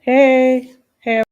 Hey, hey,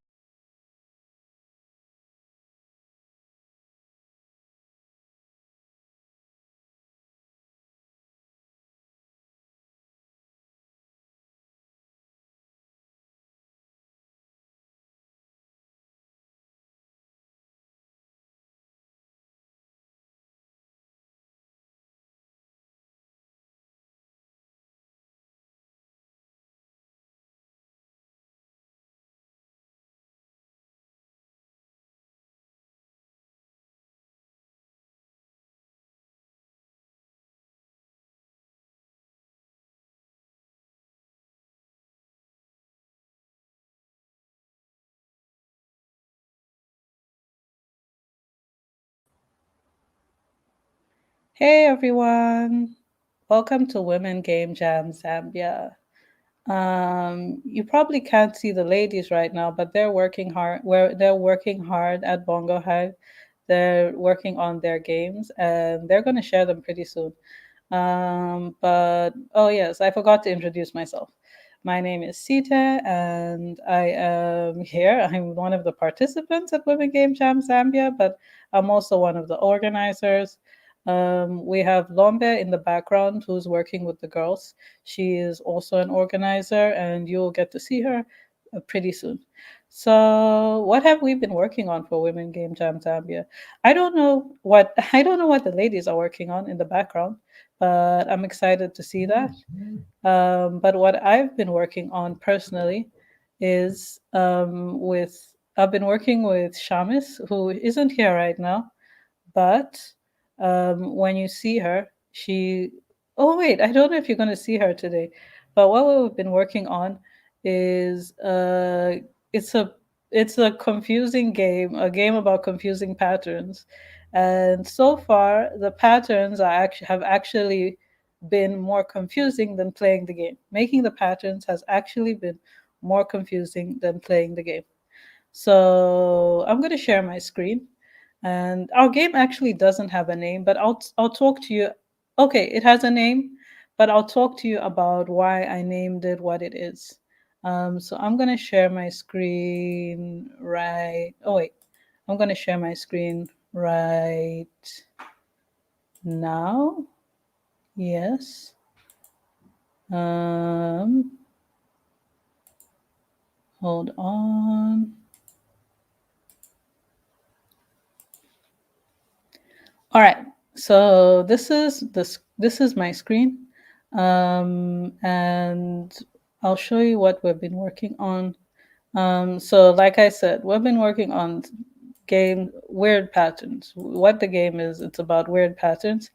hey everyone. Welcome to Women Game Jam Zambia. You probably can't see the ladies right now, but they're working hard. They're working hard at Bongo Hive. They're working on their games, and they're going to share them pretty soon. But oh yes, I forgot to introduce myself. My name is Sita, and I am here. I'm one of the participants at Women Game Jam Zambia, but I'm also one of the organizers. We have Lombe in the background who's working with the girls. She is also an organizer, and you'll get to see her pretty soon. So, what have we been working on for Women Game Jam Zambia? I don't know what the ladies are working on in the background, but I'm excited to see that. But what I've been working on personally is I've been working with Shamis, who isn't here right now, but when you see her, oh, wait, I don't know if you're going to see her today, but what we've been working on is it's a it's a confusing game, a game about confusing patterns. And so far, the patterns have actually been more confusing than playing the game. Making the patterns has actually been more confusing than playing the game. So I'm going to share my screen. And our game actually doesn't have a name, but I'll talk to you. Okay, it has a name, but I'll talk to you about why I named it what it is. So I'm going to share my screen right. Oh wait, I'm going to share my screen right now. Yes. Um, Hold on. All right. So this is my screen, and I'll show you what we've been working on. So like I said, we've been working on game weird patterns. What the game is, it's about weird patterns,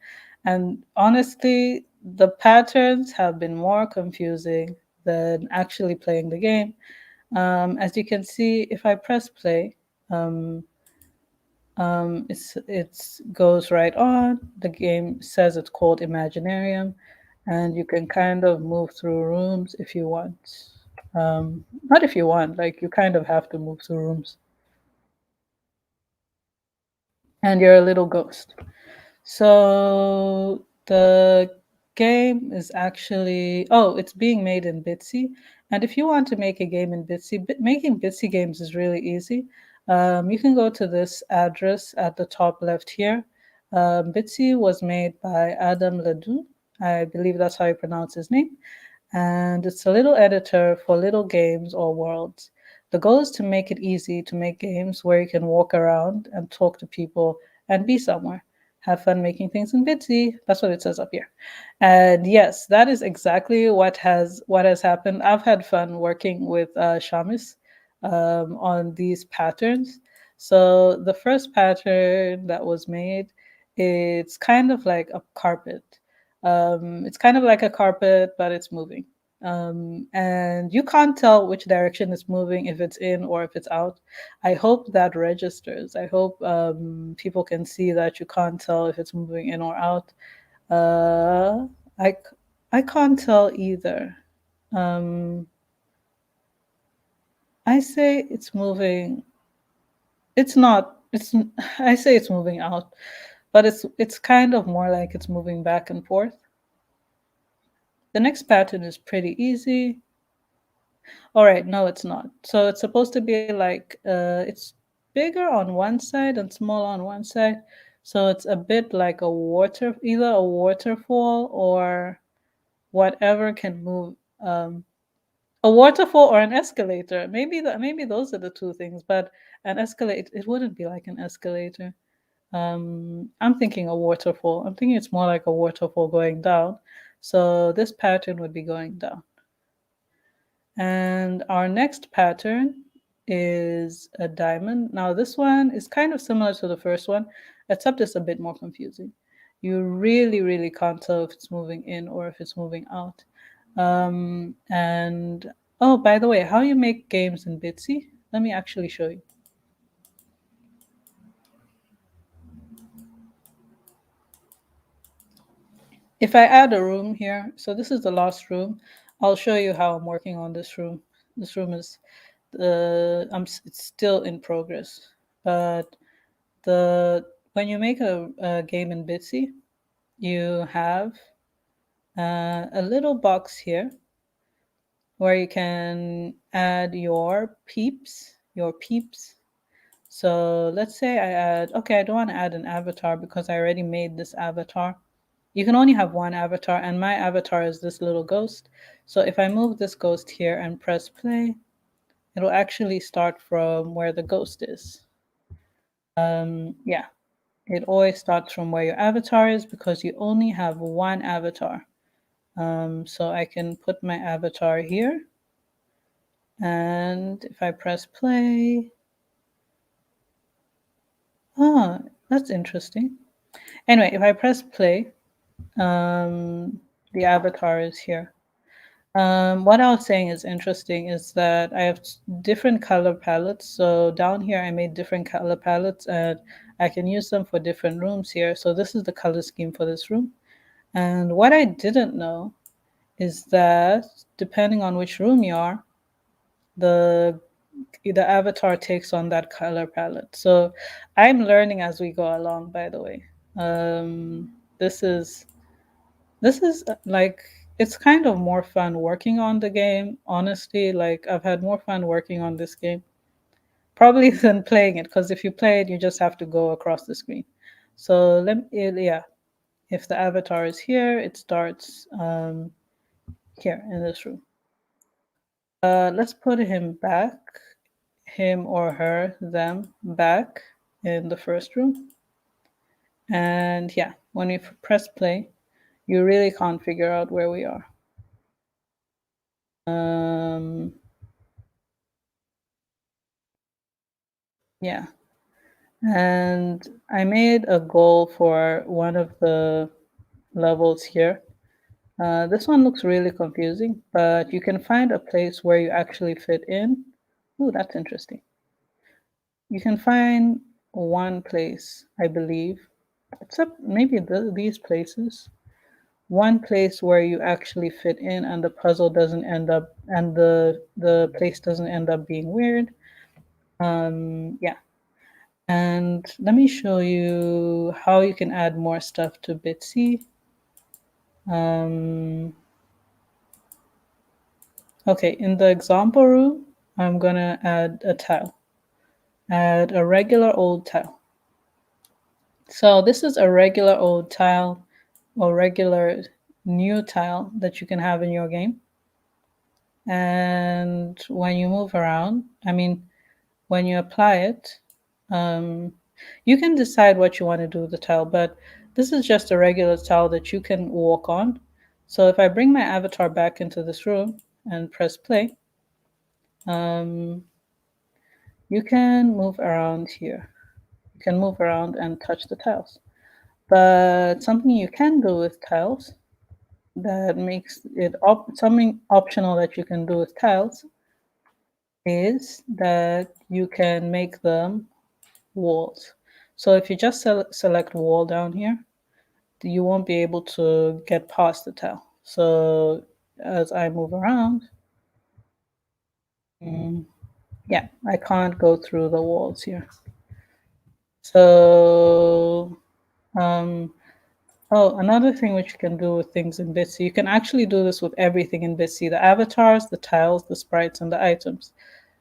and honestly, the patterns have been more confusing than actually playing the game. As you can see, if I press play, um, it's goes right on. The game says it's called Imaginarium, and you can kind of move through rooms if you want. Not if you want, like you kind of have to move through rooms, and you're a little ghost. So the game is actually it's being made in Bitsy, and if you want to make a game in Bitsy, making Bitsy games is really easy. You can go to this address at the top left here. Bitsy was made by Adam Ledoux. I believe that's how you pronounce his name, and it's a little editor for little games or worlds. The goal is to make it easy to make games where you can walk around and talk to people and be somewhere. Have fun making things in Bitsy. That's what it says up here. And yes, that is exactly what has happened. I've had fun working with Shamus on these patterns. So the first pattern that was made, it's kind of like a carpet. It's kind of like a carpet, but it's moving. And you can't tell which direction it's moving, if it's in or if it's out. I hope that registers. I hope people can see that you can't tell if it's moving in or out. Uh, I, I can't tell either. Um, I say it's moving. It's not. I say it's moving out, but it's kind of more like it's moving back and forth. The next pattern is pretty easy. All right, no, it's not. So it's supposed to be like it's bigger on one side and smaller on one side. So it's a bit like a water, either a waterfall or whatever can move. A waterfall or an escalator. Maybe those are the two things. But an escalator, it wouldn't be like an escalator. I'm thinking a waterfall. I'm thinking it's more like a waterfall going down. So this pattern would be going down. And our next pattern is a diamond. Now, this one is kind of similar to the first one, except it's a bit more confusing. You really, really can't tell if it's moving in or if it's moving out. And oh, by the way, how you make games in Bitsy? Let me actually show you. If I add a room here, so this is the last room. I'll show you how I'm working on this room. This room is it's still in progress, but the when you make a game in Bitsy, you have a little box here where you can add your peeps. So let's say I add, okay, I don't want to add an avatar because I already made this avatar. You can only have one avatar, and my avatar is this little ghost. So if I move this ghost here and press play, it'll actually start from where the ghost is. Yeah, it always starts from where your avatar is because you only have one avatar. So I can put my avatar here, and if I press play, ah, that's interesting. Anyway, if I press play, the avatar is here. What I was saying is interesting is that I have different color palettes. So down here, I made different color palettes and I can use them for different rooms here. So this is the color scheme for this room. And what I didn't know is that depending on which room you are, the the avatar takes on that color palette. So I'm learning as we go along, by the way. This is like it's kind of more fun working on the game, honestly. Like I've had more fun working on this game probably than playing it because if you play it, you just have to go across the screen. So yeah, if the avatar is here, it starts here in this room. Let's put him back, him or her, them back in the first room. And yeah, when we press play, you really can't figure out where we are. Um, yeah. And I made a goal for one of the levels here. This one looks really confusing, but you can find a place where you actually fit in. Ooh, that's interesting. You can find one place, I believe, except maybe these places. One place where you actually fit in and the puzzle doesn't end up and the place doesn't end up being weird. Yeah. And let me show you how you can add more stuff to Bitsy. Um, okay, in the example room, I'm gonna add a tile. Add a regular old tile. So this is a regular old tile or regular new tile that you can have in your game. And when you move around, I mean, when you apply it, um, you can decide what you want to do with the tile, but this is just a regular tile that you can walk on. So if I bring my avatar back into this room and press play, um, you can move around here. You can move around and touch the tiles. But something you can do with tiles that makes it something optional that you can do with tiles is that you can make them walls. So if you just select wall down here, you won't be able to get past the tile. So as I move around, mm, yeah, I can't go through the walls here. So um, Oh, another thing which you can do with things in Bitsy, you can actually do this with everything in Bitsy, the avatars, the tiles, the sprites, and the items.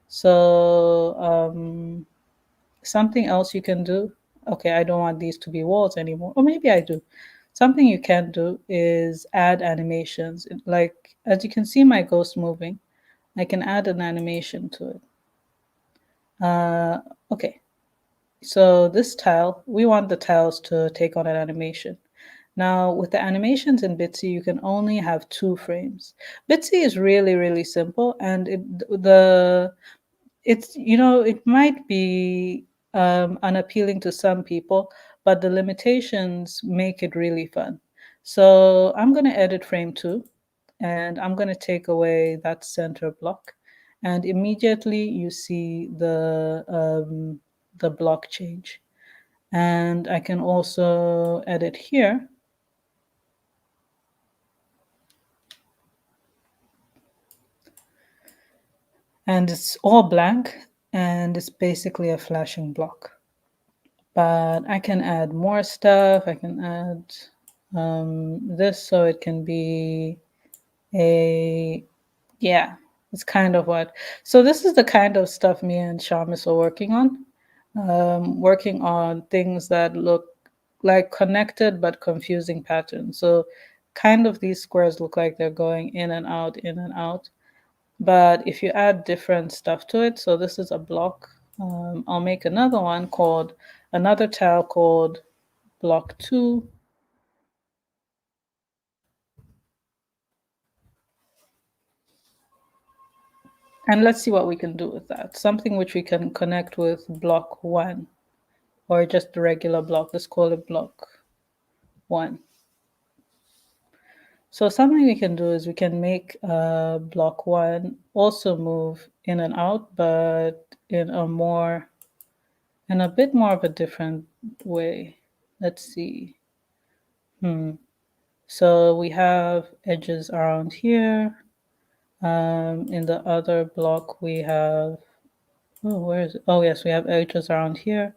So, something else you can do. Okay, I don't want these to be walls anymore. Or maybe I do. Something you can do is add animations. Like, as you can see my ghost moving, I can add an animation to it. Uh, okay, so this tile, we want the tiles to take on an animation. Now, with the animations in Bitsy, you can only have 2 frames. Bitsy is really, really simple, and it's it might be unappealing to some people, but the limitations make it really fun. So I'm going to edit frame 2, and I'm going to take away that center block, and immediately you see the block change. And I can also edit here, and it's all blank, and it's basically a flashing block. But I can add more stuff. I can add this so it can be a, yeah, it's kind of what. So this is the kind of stuff me and Shamus are working on things that look like connected but confusing patterns. So kind of these squares look like they're going in and out, in and out. But if you add different stuff to it, so this is a block. I'll make another tile called block 2. And let's see what we can do with that. Something which we can connect with block 1, or just the regular block. Let's call it block 1. So something we can do is we can make block 1 also move in and out, but in a bit more of a different way. Let's see. So we have edges around here. In the other block, we have, oh, where is it? Oh, yes, we have edges around here.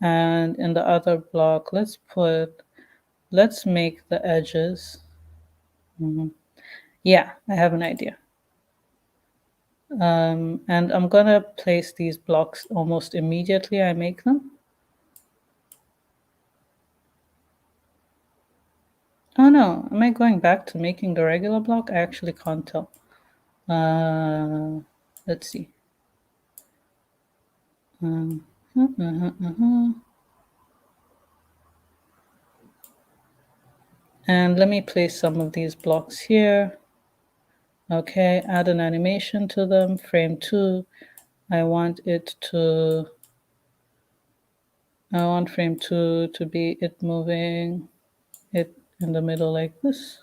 And in the other block, let's make the edges. Yeah, I have an idea. And I'm gonna place these blocks almost immediately I make them. Oh no, am I going back to making the regular block? I actually can't tell. Let's see. Um, And let me place some of these blocks here. Okay, add an animation to them. Frame 2. I want it to, I want frame 2 to be it moving it in the middle like this.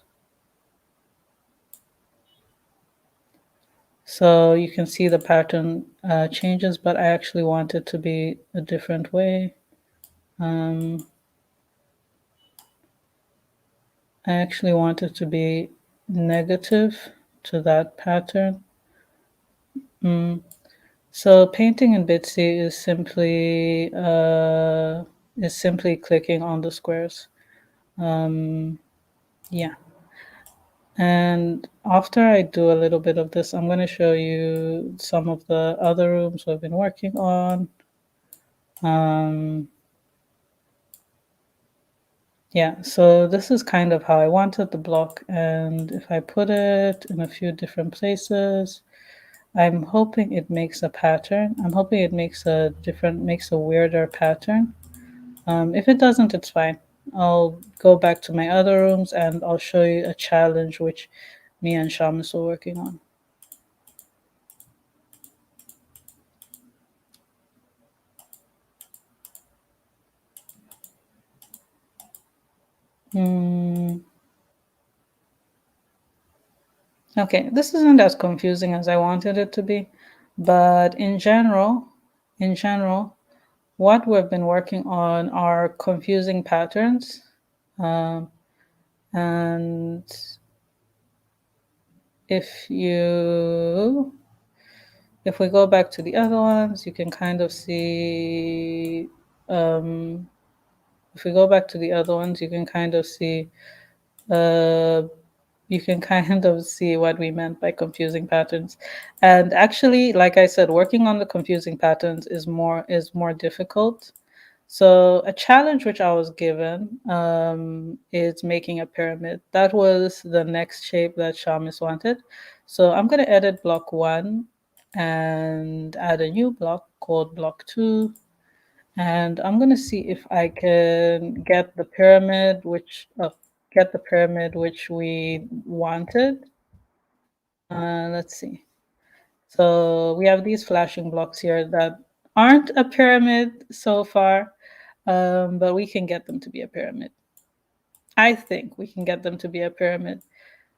So you can see the pattern changes, but I actually want it to be a different way. Um, I actually want it to be negative to that pattern. So painting in Bitsy is simply clicking on the squares. Yeah. And after I do a little bit of this, I'm going to show you some of the other rooms I've been working on. Um, yeah, so this is kind of how I wanted the block. And if I put it in a few different places, I'm hoping it makes a pattern. I'm hoping it makes a weirder pattern. If it doesn't, it's fine. I'll go back to my other rooms and I'll show you a challenge which me and Shamus are working on. Okay, this isn't as confusing as I wanted it to be, but in general, what we've been working on are confusing patterns. Um, and if you if we go back to the other ones, you can kind of see If we go back to the other ones, uh, you can kind of see what we meant by confusing patterns. And actually, like I said, working on the confusing patterns is more difficult. So a challenge which I was given is making a pyramid. That was the next shape that Shamus wanted. So I'm going to edit block one and add a new block called block two. And I'm going to see if I can get the pyramid which we wanted. Let's see. So we have these flashing blocks here that aren't a pyramid so far, but we can get them to be a pyramid. I think we can get them to be a pyramid.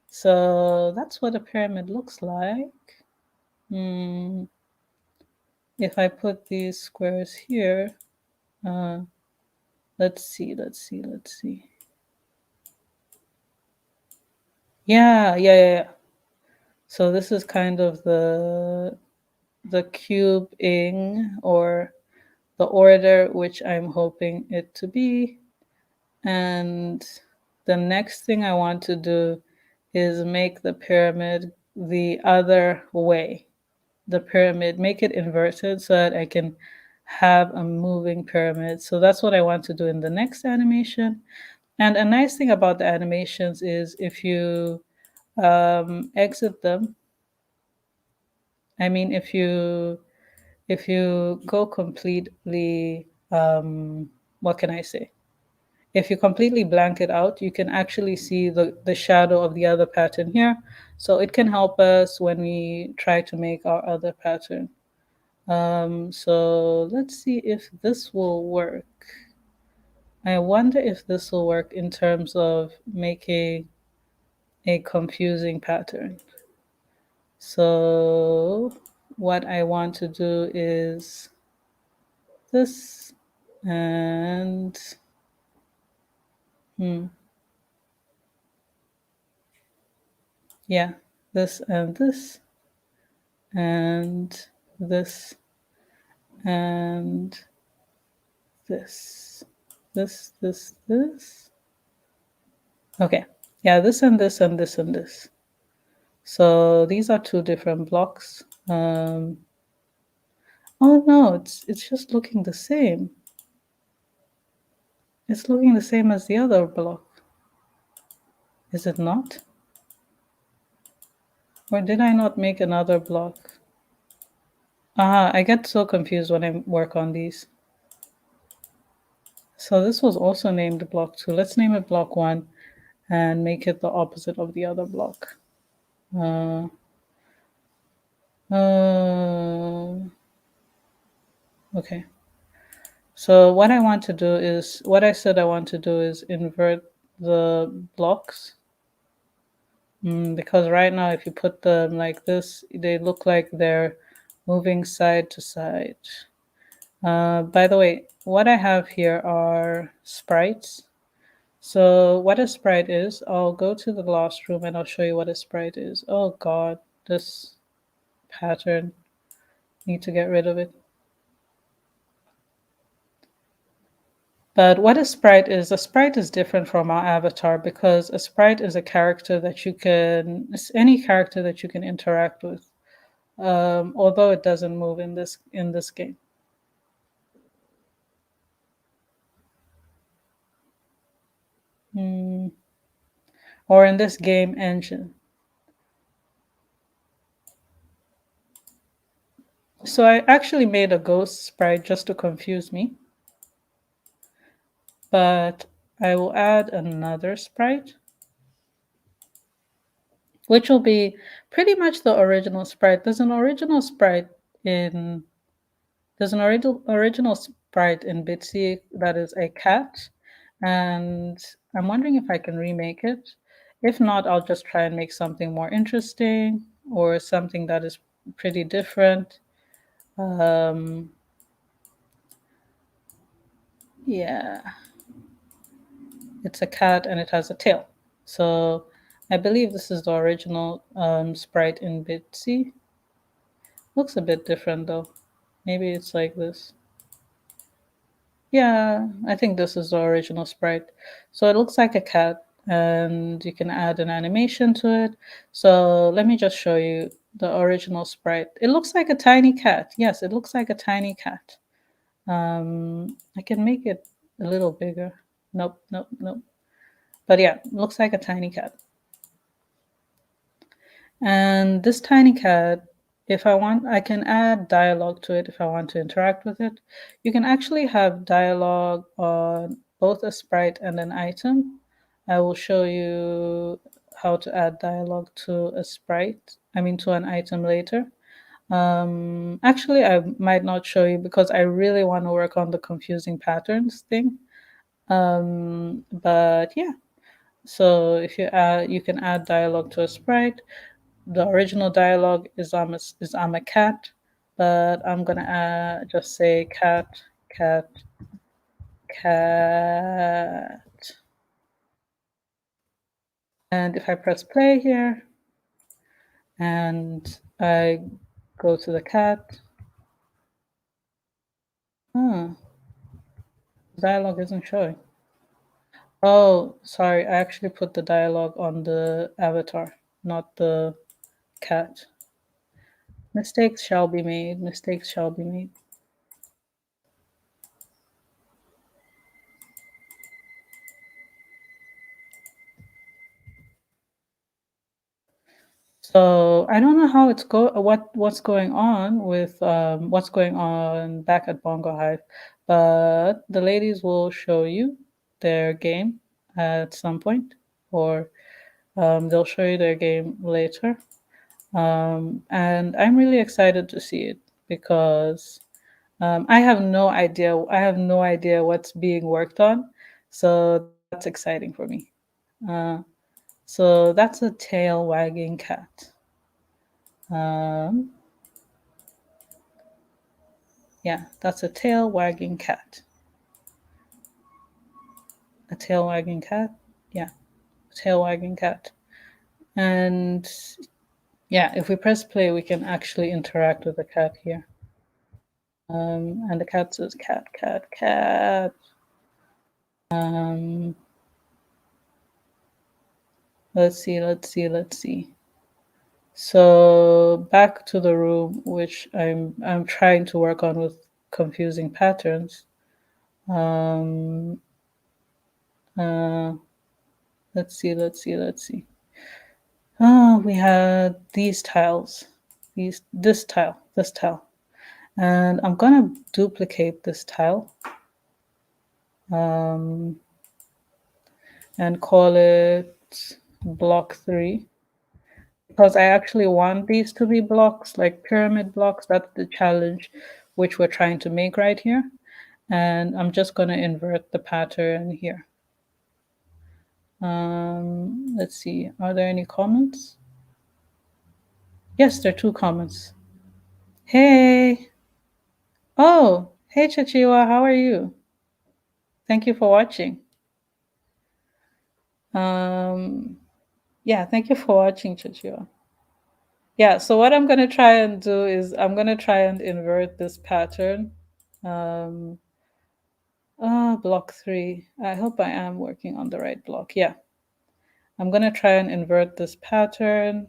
So that's what a pyramid looks like. Hmm. If I put these squares here, uh, let's see. Yeah. So this is kind of the cubing or the order which I'm hoping it to be. And the next thing I want to do is make the pyramid the other way. The pyramid, make it inverted so that I can have a moving pyramid. So that's what I want to do in the next animation. And a nice thing about the animations is if you exit them, I mean, if you go completely, what can I say? If you completely blank it out, you can actually see the shadow of the other pattern here. So it can help us when we try to make our other pattern. So let's see if this will work. I wonder if this will work in terms of making a confusing pattern. So what I want to do is this and hmm, yeah, this and this and this and this. This. Okay. Yeah, this and this and this and this. So these are two different blocks. Oh no, it's just looking the same. It's looking the same as the other block. Is it not? Or did I not make another block? I get so confused when I work on these. So this was also named block two. Let's name it block one and make it the opposite of the other block. Uh, okay. So what I said I want to do is invert the blocks. Because right now, if you put them like this, they look like they're moving side to side. By the way, what I have here are sprites. So what a sprite is, I'll go to the last room and I'll show you what a sprite is. Oh God, this pattern, need to get rid of it. But what a sprite is different from our avatar because a sprite is a character that it's any character that you can interact with, although it doesn't move in this game. Hmm. Or in this game engine. So I actually made a ghost sprite just to confuse me, but I will add another sprite which will be pretty much the original sprite. In there's an original sprite in Bitsy that is a cat, and I'm wondering if I can remake it. If not, I'll just try and make something more interesting or something that is pretty different. Um, yeah, it's a cat and it has a tail. So I believe this is the original sprite in Bitsy. Looks a bit different though. Maybe it's like this. Yeah, I think this is the original sprite. So it looks like a cat, and you can add an animation to it. So let me just show you the original sprite. It looks like a tiny cat. Yes, it looks like a tiny cat. I can make it a little bigger. Nope, nope, nope. But yeah, it looks like a tiny cat. And this tiny cat, if I want, I can add dialogue to it if I want to interact with it. You can actually have dialogue on both a sprite and an item. I will show you how to add dialogue to a sprite, I mean, to an item later. Actually, I might not show you because I really want to work on the confusing patterns thing. But yeah, so if you add, you can add dialogue to a sprite. The original dialogue is I'm a cat, but I'm gonna just say cat, cat, cat. And if I press play here and I go to the cat, huh, dialogue isn't showing. Oh, sorry, I actually put the dialogue on the avatar, not the cat. Mistakes shall be made, mistakes shall be made. So I don't know how it's what's going on with what's going on back at Bongo Hive, but the ladies will show you their game at some point, or they'll show you their game later. And I'm really excited to see it because I have no idea. I have no idea what's being worked on, so that's exciting for me. Uh, so that's a tail wagging cat. Um, yeah, that's a tail wagging cat. A tail wagging cat. Yeah, a tail wagging cat. And yeah, if we press play, we can actually interact with the cat here. And the cat says cat, cat, cat. Um, let's see, let's see, let's see. So back to the room, which I'm trying to work on with confusing patterns. Um, uh, let's see, let's see, let's see. Oh, we had these tiles, this tile, and I'm gonna duplicate this tile um, and call it block 3 because I actually want these to be blocks, like pyramid blocks. That's the challenge which we're trying to make right here. And I'm just gonna invert the pattern here. Let's see, are there any comments? Yes, there are 2 comments. Hey, oh, hey Chachiwa, how are you? Thank you for watching. Um, yeah, thank you for watching, Chachiwa. Yeah, so what I'm gonna try and do is I'm gonna try and invert this pattern. Um, block 3. I hope I am working on the right block. Yeah, I'm gonna try and invert this pattern.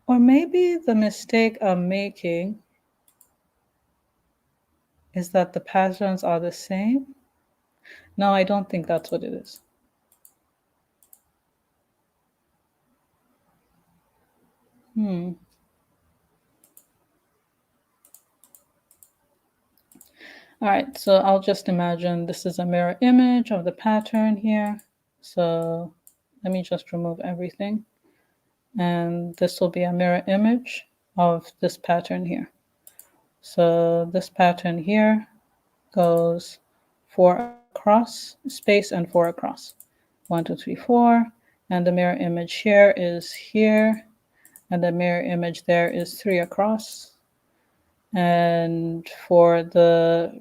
Or maybe the mistake I'm making is that the patterns are the same. No, I don't think that's what it is. Hmm. All right, so I'll just imagine this is a mirror image of the pattern here. So let me just remove everything. And this will be a mirror image of this pattern here. So this pattern here goes 4 across, space and 4 across. 1, 2, 3, 4. And the mirror image here is here. And the mirror image there is 3 across. And for the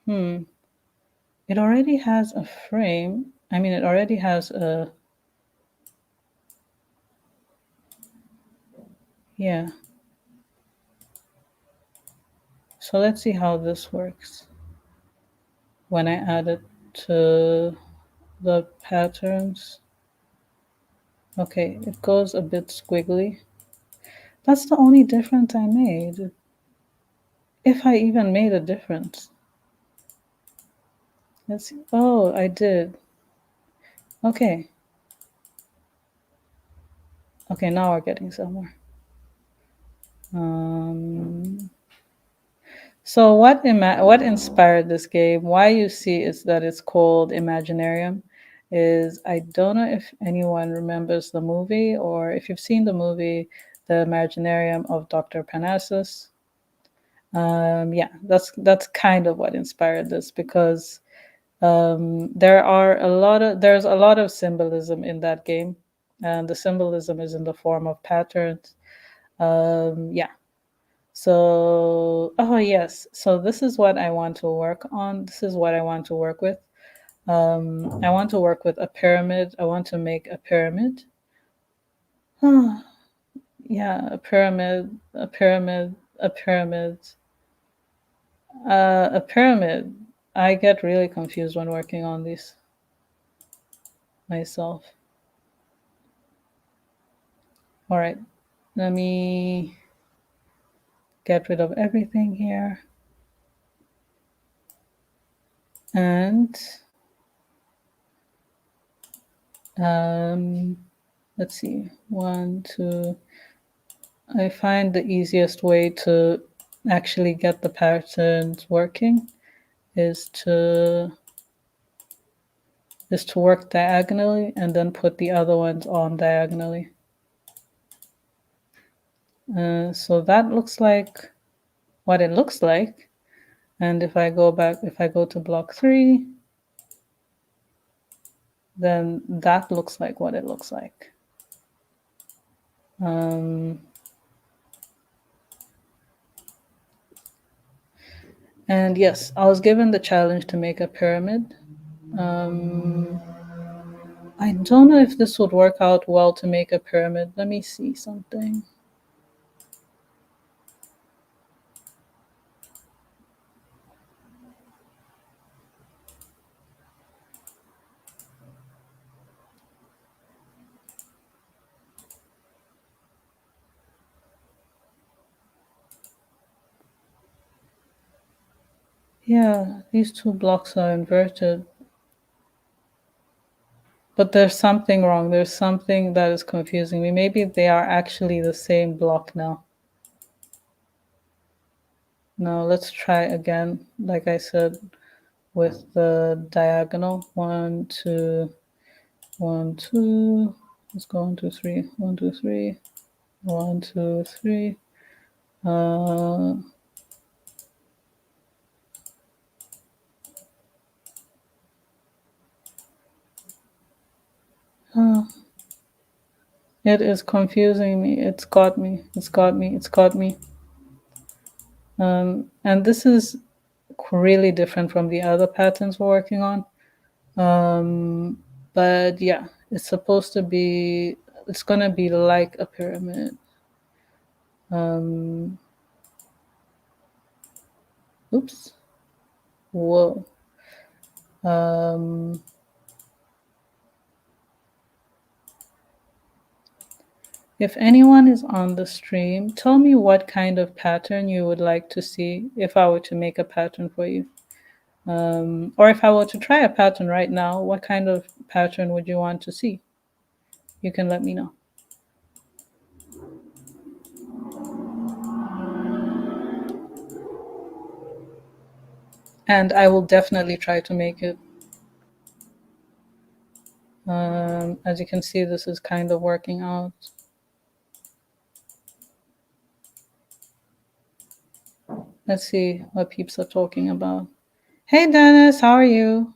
it already has a frame. I mean, it already has a, yeah. So let's see how this works when I add it to the patterns. Okay, it goes a bit squiggly. That's the only difference I made. If I even made a difference. Let's see. Oh, I did. Okay. Okay, now we're getting somewhere. Um, so what inspired this game? Why you see is that it's called Imaginarium. Is I don't know if anyone remembers the movie or if you've seen the movie, The Imaginarium of Dr. Parnassus. Yeah, that's kind of what inspired this because there's a lot of symbolism in that game, and the symbolism is in the form of patterns. Yeah. So, oh yes. So this is what I want to work on. This is what I want to work with. I want to work with a pyramid. I want to make a pyramid. Yeah, a pyramid, a pyramid, a pyramid, a pyramid. I get really confused when working on these myself. All right, let me get rid of everything here. And um, let's see, one, two. I find the easiest way to actually get the patterns working is to work diagonally and then put the other ones on diagonally. So that looks like what it looks like. And if I go back, if I go to block 3, then that looks like what it looks like. Um, and yes, I was given the challenge to make a pyramid. I don't know if this would work out well to make a pyramid. Let me see something. Yeah, these two blocks are inverted. But there's something wrong. There's something that is confusing me. Maybe they are actually the same block now. No, let's try again. Like I said, with the diagonal. 1, 2, 1, 2. Let's go 1, 2, 3. 1, 2, 3. 1, 2, 3. Uh, uh, it is confusing me. It's got me. It's got me. It's got me. And this is really different from the other patterns we're working on. But yeah, it's supposed to be, it's gonna be like a pyramid. Um, oops. Whoa. Um, if anyone is on the stream, tell me what kind of pattern you would like to see if I were to make a pattern for you. Or if I were to try a pattern right now, what kind of pattern would you want to see? You can let me know. And I will definitely try to make it. As you can see, this is kind of working out. Let's see what peeps are talking about. Hey Dennis, how are you?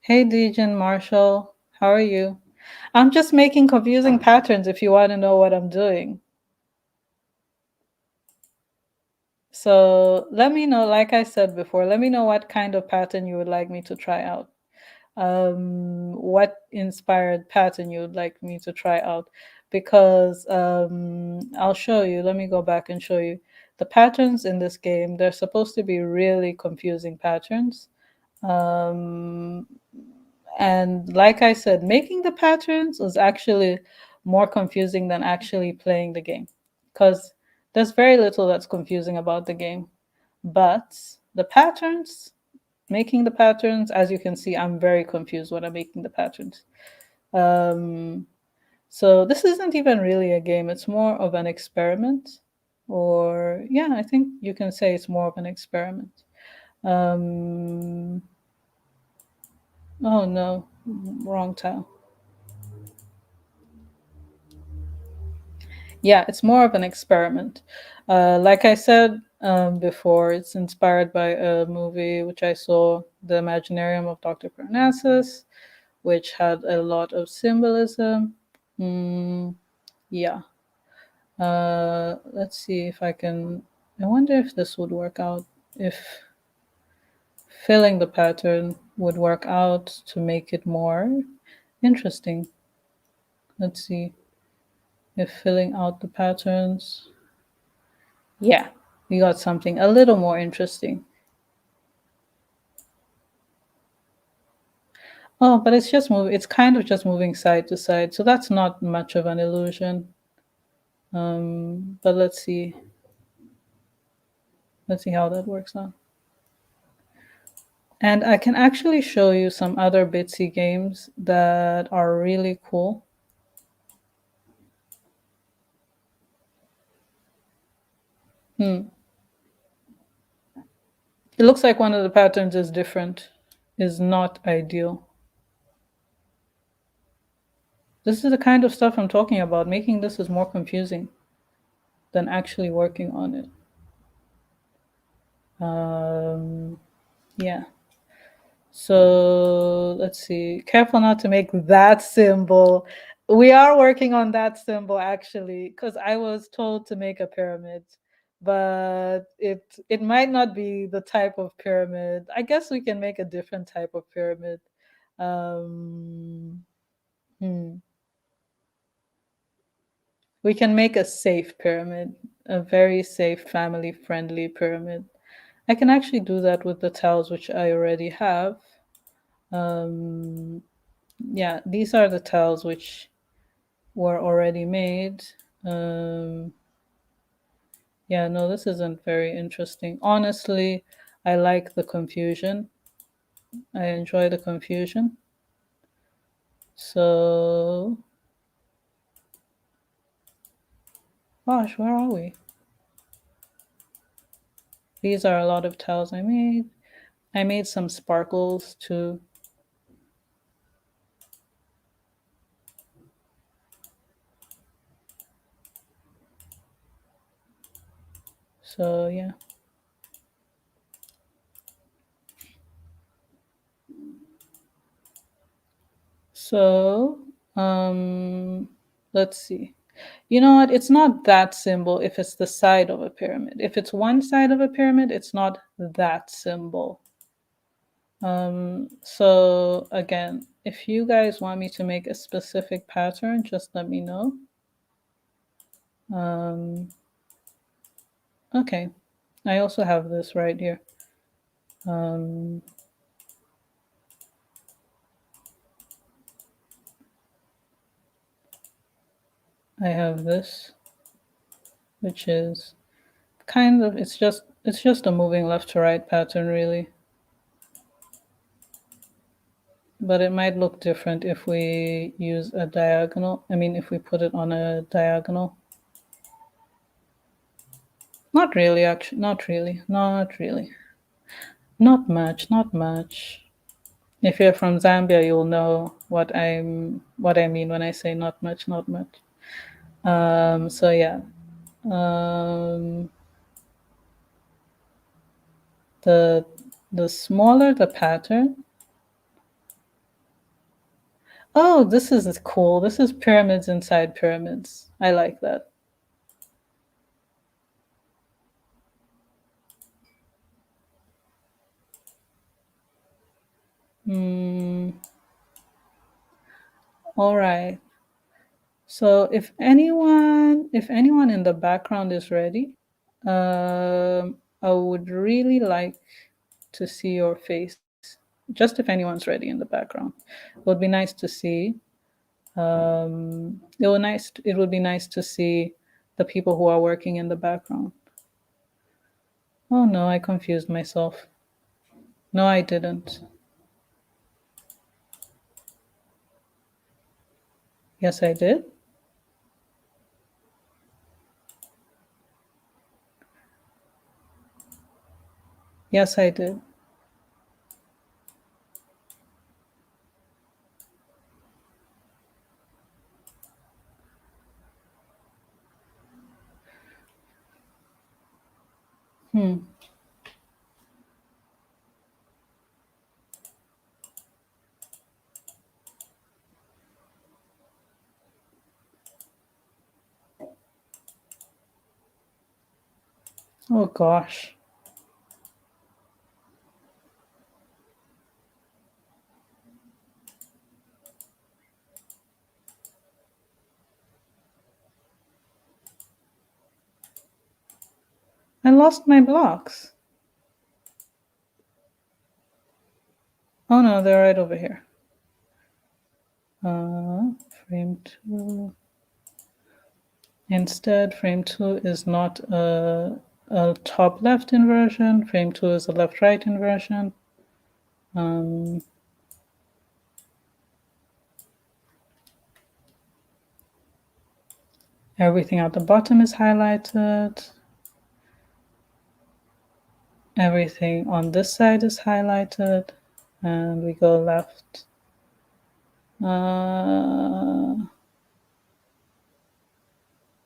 Hey Dejan Marshall, how are you? I'm just making confusing patterns if you want to know what I'm doing. So let me know, like I said before, let me know what kind of pattern you would like me to try out. What inspired pattern you would like me to try out, because I'll show you. Let me go back and show you. the patterns in this game, they're supposed to be really confusing patterns. Um, and like I said, making the patterns was actually more confusing than actually playing the game because there's very little that's confusing about the game. But the patterns, making the patterns, as you can see, I'm very confused when I'm making the patterns. Um, so this isn't even really a game, it's more of an experiment. Or, yeah, I think you can say it's more of an experiment. Um, oh no, wrong tile. Yeah, it's more of an experiment. Like I said before, it's inspired by a movie which I saw, The Imaginarium of Dr. Parnassus, which had a lot of symbolism. Mm, yeah. Let's see if I can. I wonder if this would work out. If filling the pattern would work out to make it more interesting. Let's see if filling out the patterns. Yeah, we got something a little more interesting. Oh, but it's just moving. It's kind of just moving side to side, so that's not much of an illusion. But let's see. Let's see how that works out. And I can actually show you some other Bitsy games that are really cool. Hmm. It looks like one of the patterns is different, is not ideal. This is the kind of stuff I'm talking about. Making this is more confusing than actually working on it. Um, yeah. So let's see. Careful not to make that symbol. We are working on that symbol actually, because I was told to make a pyramid, but it might not be the type of pyramid. I guess we can make a different type of pyramid. Um, hmm. We can make a safe pyramid, a very safe, family friendly pyramid. I can actually do that with the tiles which I already have. Um, yeah, these are the tiles which were already made. Um, yeah, no, this isn't very interesting. Honestly, I like the confusion. I enjoy the confusion. So, gosh, where are we? These are a lot of tiles I made. I made some sparkles too. So, yeah. So, let's see. You know what? It's not that symbol if it's the side of a pyramid. If it's one side of a pyramid, it's not that symbol. So again, if you guys want me to make a specific pattern, just let me know. Um, okay. I also have this right here. Um, I have this, which is kind of it's just a moving left to right pattern really. But it might look different if we use a diagonal. I mean, if we put it on a diagonal. Not really, actually. Not really. Not really. Not much. Not much. If you're from Zambia, you'll know what I mean when I say not much. Not much. So yeah. Um, the the smaller the pattern. Oh, this is cool. This is pyramids inside pyramids. I like that. Mm, all right. So if anyone in the background is ready, I would really like to see your face, just if anyone's ready in the background. It would be nice to see. It would be nice to see the people who are working in the background. Oh no, I confused myself. No, I didn't. Yes, I did. Yes, I did. Hmm. Oh gosh. I lost my blocks. Oh no, they're right over here. Uh, frame two. Instead, frame two is not a top left inversion. Frame two is a left right inversion. Um, Everything at the bottom is highlighted. Everything on this side is highlighted. And we go left. Uh,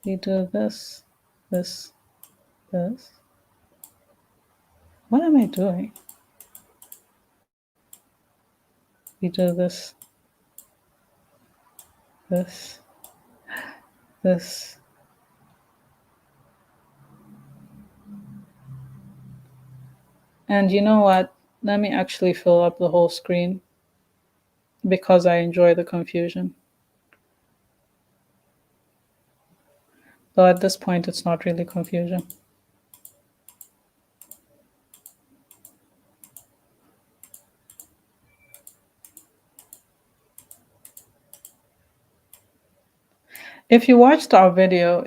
we do this, this, this. What am I doing? We do this, this, this. And you know what? Let me actually fill up the whole screen because I enjoy the confusion. Though at this point, it's not really confusion. If you watched our video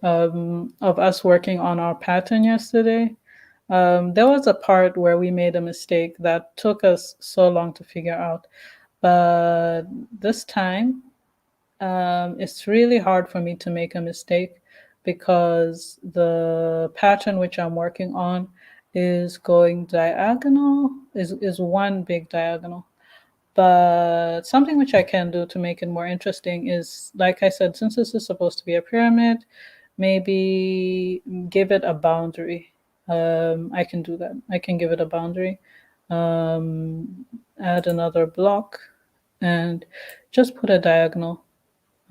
of us working on our pattern yesterday, there was a part where we made a mistake that took us so long to figure out. But this time, it's really hard for me to make a mistake because the pattern which I'm working on is going diagonal, is one big diagonal. But something which I can do to make it more interesting is, like I said, since this is supposed to be a pyramid, maybe give it a boundary. I can do that. I can give it a boundary. Add another block and just put a diagonal.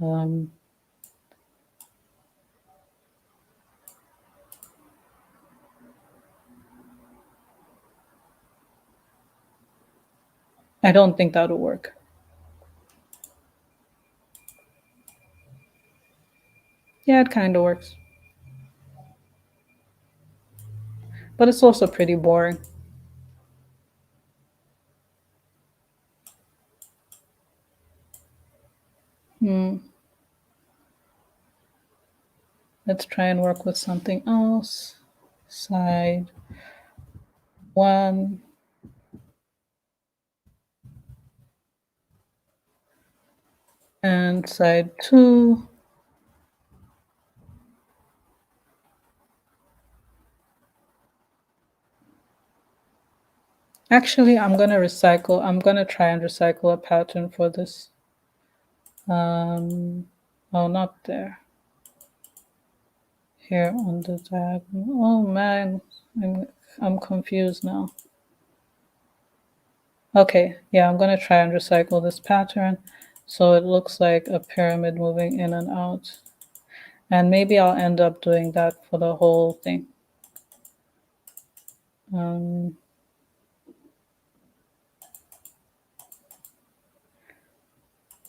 Um, I don't think that'll work. Yeah, it kind of works. But it's also pretty boring. Hmm. Let's try and work with something else. Side one and side two. Actually, I'm gonna try and recycle a pattern for this. Oh, not there. Here on the diagonal. Oh man, I'm confused now. Okay, yeah, I'm gonna try and recycle this pattern so it looks like a pyramid moving in and out. And maybe I'll end up doing that for the whole thing. Um,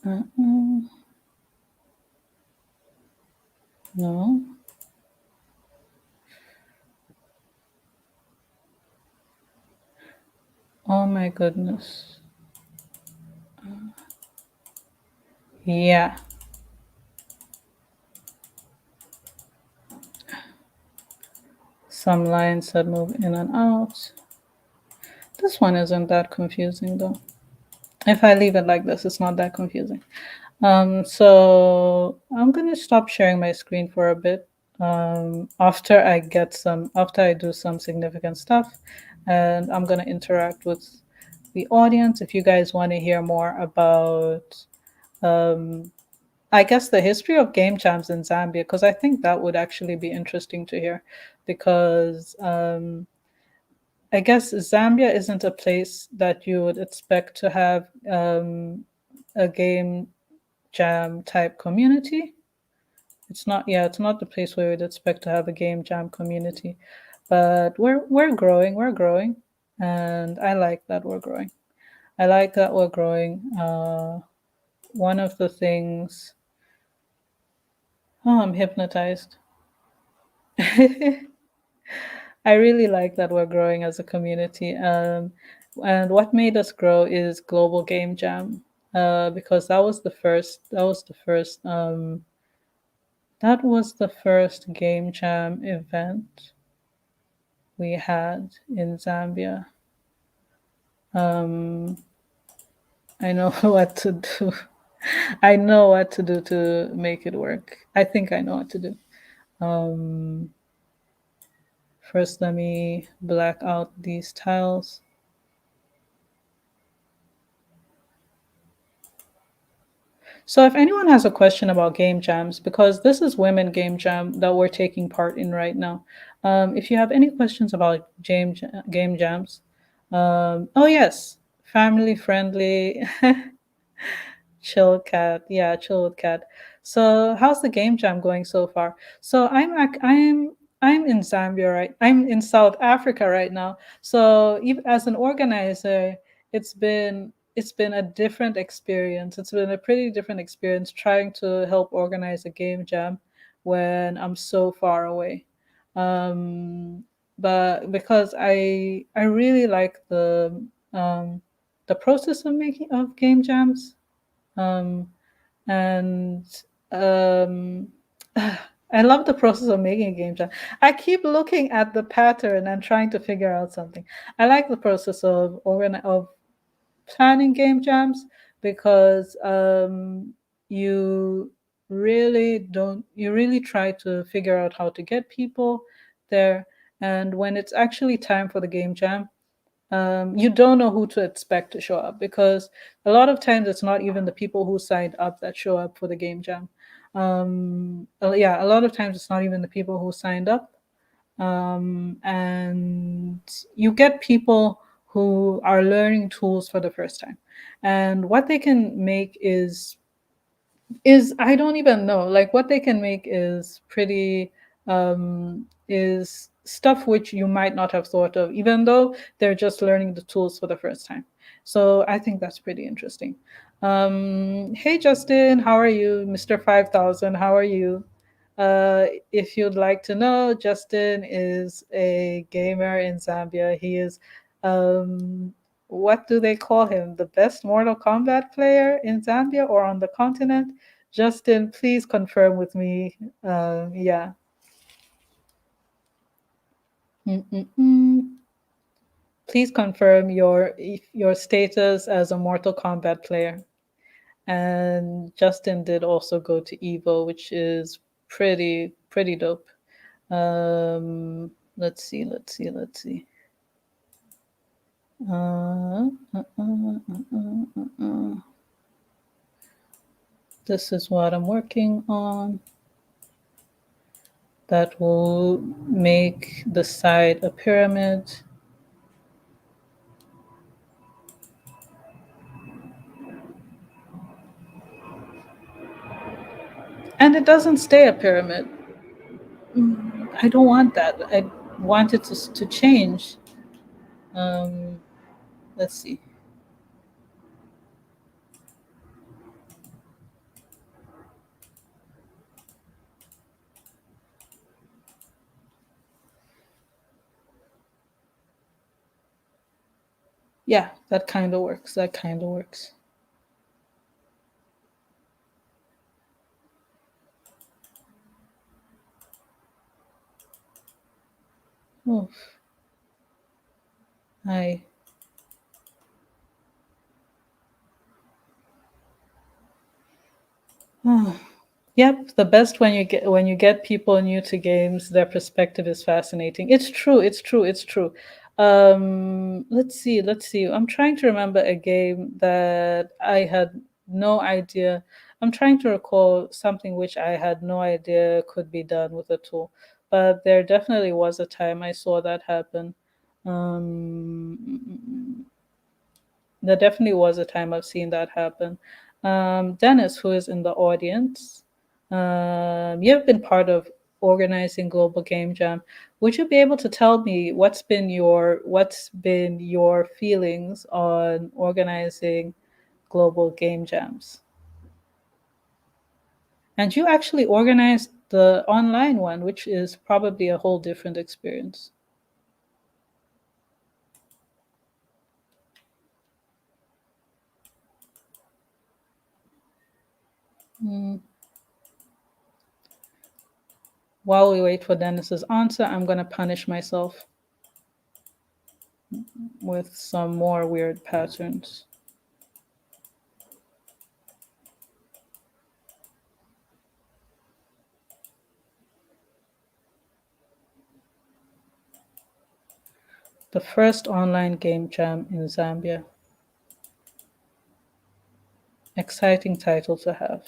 uh-uh. No. my goodness. Yeah, some lines that move in and out. This one isn't that confusing though. If I leave it like this, it's not that confusing. So I'm gonna stop sharing my screen for a bit. After I do some significant stuff, and I'm gonna interact with the audience. If you guys want to hear more about, um, I guess the history of game jams in Zambia, because I think that would actually be interesting to hear, because I guess Zambia isn't a place that you would expect to have a game jam type community. It's not the place where we'd expect to have a game jam community, but we're growing, and I like that we're growing. I like that we're growing. One of the things, oh, I'm hypnotized. I really like that we're growing as a community. And what made us grow is Global Game Jam, because that was the first game jam event we had in Zambia. Um, I know what to do. I know what to do to make it work. I think I know what to do. Um, First, let me black out these tiles. So, if anyone has a question about game jams, because this is Women Game Jam that we're taking part in right now, if you have any questions about game jams, oh yes, family friendly, chill cat. Yeah, chill with cat. So how's the game jam going so far? So I'm in Zambia, right? I'm in South Africa right now. So even as an organizer, it's been a different experience. It's been a pretty different experience trying to help organize a game jam when I'm so far away. Um, but because I really like the process of making of game jams, um, and um, I love the process of making a game jam. I keep looking at the pattern and trying to figure out something. I like the process of planning game jams because you you really try to figure out how to get people there, and when it's actually time for the game jam, you don't know who to expect to show up because a lot of times it's not even the people who signed up that show up for the game jam. Yeah, a lot of times it's not even the people who signed up. And you get people who are learning tools for the first time. And what they can make is I don't even know. Like what they can make is pretty is stuff which you might not have thought of, even though they're just learning the tools for the first time. So I think that's pretty interesting. Hey Justin, how are you? Mr. 5000, how are you? If you'd like to know, Justin is a gamer in Zambia. He is what do they call him? The best Mortal Kombat player in Zambia or on the continent? Justin, please confirm with me. Yeah. Mm-mm-mm. Please confirm your status as a Mortal Kombat player. And Justin did also go to Evo, which is pretty dope. Let's see, let's see, let's see. This is what I'm working on. That will make the side a pyramid. And it doesn't stay a pyramid. I don't want that. I want it to change. Um, let's see. Yeah, that kind of works. That kind of works. Oof. I Yep, the best when you get people new to games, their perspective is fascinating. It's true, it's true, it's true. Let's see, let's see. I'm trying to remember a game that I had no idea. I'm trying to recall something which I had no idea could be done with a tool. But there definitely was a time I saw that happen. Um, there definitely was a time I've seen that happen. Dennis, who is in the audience, you've been part of organizing Global Game Jam. Would you be able to tell me what's been your feelings on organizing Global Game Jams? And you actually organized the online one, which is probably a whole different experience. Mm. While we wait for Dennis's answer, I'm going to punish myself with some more weird patterns. The first online game jam in Zambia. Exciting title to have.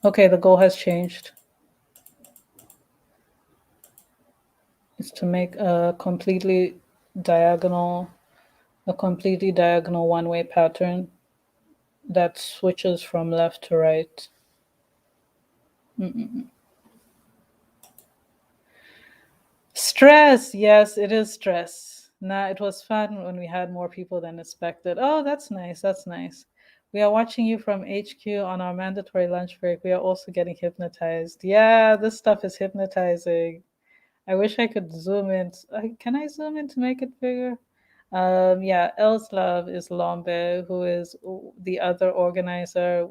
Okay, the goal has changed. It's to make diagonal, a completely diagonal one-way pattern that switches from left to right. Mm-mm. Stress, yes, it is stress. Nah, it was fun when we had more people than expected. Oh, that's nice. That's nice. We are watching you from HQ on our mandatory lunch break. We are also getting hypnotized. Yeah, this stuff is hypnotizing. I wish I could zoom in. Can I zoom in to make it bigger? Yeah, Elle's Love is Lombe, who is the other organizer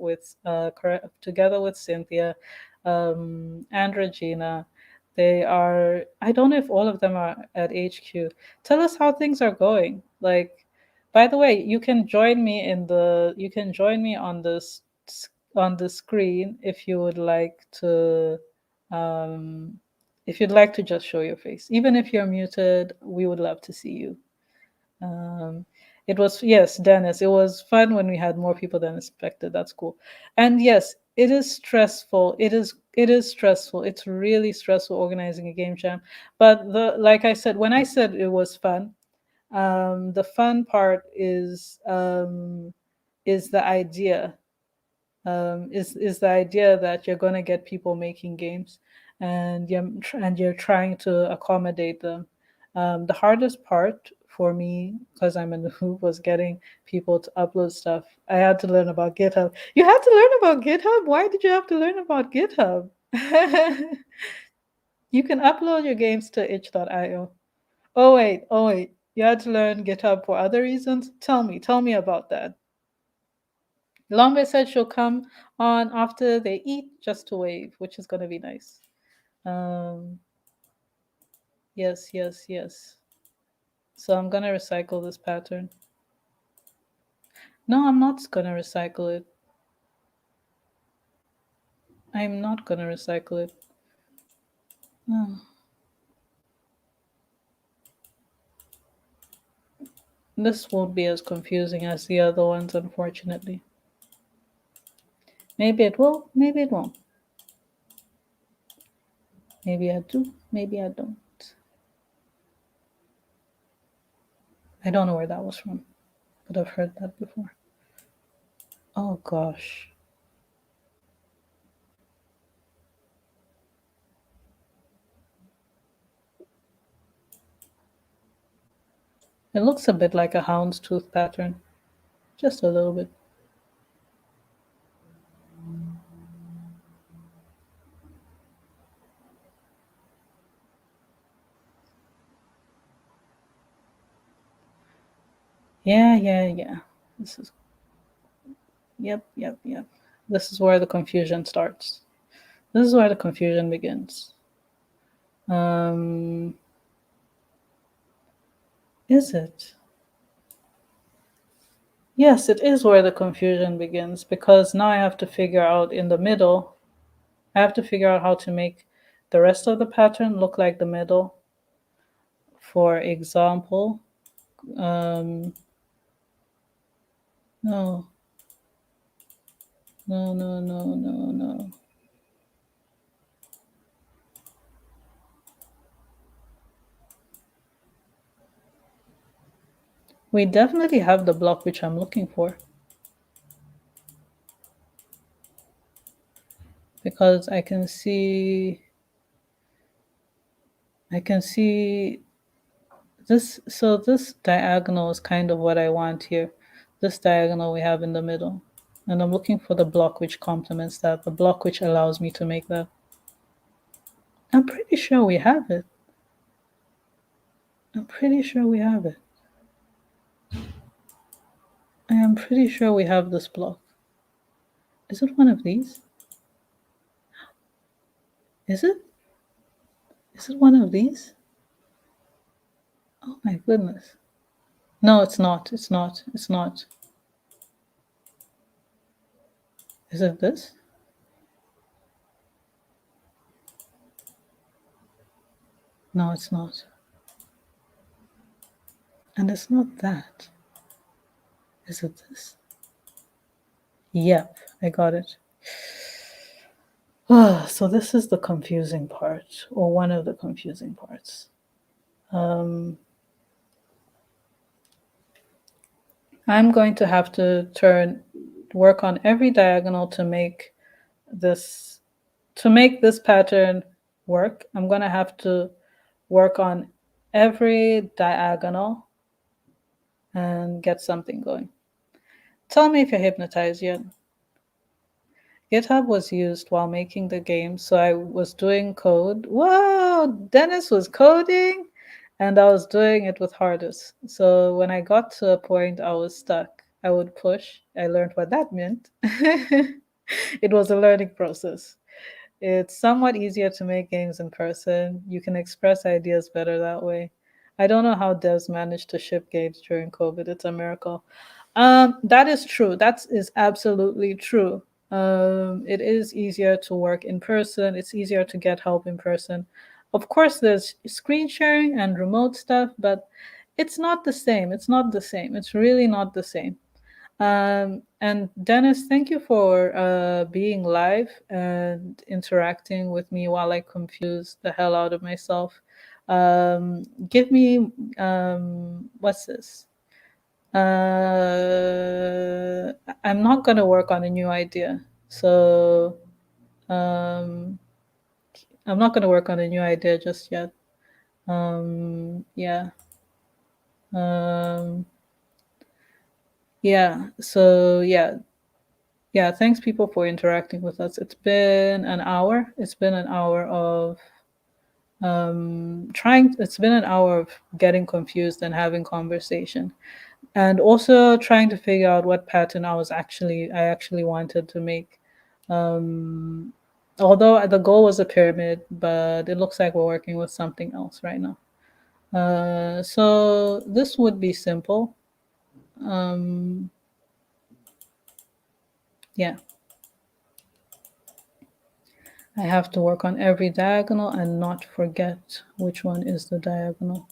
together with Cynthia and Regina. They are, I don't know if all of them are at HQ. Tell us how things are going. Like, by the way, you can join me on the screen um, if you'd like to just show your face. Even if you're muted, we would love to see you. Um, it was, yes, Dennis. It was fun when we had more people than expected. That's cool. And yes, it is stressful. It is stressful. It's really stressful organizing a game jam. But the like I said, when I said it was fun, the fun part is the idea is the idea that you're going to get people making games and you're trying to accommodate them. The hardest part for me, because I'm a noob, was getting people to upload stuff. I had to learn about GitHub. You had to learn about GitHub? Why did you have to learn about GitHub? You can upload your games to itch.io. Oh wait. You had to learn GitHub for other reasons? Tell me about that. Lombe said she'll come on after they eat just to wave, which is going to be nice. Um, yes, yes, yes. So I'm going to recycle this pattern. No, I'm not going to recycle it. I'm not going to recycle it. No. This won't be as confusing as the other ones, unfortunately. Maybe it will, maybe it won't. Maybe I do, maybe I don't. I don't know where that was from, but I've heard that before. Oh gosh. It looks a bit like a houndstooth pattern, just a little bit. Yeah, yeah, yeah. This is, yep, yep, yep. This is where the confusion starts. This is where the confusion begins. Um, is it? Yes, it is where the confusion begins because now I have to figure out in the middle, I have to figure out how to make the rest of the pattern look like the middle. For example, um, no, no, no, no, no, no. We definitely have the block which I'm looking for because I can see this. So this diagonal is kind of what I want here. This diagonal we have in the middle. And I'm looking for the block which complements that, the block which allows me to make that. I'm pretty sure we have it. I'm pretty sure we have it. I am pretty sure we have this block. Is it one of these? Is it? Is it one of these? Oh my goodness. No, it's not. It's not. It's not. Is it this? No, it's not. And it's not that. Is it this? Yep, I got it. So this is the confusing part, or one of the confusing parts. Um, I'm going to have to work on every diagonal this, to make this pattern work. I'm going to have to work on every diagonal and get something going. Tell me if you're hypnotized yet. GitHub was used while making the game, so I was doing code. Wow, Dennis was coding, and I was doing it with hardest. So when I got to a point I was stuck, I would push. I learned what that meant. It was a learning process. It's somewhat easier to make games in person. You can express ideas better that way. I don't know how devs managed to ship games during COVID. It's a miracle. That is true. That is absolutely true. It is easier to work in person. It's easier to get help in person. Of course, there's screen sharing and remote stuff, but it's not the same. It's not the same. It's really not the same. And Dennis, thank you for being live and interacting with me while I confuse the hell out of myself. Give me, what's this? I'm not going to work on a new idea. So um, I'm not going to work on a new idea just yet. Yeah. Um, yeah. So, yeah. Yeah, thanks people for interacting with us. It's been an hour. It's been an hour of it's been an hour of getting confused and having conversation. And also trying to figure out what pattern I actually wanted to make. Um Although the goal was a pyramid, but it looks like we're working with something else right now. So this would be simple. Um yeah. I have to work on every diagonal and not forget which one is the diagonal.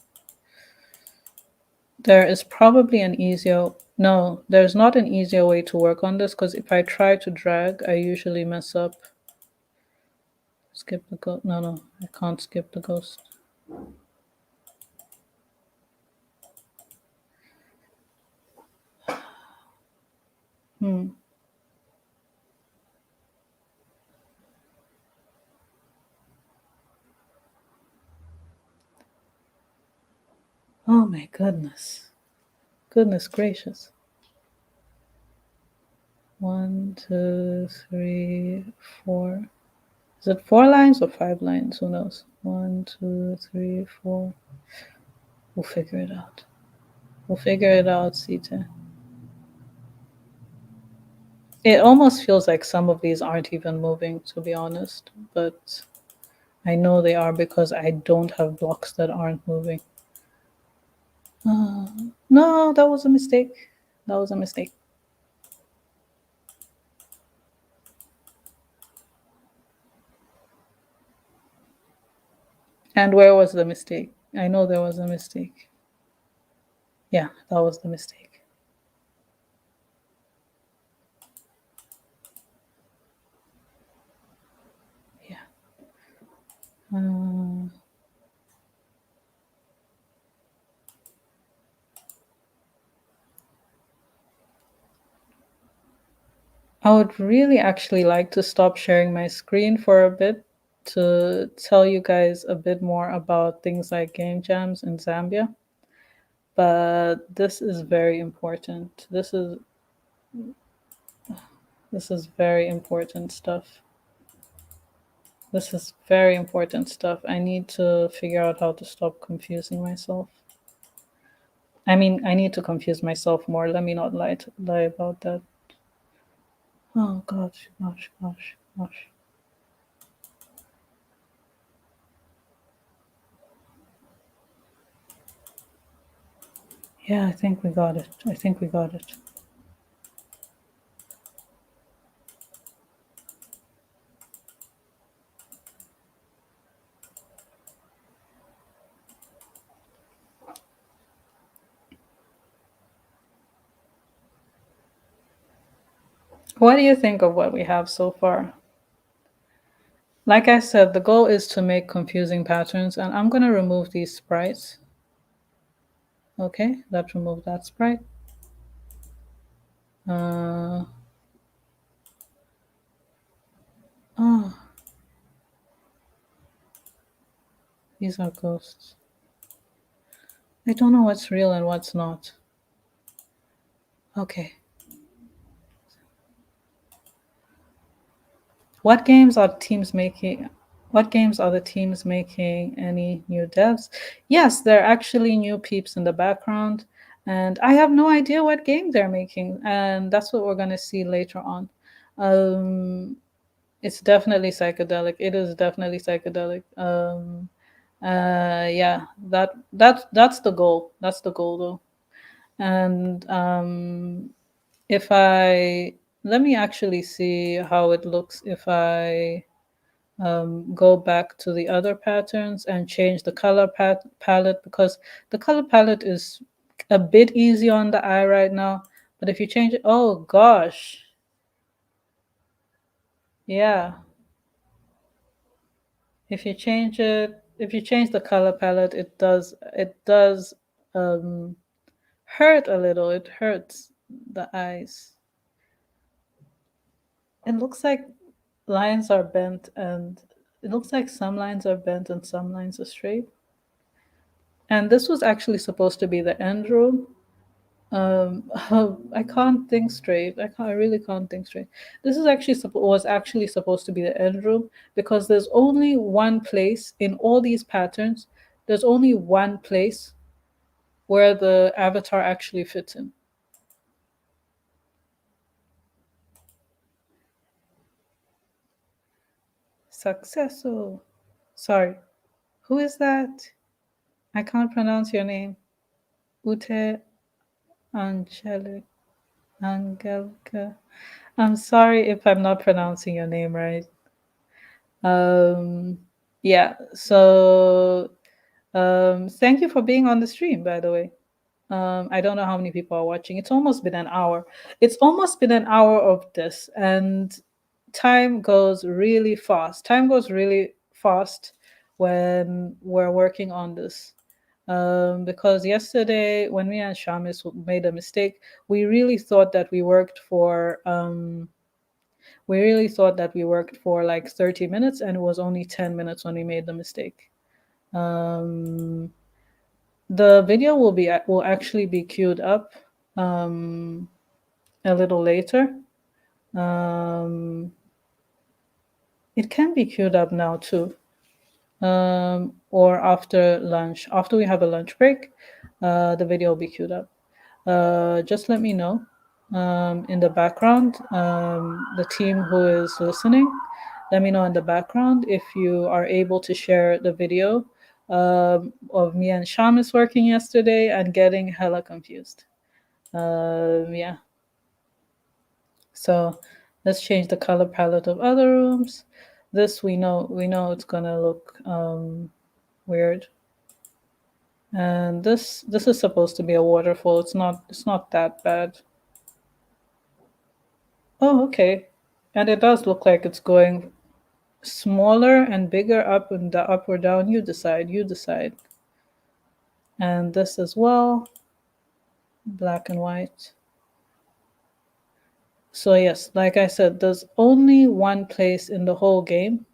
There is probably an easier, no, there's not an easier way to work on this because if I try to drag, I usually mess up. Skip the ghost. No, no, I can't skip the ghost. Hmm. Oh my goodness. Goodness gracious. 1, 2, 3, 4. Is it 4 lines or 5 lines? Who knows? 1, 2, 3, 4. We'll figure it out. We'll figure it out, Sita. It almost feels like some of these aren't even moving, to be honest. But I know they are because I don't have blocks that aren't moving. Uh, no, that was a mistake. That was a mistake. And where was the mistake? I know there was a mistake. Yeah, that was the mistake. Yeah. Um, I would really actually like to stop sharing my screen for a bit to tell you guys a bit more about things like game jams in Zambia. But this is very important. This is very important stuff. This is very important stuff. I need to figure out how to stop confusing myself. I mean, I need to confuse myself more. Let me not lie about that. Oh gosh, gosh, gosh, gosh. Yeah, I think we got it. I think we got it. What do you think of what we have so far? Like I said, the goal is to make confusing patterns, and I'm going to remove these sprites. Okay, let's remove that sprite. Uh, oh, these are ghosts. I don't know what's real and what's not. Okay. What games are teams making? What games are the teams making? Any new devs? Yes, there are actually new peeps in the background, and I have no idea what game they're making, and that's what we're gonna see later on. Um, it's definitely psychedelic. It is definitely psychedelic. Yeah, that's the goal. That's the goal, though. And if I let me actually see how it looks if I go back to the other patterns and change the color palette because the color palette is a bit easy on the eye right now. But if you change it, oh gosh, yeah. If you change the color palette, it does um, hurt a little. It hurts the eyes. It looks like lines are bent, and it looks like some lines are bent and some lines are straight. And this was actually supposed to be the end room. I can't think straight. I really can't think straight. This is actually was actually supposed to be the end room because there's only one place in all these patterns. There's only one place where the avatar actually fits in. Successful. Sorry. Who is that? I can't pronounce your name. Ute Angelic Angelka. I'm sorry if I'm not pronouncing your name right. Um, yeah. So, thank you for being on the stream, by the way. I don't know how many people are watching. It's almost been an hour. It's almost been an hour of this, and time goes really fast. Time goes really fast when we're working on this. Because yesterday, when me and Shamis made a mistake, we really thought that we worked for like 30 minutes, and it was only 10 minutes when we made the mistake. Um, the video will actually be queued up um, a little later. Um, it can be queued up now too, or after lunch. After we have a lunch break, the video will be queued up. just let me know in the background. The team who is listening, let me know in the background if you are able to share the video of me and Shamus working yesterday and getting hella confused. Yeah, so let's change the color palette of other rooms. This we know it's gonna look weird. And this is supposed to be a waterfall. It's not that bad. Oh, okay. And it does look like it's going smaller and bigger up and up or down. You decide. You decide. And this as well, black and white. So yes, like I said, there's only one place in the whole game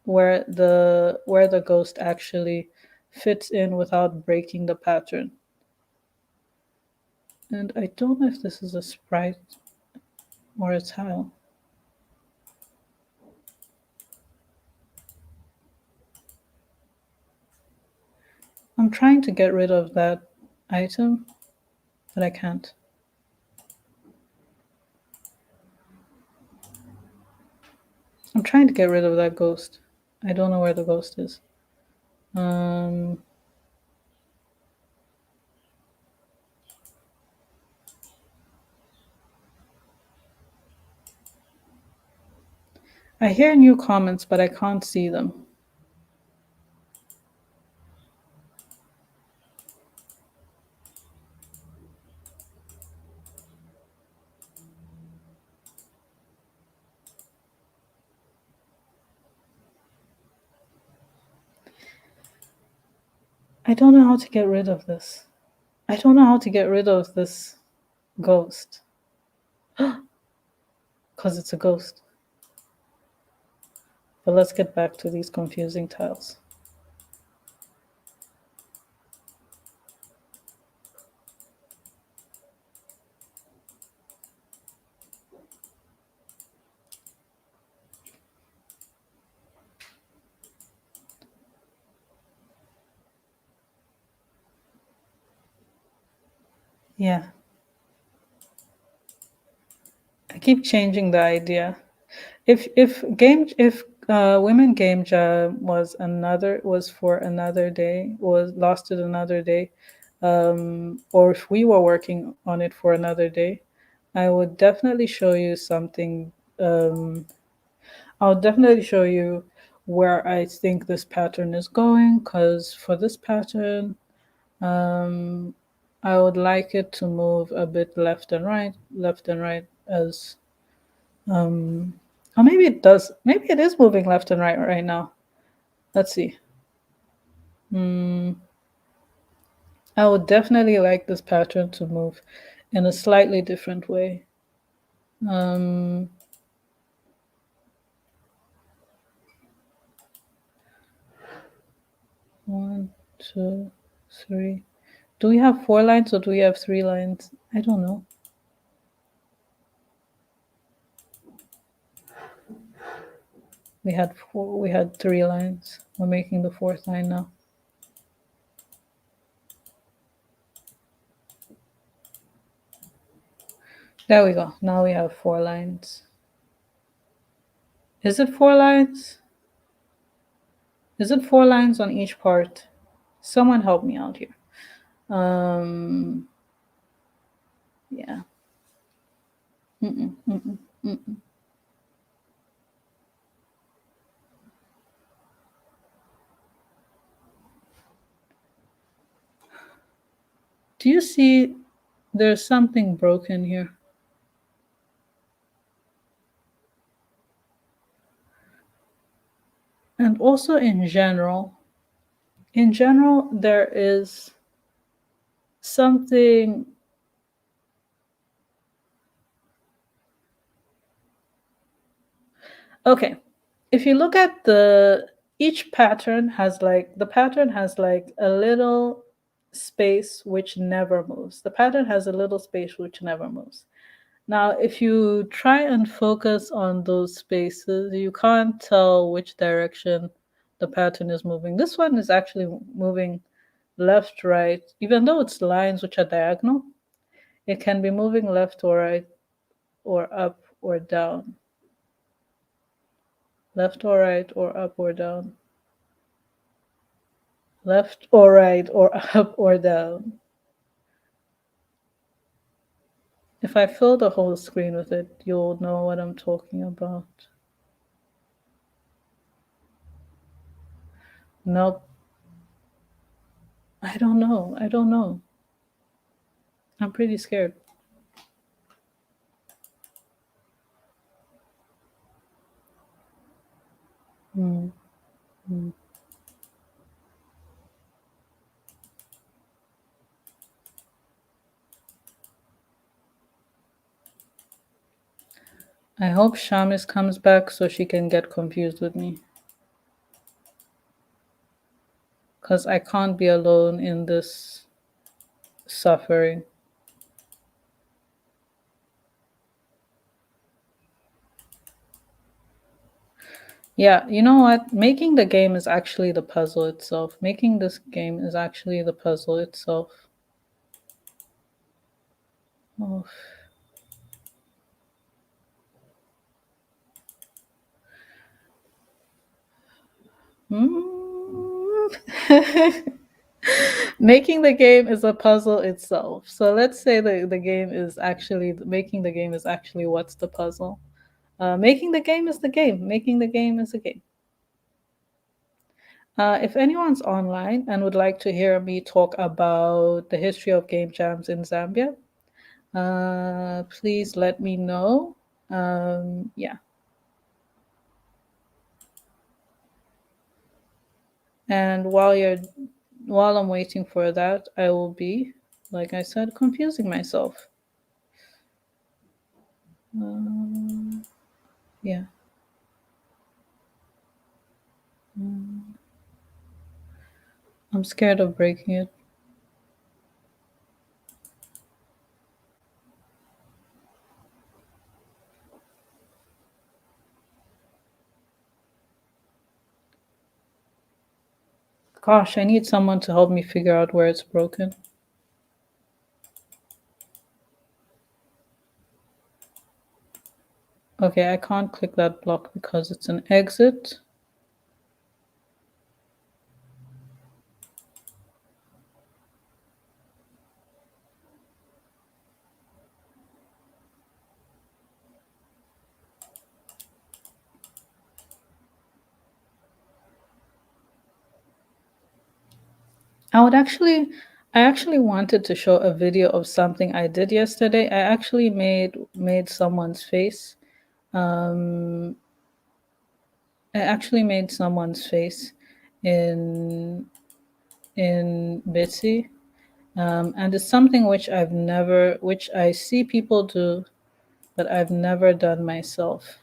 where the ghost actually fits in without breaking the pattern. And I don't know if this is a sprite or a tile. I'm trying to get rid of that item, but I can't. I'm trying to get rid of that ghost. I don't know where the ghost is. Um, I hear new comments, but I can't see them. I don't know how to get rid of this. I don't know how to get rid of this ghost. Because it's a ghost. But let's get back to these confusing tiles. Yeah. I keep changing the idea. If women game jam was for another day, was lasted another day, or if we were working on it for another day, I would definitely show you something. I'll definitely show you where I think this pattern is going, because for this pattern, um, I would like it to move a bit left and right as or maybe it does. Maybe it is moving left and right now. Let's see. Hmm. I would definitely like this pattern to move in a slightly different way. Um, one, two, three. Do we have 4 lines or do we have 3 lines? I don't know. We had four. We had 3 lines. We're making the fourth line now. There we go. Now we have 4 lines. Is it 4 lines? Is it 4 lines on each part? Someone help me out here. Yeah. Mm-mm, mm-mm, mm-mm. Do you see there's something broken here? And also in general, there is something. Okay, if you look at each pattern has like, the pattern has like a little space which never moves. The pattern has a little space which never moves. Now, if you try and focus on those spaces, you can't tell which direction the pattern is moving. This one is actually moving left, right, even though it's lines which are diagonal. It can be moving left or right or up or down. Left or right or up or down. Left or right or up or down. If I fill the whole screen with it, you'll know what I'm talking about. Nope. I don't know. I don't know. I'm pretty scared. Mm, mm. I hope Shamis comes back so she can get confused with me. Because I can't be alone in this suffering. Yeah, you know what? Making the game is actually the puzzle itself. Making this game is actually the puzzle itself. Oh. Mm. Making the game is a puzzle itself. So let's say the game is actually making the game is actually what's the puzzle. Making the game is the game. Making the game is a game. If anyone's online and would like to hear me talk about the history of game jams in Zambia, please let me know. Yeah. And while I'm waiting for that, I will be, like I said, confusing myself. Um, yeah. Mm, I'm scared of breaking it. Gosh, I need someone to help me figure out where it's broken. Okay, I can't click that block because it's an exit. I would actually I actually wanted to show a video of something I did yesterday. I actually made someone's face. Um I actually made someone's face in Bitsy. And it's something which I see people do, but I've never done myself.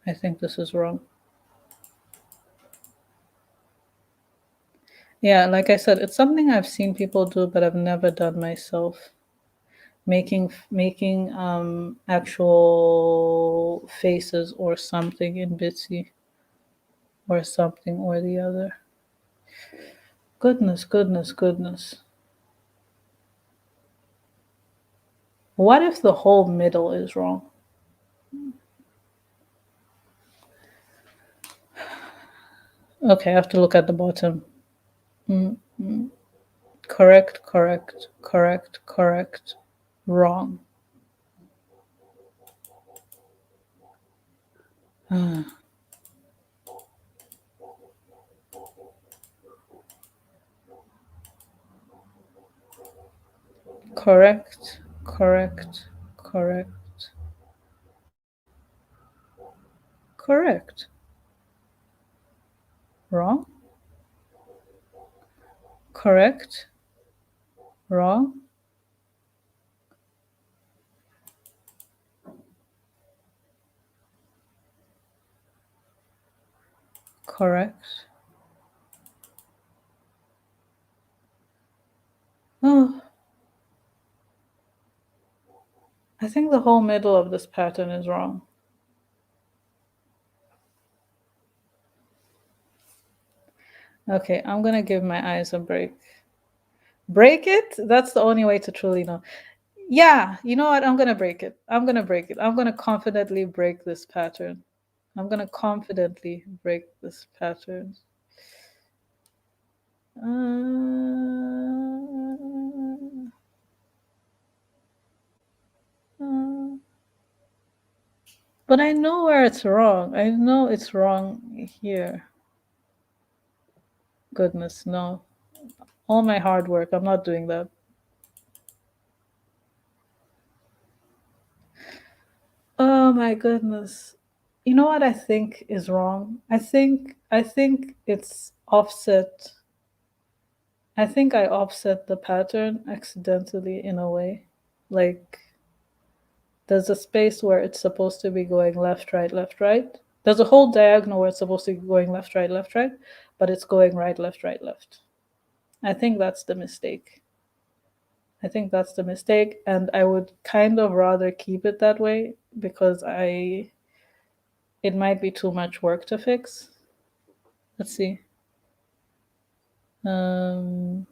I think this is wrong. Yeah, like I said, it's something I've seen people do, but I've never done myself. Making actual faces or something in Bitsy or something or the other. Goodness, goodness, goodness. What if the whole middle is wrong? Okay, I have to look at the bottom. Mm, mm. Correct, correct, correct, correct. Wrong. Ah, correct, correct, correct, correct. Wrong, correct, wrong, correct. Oh, I think the whole middle of this pattern is wrong. Okay, I'm gonna give my eyes a break. Break it? That's the only way to truly know. Yeah, you know what? I'm gonna break it. I'm gonna break it. I'm gonna confidently break this pattern. I'm gonna confidently break this pattern. Uh, uh, but I know where it's wrong. I know it's wrong here. Goodness, no. All my hard work, I'm not doing that. Oh my goodness. You know what I think is wrong? I think it's offset. I think I offset the pattern accidentally in a way. Like there's a space where it's supposed to be going left, right, left, right. There's a whole diagonal where it's supposed to be going left, right, but it's going right, left. I think that's the mistake. I think that's the mistake, and I would kind of rather keep it that way because I it might be too much work to fix. Let's see. Um,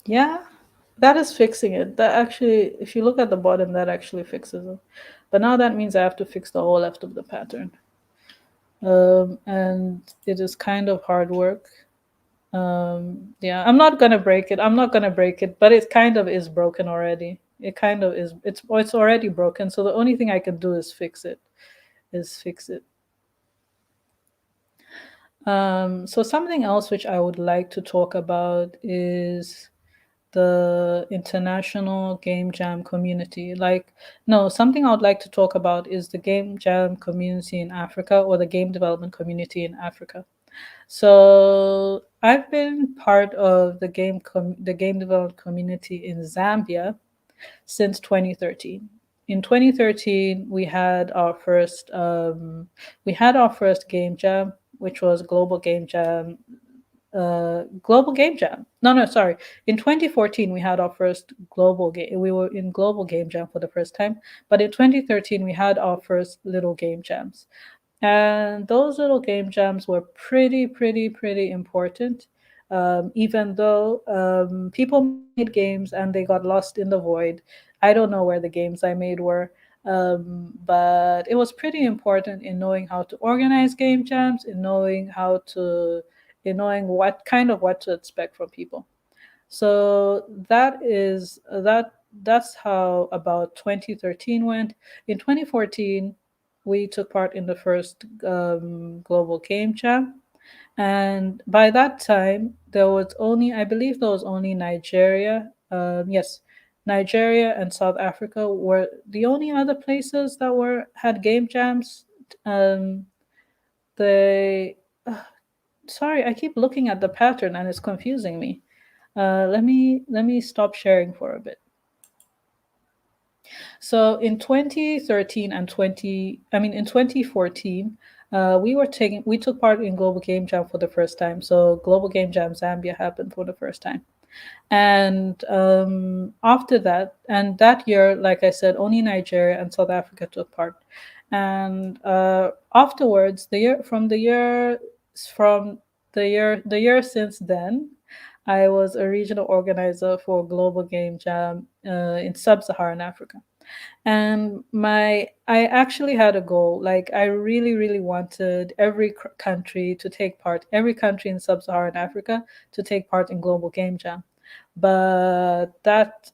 yeah, that is fixing it. That actually, if you look at the bottom, that actually fixes it. But now that means I have to fix the whole left of the pattern. And it is kind of hard work. Yeah, I'm not gonna break it. I'm not gonna break it, but it kind of is broken already. It kind of is. It's already broken. So the only thing I can do is fix it. Is fix it. So something else which I would like to talk about is the international game jam community. Like, no, something I would like to talk about is the game jam community in Africa or the game development community in Africa. So I've been part of the game development community in Zambia since 2013. In 2013, we had our first game jam, which was Global Game Jam. No, no, sorry. In 2014, we had our first global game. We were in Global Game Jam for the first time, but in 2013, we had our first little game jams. And those little game jams were pretty important. Even though people made games and they got lost in the void. I don't know where the games I made were. But it was pretty important in knowing how to organize game jams, in knowing what to expect from people. So that's how about 2013 went. In 2014, we took part in the first global game jam, and by that time I believe there was only Nigeria. Yes, Nigeria and South Africa were the only other places that were had game jams. Um, they Sorry, I keep looking at the pattern and it's confusing me. Let me stop sharing for a bit. So in 2013 and 20, I mean in 2014, we took part in Global Game Jam for the first time. So Global Game Jam Zambia happened for the first time. And after that, and that year, like I said, only Nigeria and South Africa took part. And afterwards, the year since then, I was a regional organizer for Global Game Jam in Sub-Saharan Africa. And my I actually had a goal. Like I really wanted every country in Sub-Saharan Africa to take part in Global Game Jam. But that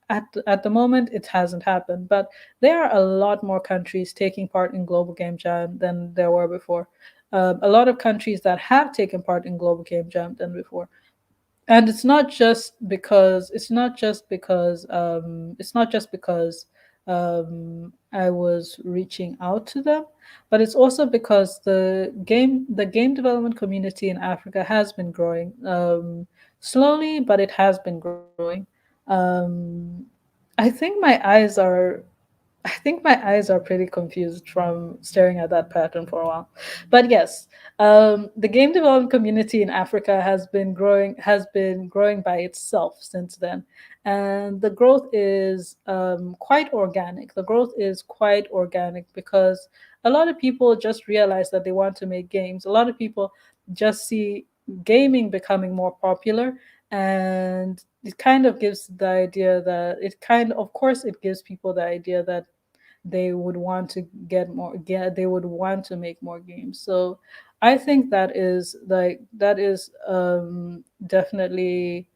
at the moment it hasn't happened. But there are a lot more countries taking part in Global Game Jam than there were before. A lot of countries that have taken part in Global Game Jam than before. And it's not just because I was reaching out to them, but it's also because the game development community in Africa has been growing slowly, but it has been growing. um, I think my eyes are I think my eyes are pretty confused from staring at that pattern for a while. But yes, the game development community in Africa has been growing by itself since then, and the growth is quite organic. The growth is quite organic because a lot of people just realize that they want to make games. A lot of people just see gaming becoming more popular, and it kind of gives the idea that of course it gives people the idea that they would want to they would want to make more games. So I think that is definitely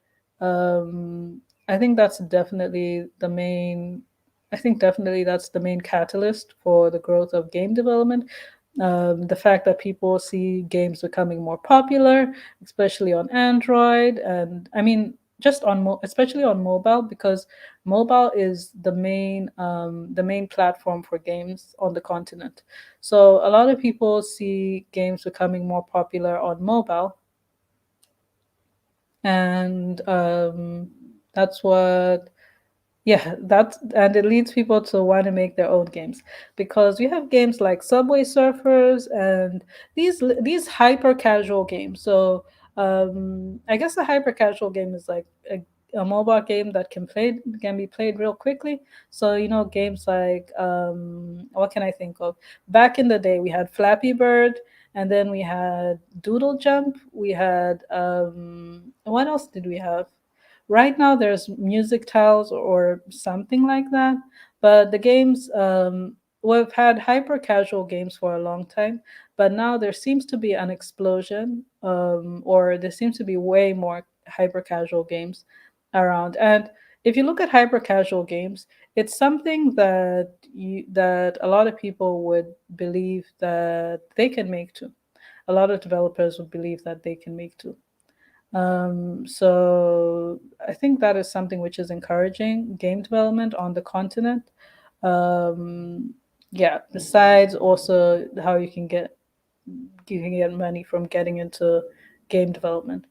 I think that's definitely the main I think definitely that's the main catalyst for the growth of game development. The fact that people see games becoming more popular, especially on Android, and I mean, especially on mobile, because mobile is the main platform for games on the continent. So a lot of people see games becoming more popular on mobile, and that's what yeah, that's and it leads people to want to make their own games because you have games like Subway Surfers and these hyper casual games. So I guess a hyper casual game is like a mobile game that can be played real quickly. So games like what can I think of? Back in the day, we had Flappy Bird, and then we had Doodle Jump. We had what else did we have? Right now there's music tiles or something like that, but the games we've had hyper casual games for a long time, but now there seems to be an explosion, or there seems to be way more hyper casual games around. And if you look at hyper casual games, it's something that a lot of people would believe that they can make too. A lot of developers would believe that they can make too. So I think that is something which is encouraging game development on the continent. Um, yeah, besides also how you can get money from getting into game development.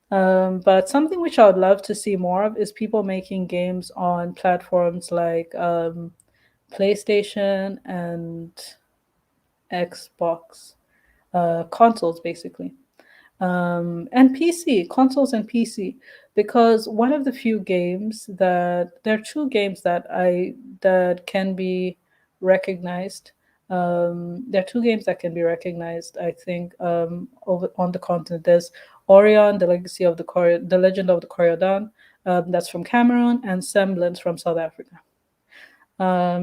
But something which I would love to see more of is people making games on platforms like PlayStation and Xbox consoles, basically, and PC consoles and PC, because one of the few games that there are two games that can be recognized. There are two games that can be recognized. I think over on the continent, there's Orion, the Legend of the Coriodan, that's from Cameroon, and Semblance from South Africa.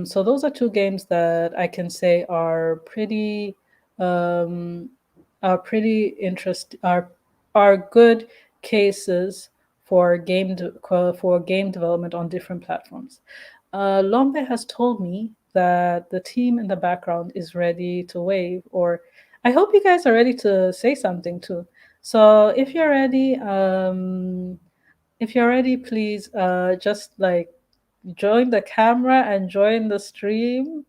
So those are two games that I can say um, are pretty are good cases for for game development on different platforms. Lombe has told me that the team in the background is ready to wave, or I hope you guys are ready to say something too. So if you're ready, please just like join the camera and join the stream.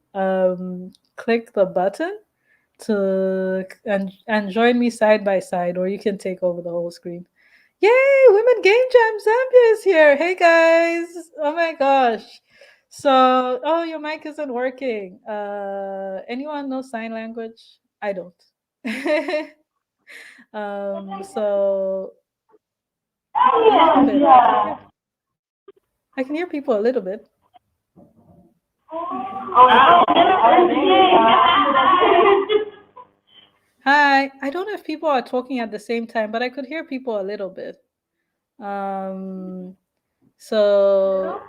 Click the button and join me side by side, or you can take over the whole screen. Yay! Women Game Jam Zambia is here. Hey guys! Oh my gosh! So, oh, your mic isn't working. Anyone know sign language? I don't. So a little bit. I can hear people a little bit. Hi. I don't know if people are talking at the same time, but I could hear people a little bit. Um, so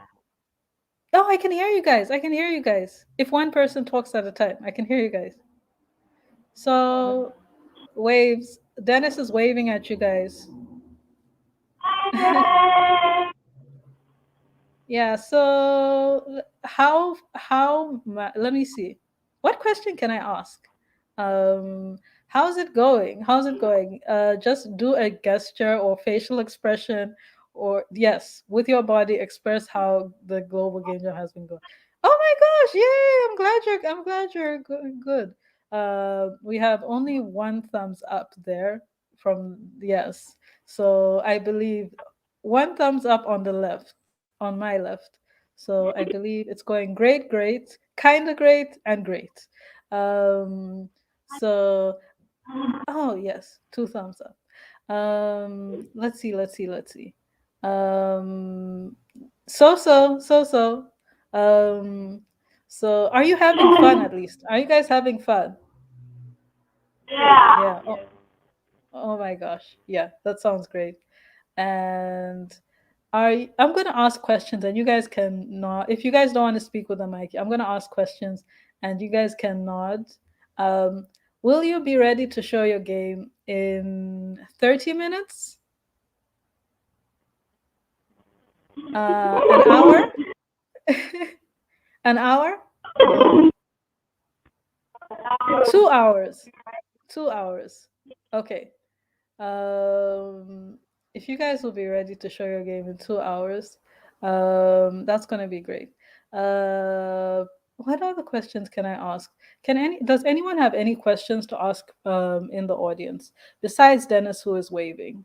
oh, I can hear you guys. I can hear you guys. If one person talks at a time, I can hear you guys. So waves. Dennis is waving at you guys. Yeah. So let me see. What question can I ask? How's it going? How's it going? Just do a gesture or facial expression, or yes, with your body express how the global game jam has been going. Oh my gosh! Yay! I'm glad you're good. We have only one thumbs up there from yes. So I believe one thumbs up on the left, on my left. So I believe it's going great, great. kind of great, and great. Um, so, oh yes, two thumbs up. Let's see. Um, so. Um, so are you having fun at least? Are you guys having fun? Yeah. Yeah. Oh my gosh. Yeah, that sounds great. And I'm gonna ask questions, and you guys can nod. If you guys don't want to speak with the mic, I'm gonna ask questions, and you guys can nod. Um, will you be ready to show your game in 30 minutes? An hour? An hour? 2 hours? 2 hours. Okay. Um, if you guys will be ready to show your game in 2 hours, that's gonna be great. Uh, what other questions can I ask? Does anyone have any questions to ask in the audience besides Dennis, who is waving?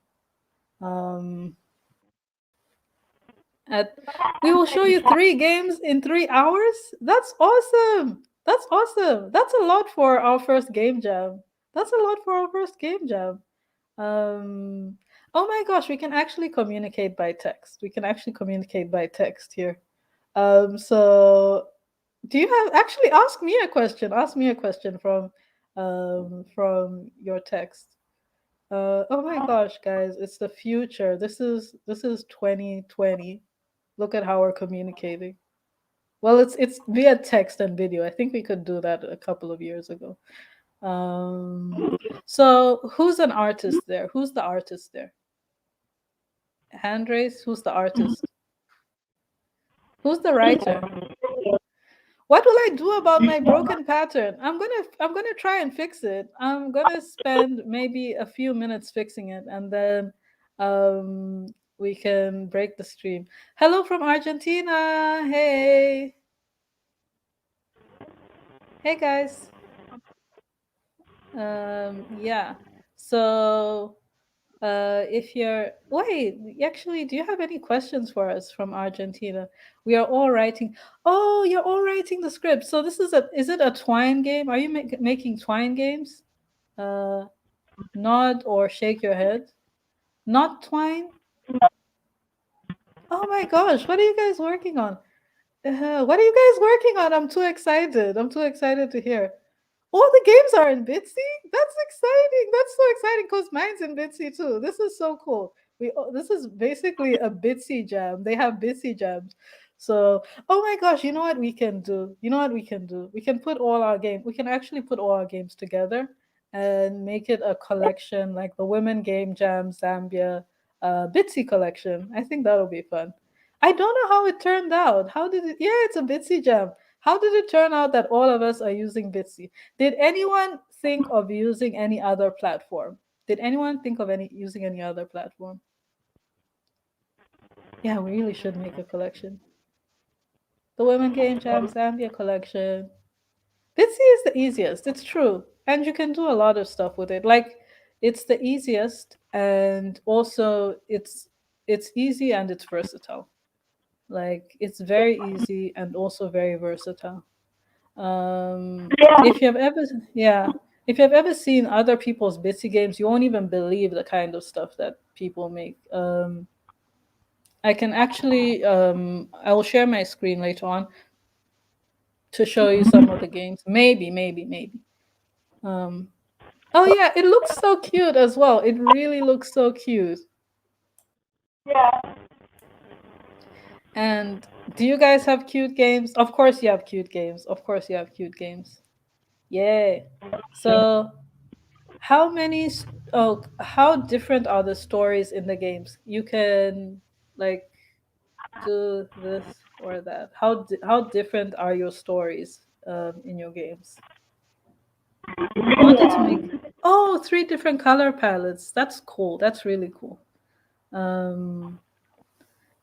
Um, at We will show you 3 games in 3 hours. That's awesome. That's awesome. That's a lot for our first game jam. That's a lot for our first game jam. Um, oh my gosh, we can actually communicate by text. We can actually communicate by text here. So do you have actually ask me a question? Ask me a question from your text. Oh my gosh, guys, it's the future. This is 2020. Look at how we're communicating. Well, it's via text and video. I think we could do that a couple of years ago. Um, so who's an artist there? Who's the artist there? Hand raise. Who's the artist? Who's the writer? What will I do about my broken pattern? I'm gonna try and fix it. I'm gonna spend maybe a few minutes fixing it, and then we can break the stream. Hello from Argentina. Hey, hey guys. Yeah. So if you're wait, actually, do you have any questions for us from Argentina? We are all writing. Oh, you're all writing the script. So this is it a twine game? Are you making twine games? Uh, nod or shake your head. Not twine. Oh my gosh, what are you guys working on? What are you guys working on? I'm too excited. I'm too excited to hear. All the games are in Bitsy? That's exciting. That's so exciting because mine's in Bitsy too. This is so cool. This is basically a Bitsy jam. They have Bitsy jams. So, oh my gosh, you know what we can do? You know what we can do? We can put all our game. We can actually put all our games together and make it a collection like the Women Game Jam Zambia Bitsy collection. I think that'll be fun. I don't know how it turned out. How did it? Yeah, it's a Bitsy jam. How did it turn out that all of us are using Bitsy? Did anyone think of using any other platform? Did anyone think of any using any other platform? Yeah, we really should make a collection. The Women Game Jam Zambia collection. Bitsy is the easiest. It's true, and you can do a lot of stuff with it. Like it's the easiest, and also it's easy and it's versatile. Like it's very easy and also very versatile. Yeah. If you've ever, yeah, if you've ever seen other people's Bitsy games, you won't even believe the kind of stuff that people make. I can actually, I will share my screen later on to show you some of the games. Maybe. Um, oh yeah, it looks so cute as well. It really looks so cute. Yeah. And do you guys have cute games? Of course you have cute games. Of course you have cute games. Yay. So how different are the stories in the games? You can like do this or that. How different are your stories in your games? I wanted to make three different color palettes. That's cool. That's really cool. Um,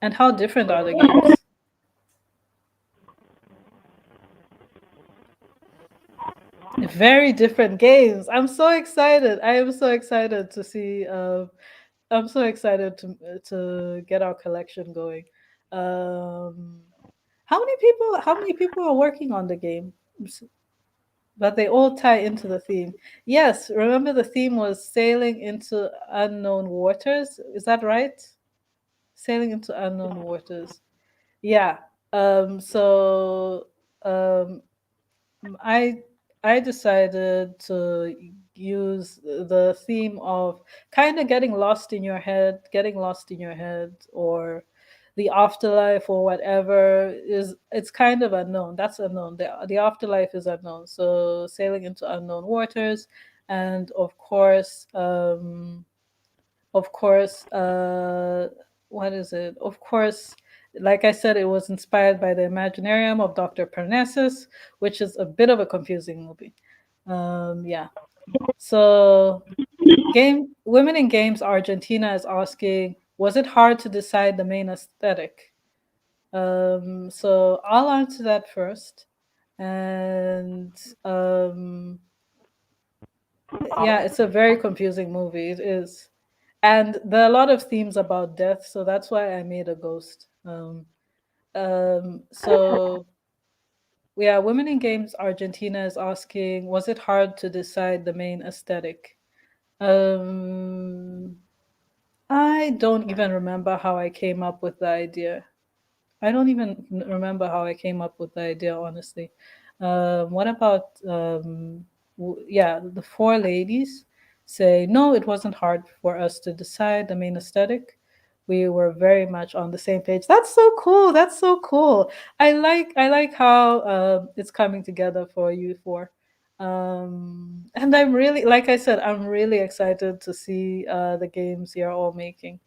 and how different are the games? Very different games. I'm so excited. I am so excited to see. I'm so excited to get our collection going. Um, How many people are working on the game? But they all tie into the theme. Yes, remember the theme was sailing into unknown waters. Is that right? Sailing into unknown waters. Yeah. So um, I I decided to use the theme of kind of getting lost in your head, or the afterlife or whatever is it's kind of unknown. That's unknown. The afterlife is unknown. So sailing into unknown waters, and of course, what is it? Of course, like I said, it was inspired by the Imaginarium of Dr. Parnassus, which is a bit of a confusing movie. Yeah. So, game Women in Games Argentina is asking, was it hard to decide the main aesthetic? So I'll answer that first, and um, yeah, it's a very confusing movie. It is. And there are a lot of themes about death, so that's why I made a ghost. So yeah, Women in Games Argentina is asking, was it hard to decide the main aesthetic? Um, I don't even remember how I came up with the idea. I don't even remember how I came up with the idea, honestly. What about, yeah, the four ladies say, no, it wasn't hard for us to decide the main aesthetic. We were very much on the same page. That's so cool. That's so cool. I like how it's coming together for you four. And I'm really, like I said, I'm really excited to see the games you're all making.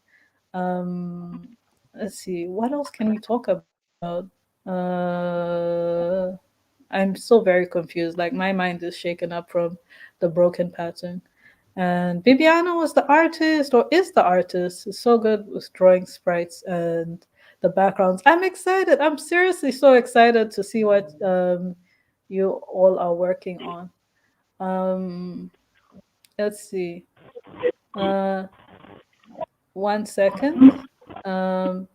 Um, let's see, what else can we talk about? Uh, I'm still very confused. Like my mind is shaken up from the broken pattern. And Bibiana was the artist, or is the artist. Is so good with drawing sprites and the backgrounds. I'm excited. I'm seriously so excited to see what you all are working on. Um, let's see. Uh, 1 second. Um,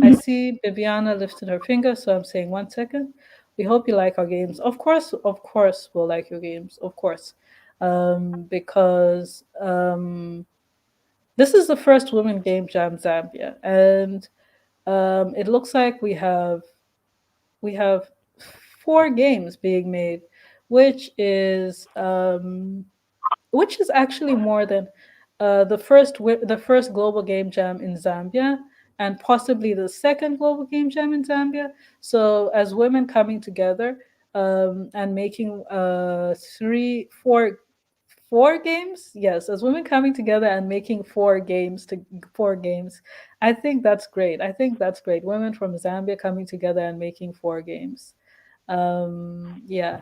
I see Bibiana lifted her finger, so I'm saying 1 second. We hope you like our games. Of course, we'll like your games. Of course, because this is the first Women Game Jam Zambia, and it looks like we have four games being made, which is actually more than the first global game jam in Zambia, and possibly the second global game jam in Zambia. So as women coming together and making four games, yes, as women coming together and making four games, I think that's great. I think that's great. Women from Zambia coming together and making four games. Yeah.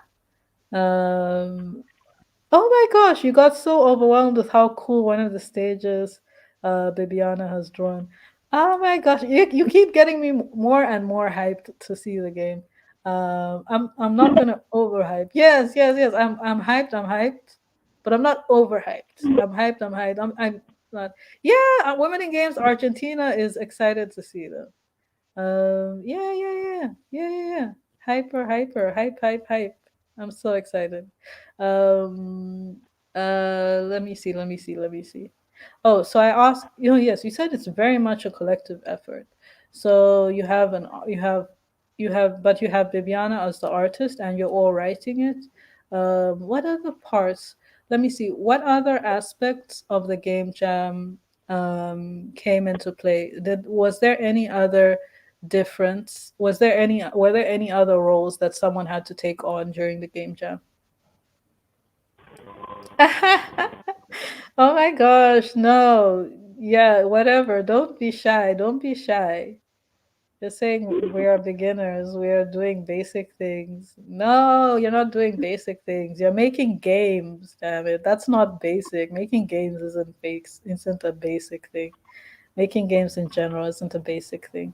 Um, Oh my gosh, you got so overwhelmed with how cool one of the stages Bibiana has drawn. Oh my gosh, you keep getting me more and more hyped to see the game. I'm not gonna overhype. Yes, yes, yes. I'm hyped. I'm hyped, but I'm not overhyped. I'm hyped. I'm hyped. I'm not. Yeah, Women in Games Argentina is excited to see them. Yeah, yeah, yeah, yeah, yeah, yeah. Hyper, hyper, hype, hype, hype. I'm so excited. Um, let me see, let me see, let me see. Oh, so I asked, yes, you said it's very much a collective effort. So but you have Bibiana as the artist, and you're all writing it. What other parts? Let me see. What other aspects of the game jam came into play? Was there any other difference? Were there any other roles that someone had to take on during the game jam? Oh my gosh, no. Yeah, whatever. Don't be shy. Don't be shy. You're saying we are beginners. We are doing basic things. No, you're not doing basic things. You're making games. Damn it. That's not basic. Making games isn't a basic thing. Making games in general isn't a basic thing.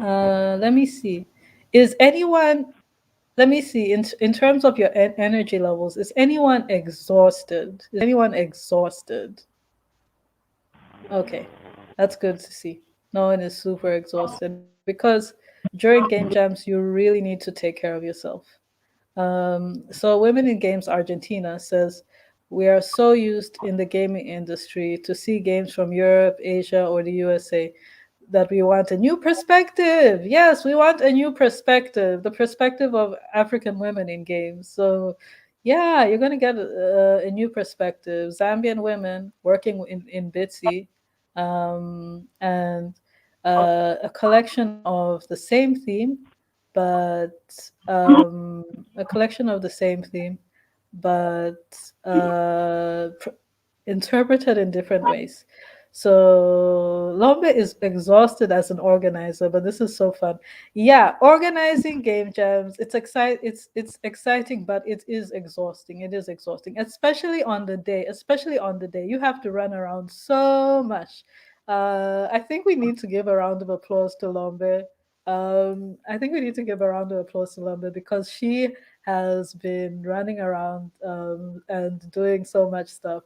Let me see. Is anyone Let me see. In terms of your energy levels, is anyone exhausted? Is anyone exhausted? Okay, that's good to see. No one is super exhausted because during game jams, you really need to take care of yourself. So, Women in Games Argentina says, we are so used in the gaming industry to see games from Europe, Asia, or the USA that we want a new perspective. Yes, we want a new perspective, the perspective of African women in games. So, yeah, you're going to get a new perspective. Zambian women working in Bitsy, and a collection of the same theme, but a collection of the same theme, but interpreted in different ways. So Lombe is exhausted as an organizer, but this is so fun. Yeah, organizing game jams. It's exciting, but it is exhausting. It is exhausting, especially on the day. Especially on the day, you have to run around so much. I think we need to give a round of applause to Lombe. I think we need to give a round of applause to Lombe because she has been running around and doing so much stuff.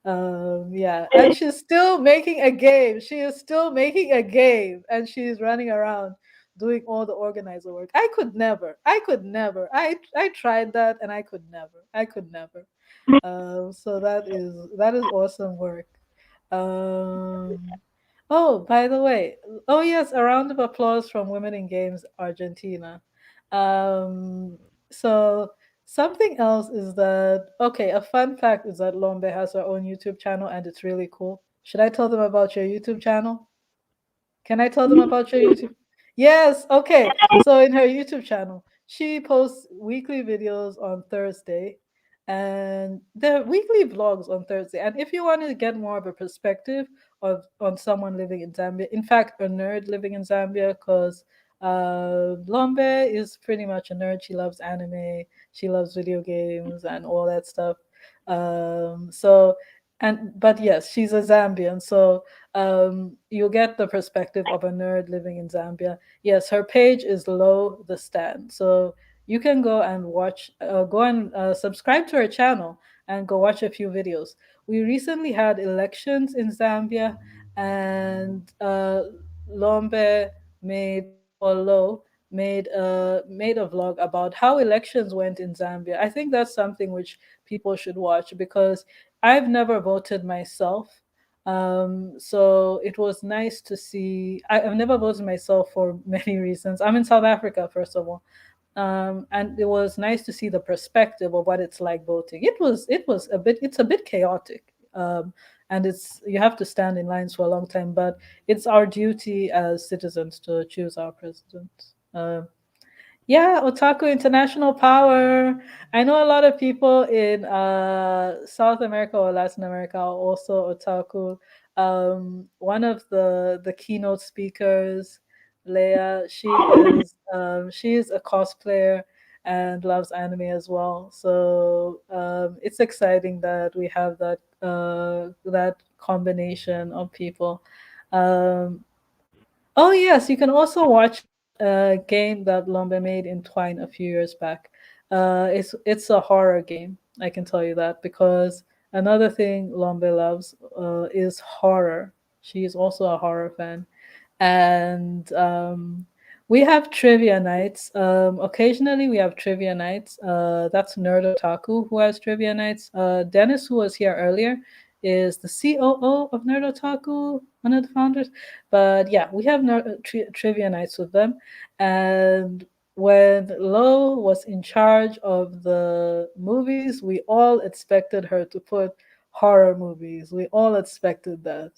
Yeah, and she's still making a game. She is still making a game, and she's running around doing all the organizer work. I could never. I could never. I tried that, and I could never. I could never. So that is awesome work. Um, oh, by the way, oh yes, a round of applause from Women in Games Argentina. Um, so something else is that okay, a fun fact is that Lombe has her own YouTube channel and it's really cool. Should I tell them about your YouTube channel? Can I tell them about your YouTube? Yes, okay. So in her YouTube channel, she posts weekly videos on Thursday and they're weekly vlogs on Thursday. And if you want to get more of a perspective of on someone living in Zambia, in fact, a nerd living in Zambia, because Lombe is pretty much a nerd. She loves anime, she loves video games and all that stuff. So and but yes, she's a Zambian, so you'll get the perspective of a nerd living in Zambia. Yes, her page is Low the Stand. So you can go and go and subscribe to her channel and go watch a few videos. We recently had elections in Zambia, and Lombe made or Low made a vlog about how elections went in Zambia. I think that's something which people should watch because I've never voted myself, so it was nice to see. I've never voted myself for many reasons. I'm in South Africa, first of all, and it was nice to see the perspective of what it's like voting. It's a bit chaotic, and it's you have to stand in lines for a long time. But it's our duty as citizens to choose our president. Yeah, otaku international power. I know a lot of people in South America or Latin America are also otaku. One of the keynote speakers, Leia, she is a cosplayer and loves anime as well. So it's exciting that we have that combination of people. Um, Oh yes, you can also watch a game that Lombe made in Twine a few years back. It's a horror game. I can tell you that because another thing Lombe loves is horror. She is also a horror fan, and we have trivia nights. Occasionally, we have trivia nights. That's Nerd Otaku who has trivia nights. Dennis, who was here earlier, is the COO of Nerd Otaku, one of the founders. But yeah, we have trivia nights with them. And when Lo was in charge of the movies, we all expected her to put horror movies. We all expected that.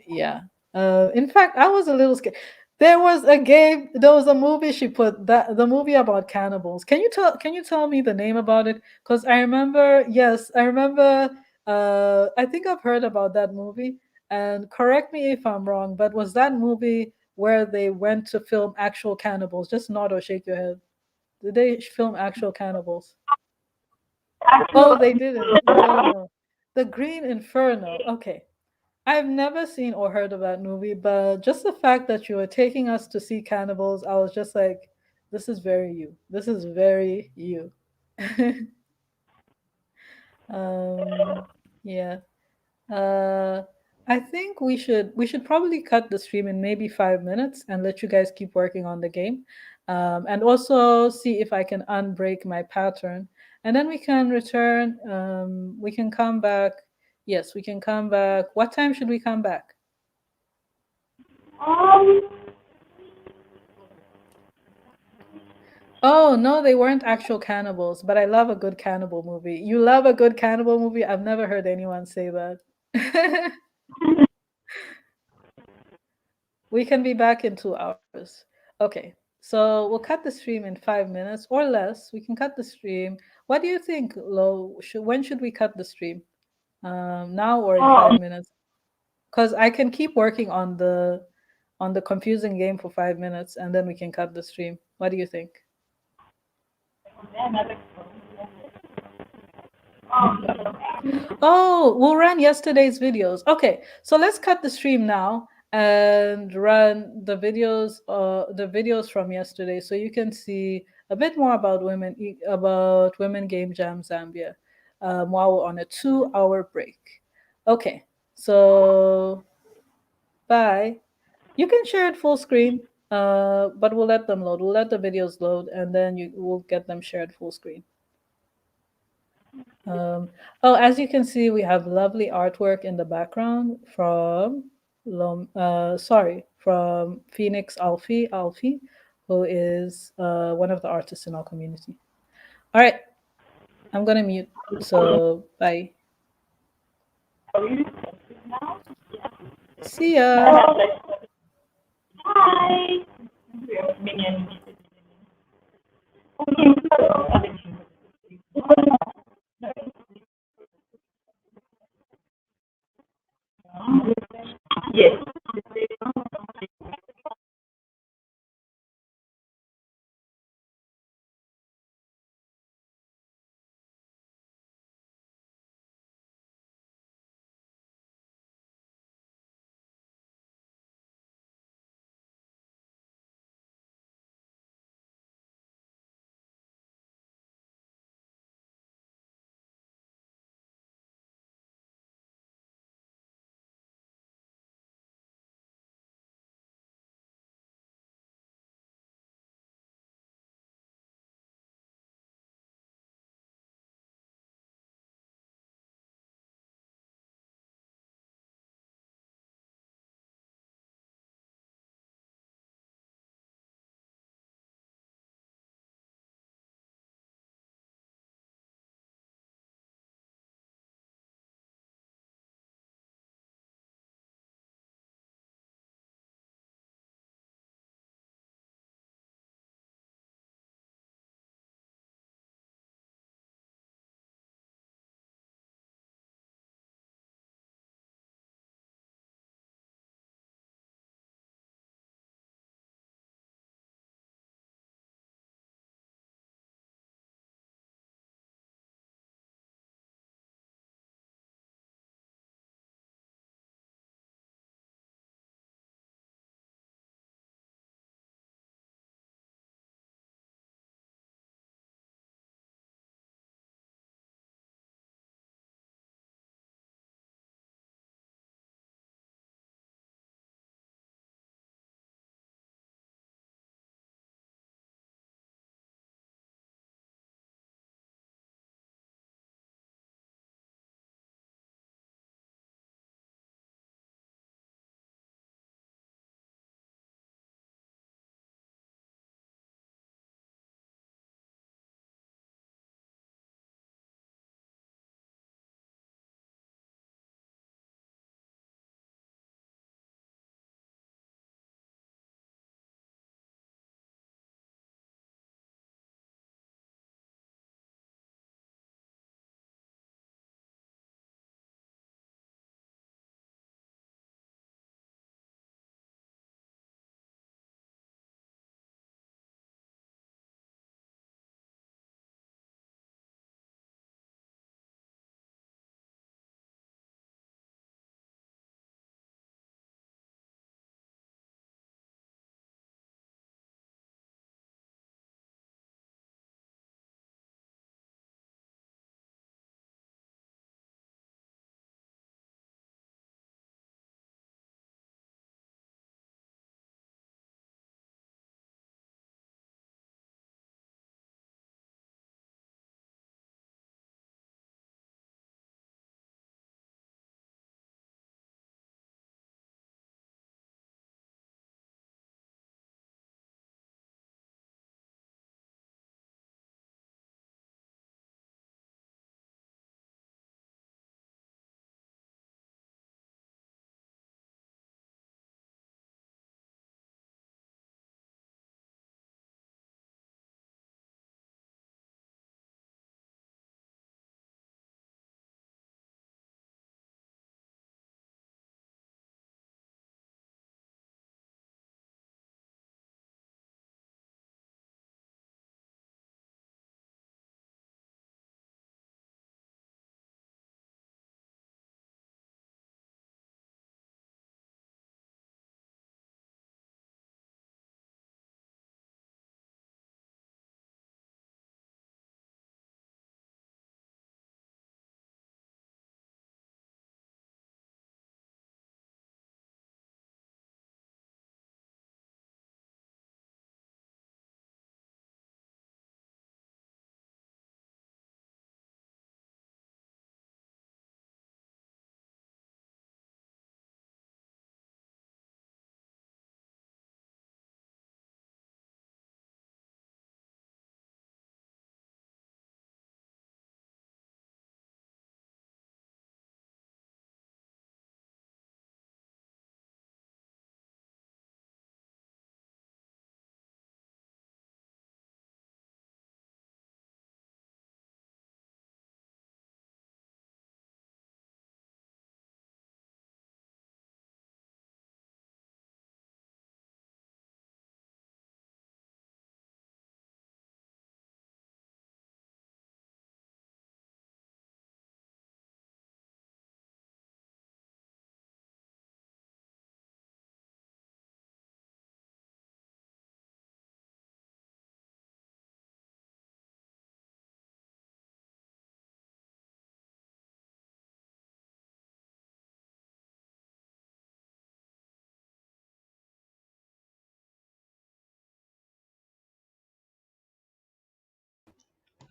Yeah. In fact, I was a little scared. There was a movie she put that the movie about cannibals. Can you tell me the name about it? Because I remember, yes, I remember I think I've heard about that movie. And correct me if I'm wrong, but was that movie where they went to film actual cannibals? Just nod or shake your head. Did they film actual cannibals? Actually, Oh, they didn't. You don't know. The Green Inferno. Okay. I've never seen or heard of that movie, but just the fact that you were taking us to see cannibals, I was just like, this is very you. This is very you. um, yeah. Uh, I think we should probably cut the stream in maybe 5 minutes and let you guys keep working on the game, and also see if I can unbreak my pattern, and then we can return. We can come back. Yes, we can come back. What time should we come back? Um, Oh no, they weren't actual cannibals, but I love a good cannibal movie. You love a good cannibal movie? I've never heard anyone say that. We can be back in 2 hours. Okay, so we'll cut the stream in 5 minutes or less. We can cut the stream. What do you think, Lo? When should we cut the stream? Now or in oh, 5 minutes? Because I can keep working on the confusing game for 5 minutes, and then we can cut the stream. What do you think? Oh, we'll run yesterday's videos. Okay, so let's cut the stream now and run the videos from yesterday, so you can see a bit more about Women Game Jam Zambia, while we're on a 2 hour break. Okay, so bye. You can share it full screen, but we'll let them load. We'll let the videos load, and then you will get them shared full screen. Um, oh, as you can see, we have lovely artwork in the background from from Phoenix Alfie, who is one of the artists in our community. All right, I'm gonna mute. So bye. See ya. hi. Yes.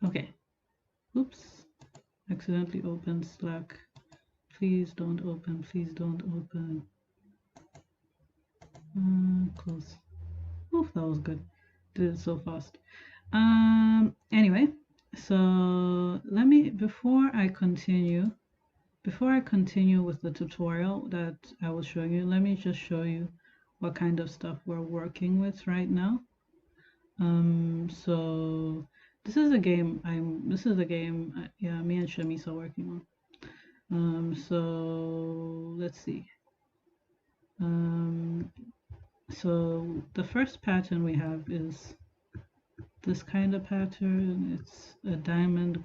Okay. Oops. Accidentally opened Slack. Please don't open. Please don't open. Close. Oof, that was good. Did it so fast. Anyway, so let me before I continue with the tutorial that I was showing you, let me just show you what kind of stuff we're working with right now. So this is a game yeah, me and Shamis are working on. So let's see. So the first pattern we have is this kind of pattern. It's a diamond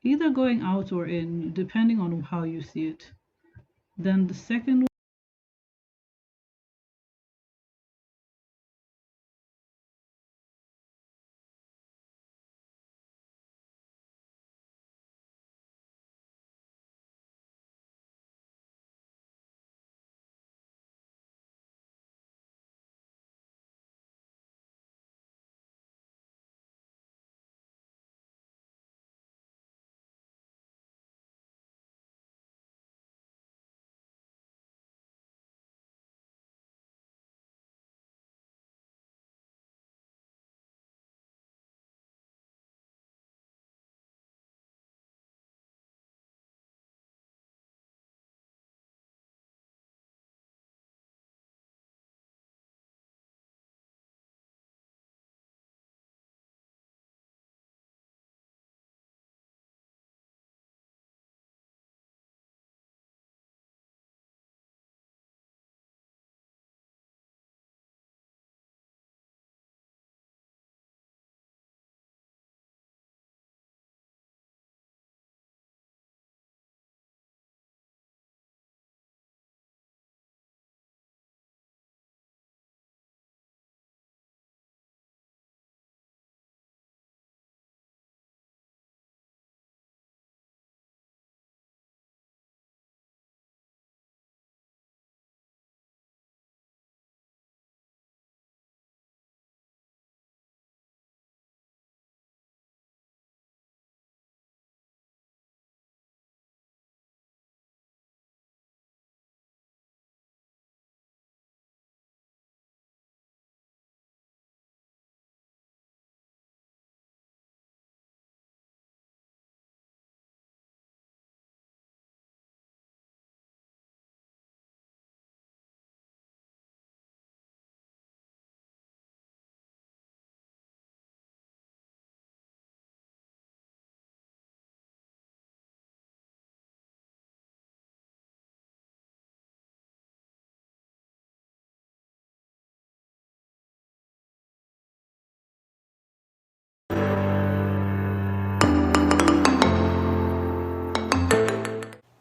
either going out or in, depending on how you see it. Then the second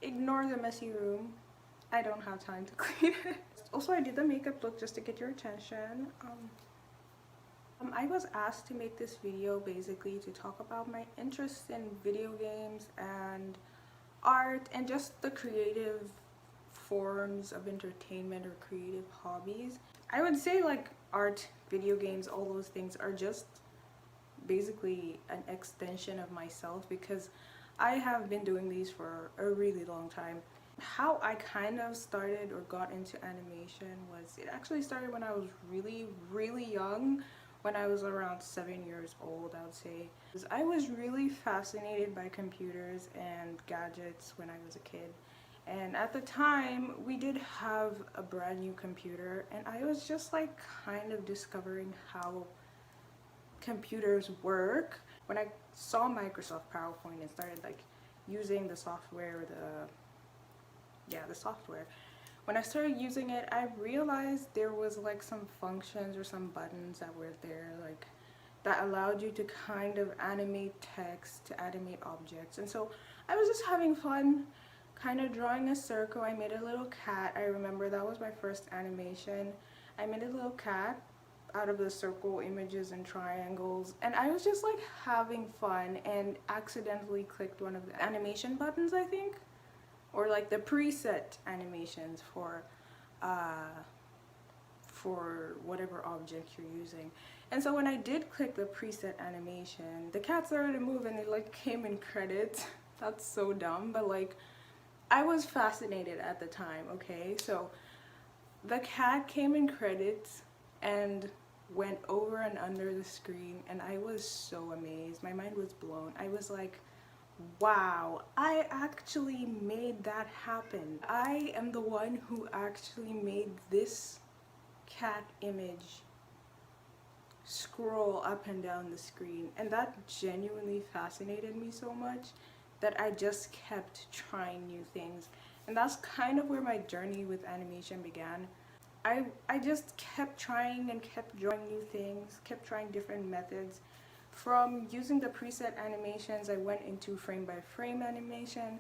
Ignore the messy room. I don't have time to clean it. Also, I did the makeup look just to get your attention. I was asked to make this video basically to talk about my interest in video games and art and just the creative forms of entertainment or creative hobbies. I would say like art, video games, all those things are just basically an extension of myself because I have been doing these for a really long time. How I kind of started or got into animation was it actually started when I was really young, when I was around 7 years old, I would say. I was really fascinated by computers and gadgets when I was a kid. And at the time, we did have a brand new computer, and I was just like kind of discovering how computers work. When I saw Microsoft PowerPoint and started like using the software, the software. When I started using it, I realized there was like some functions or some buttons that were there, like that allowed you to kind of animate text, to animate objects. And so I was just having fun kind of drawing a circle. I made a little cat. I remember that was my first animation. I made a little cat out of the circle images and triangles, and I was just like having fun and accidentally clicked one of the animation buttons, I think, or like the preset animations for whatever object you're using. And so when I did click the preset animation, the cat started to move and it like came in credits. That's so dumb, but like I was fascinated at the time, okay? So the cat came in credits and went over and under the screen, and I was so amazed. My mind was blown. I was like, wow, I actually made that happen. I am the one who actually made this cat image scroll up and down the screen, and that genuinely fascinated me so much that I just kept trying new things. And that's kind of where my journey with animation began. I just kept trying and kept drawing new things, kept trying different methods. From using the preset animations, I went into frame by frame animation,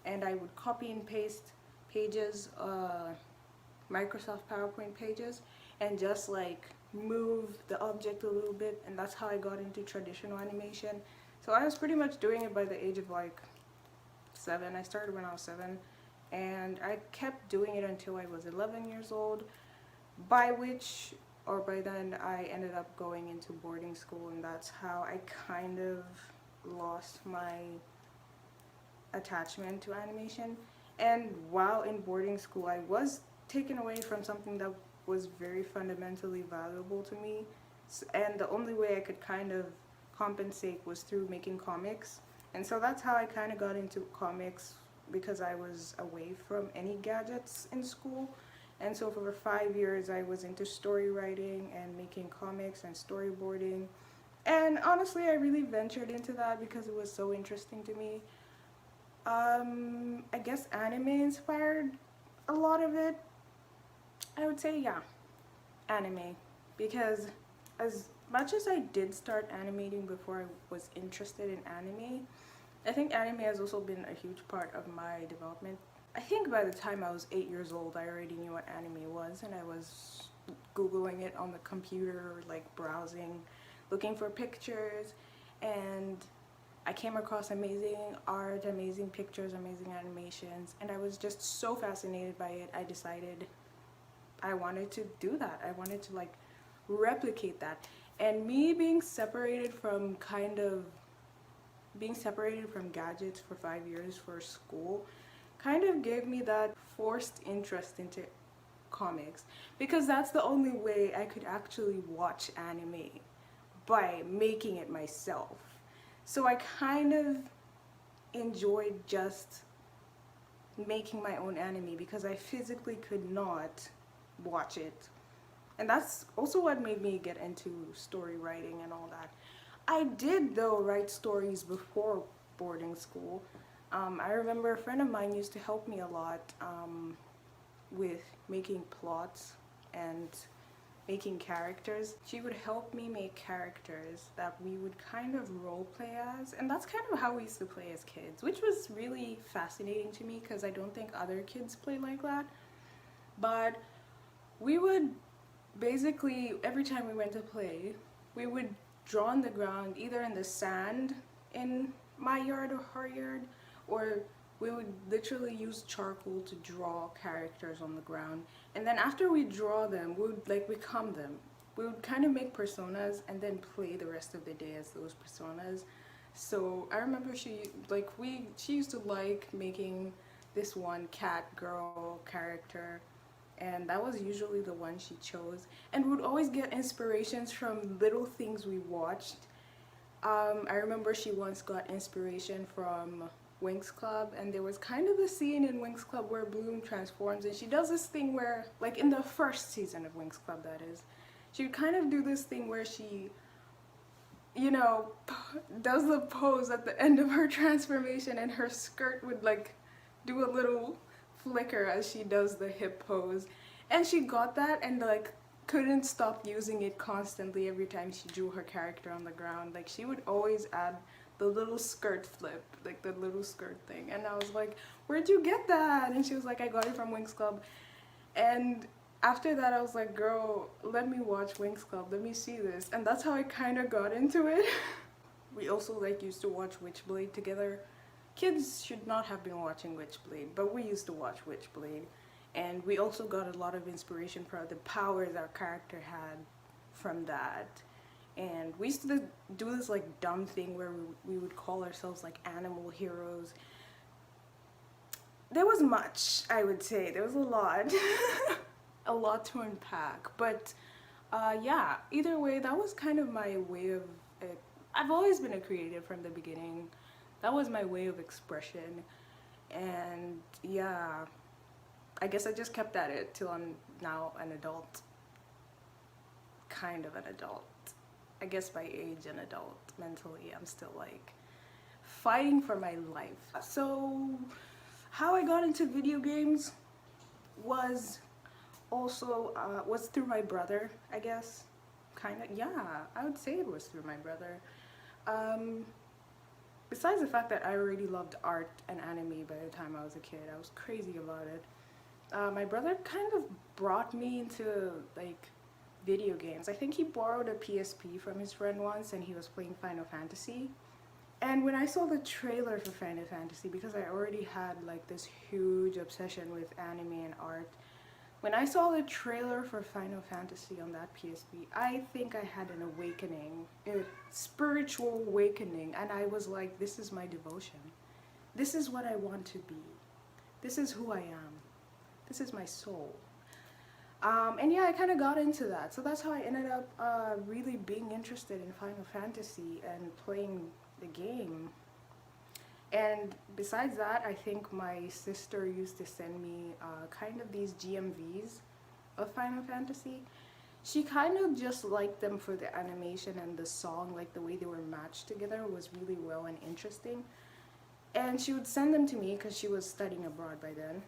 and I would copy and paste pages, Microsoft PowerPoint pages, and just like move the object a little bit, and that's how I got into traditional animation. So I was pretty much doing it by the age of like 7. I started when I was 7, and I kept doing it until I was 11 years old, by then I ended up going into boarding school, and that's how I kind of lost my attachment to animation. And while in boarding school, I was taken away from something that was very fundamentally valuable to me, and the only way I could kind of compensate was through making comics. And so that's how I kind of got into comics, because I was away from any gadgets in school. And so for 5 years I was into story writing and making comics and storyboarding. And honestly, I really ventured into that because it was so interesting to me. I guess anime inspired a lot of it. I would say, yeah, anime. Because as much as I did start animating before I was interested in anime, I think anime has also been a huge part of my development. I think by the time I was 8 years old, I already knew what anime was, and I was Googling it on the computer, like browsing, looking for pictures, and I came across amazing art, amazing pictures, amazing animations, and I was just so fascinated by it. I decided I wanted to do that. I wanted to like replicate that. And me being separated from gadgets for 5 years for school kind of gave me that forced interest into comics, because that's the only way I could actually watch anime, by making it myself. So I kind of enjoyed just making my own anime because I physically could not watch it. And that's also what made me get into story writing and all that. I did though write stories before boarding school. I remember a friend of mine used to help me a lot with making plots and making characters. She would help me make characters that we would kind of role play as, and that's kind of how we used to play as kids, which was really fascinating to me because I don't think other kids play like that. But we would basically, every time we went to play, we would draw on the ground, either in the sand in my yard or her yard, or we would literally use charcoal to draw characters on the ground. And then after we draw them, we would like become them. We would kind of make personas and then play the rest of the day as those personas. So I remember she used to like making this one cat girl character, and that was usually the one she chose. And we would always get inspirations from little things we watched. I remember she once got inspiration from Winx Club, and there was kind of a scene in Winx Club where Bloom transforms, and she does this thing where, like in the first season of Winx Club that is, she would kind of do this thing where she, you know, does the pose at the end of her transformation, and her skirt would like do a little flicker as she does the hip pose. And she got that and like couldn't stop using it constantly every time she drew her character on the ground. Like she would always add the little skirt flip, like the little skirt thing. And I was like, where'd you get that? And she was like, I got it from Winx Club. And after that I was like, girl, let me watch Winx Club, let me see this. And that's how I kind of got into it. We also like used to watch Witchblade together. Kids should not have been watching Witchblade, but we used to watch Witchblade. And we also got a lot of inspiration from the powers our character had from that. And we used to do this like dumb thing where we would call ourselves like animal heroes. There was much, I would say. There was a lot. A lot to unpack. But yeah, either way, that was kind of my way of it. I've always been a creative from the beginning. That was my way of expression. And yeah, I guess I just kept at it till I'm now an adult. Kind of an adult. I guess by age an adult. Mentally, I'm still like fighting for my life. So how I got into video games was also was through my brother, I guess. Kind of, yeah, I would say it was through my brother. Besides the fact that I already loved art and anime by the time I was a kid, I was crazy about it. My brother kind of brought me into like video games. I think he borrowed a PSP from his friend once and he was playing Final Fantasy. And when I saw the trailer for Final Fantasy, because I already had like this huge obsession with anime and art, when I saw the trailer for Final Fantasy on that PSP, I think I had an awakening, a spiritual awakening, and I was like, this is my devotion. This is what I want to be. This is who I am. This is my soul. And yeah, I kind of got into that. So that's how I ended up really being interested in Final Fantasy and playing the game. And besides that, I think my sister used to send me kind of these GMVs of Final Fantasy. She kind of just liked them for the animation and the song, like the way they were matched together was really well and interesting. And she would send them to me because she was studying abroad by then.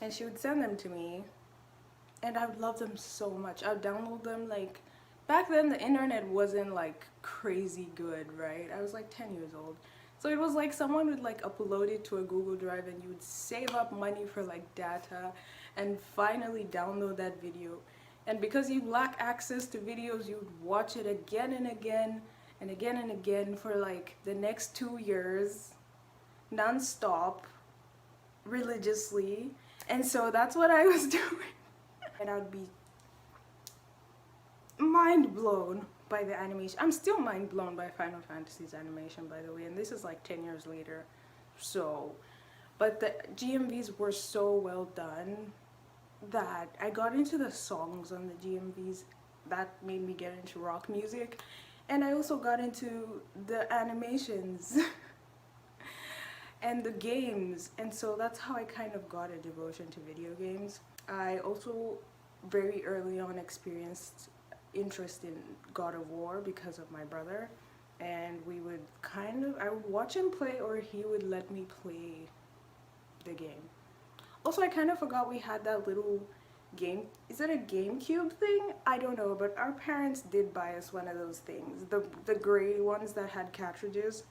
And she would send them to me and I would love them so much. I would download them. Like back then the internet wasn't like crazy good, right? I was like 10 years old. So it was like someone would like upload it to a Google Drive and you would save up money for like data and finally download that video. And because you lack access to videos, you would watch it again and again and again and again for like the next 2 years, non-stop, religiously. And so that's what I was doing. And I would be mind blown by the animation. I'm still mind blown by Final Fantasy's animation, by the way, and this is like 10 years later. So, but the GMVs were so well done that I got into the songs on the GMVs. That made me get into rock music, and I also got into the animations and the games, and so that's how I kind of got a devotion to video games. I also very early on experienced interest in God of War because of my brother, and we would I would watch him play or he would let me play the game. Also, I kind of forgot we had that little game. Is it a GameCube thing? I don't know, but our parents did buy us one of those things, the gray ones that had cartridges.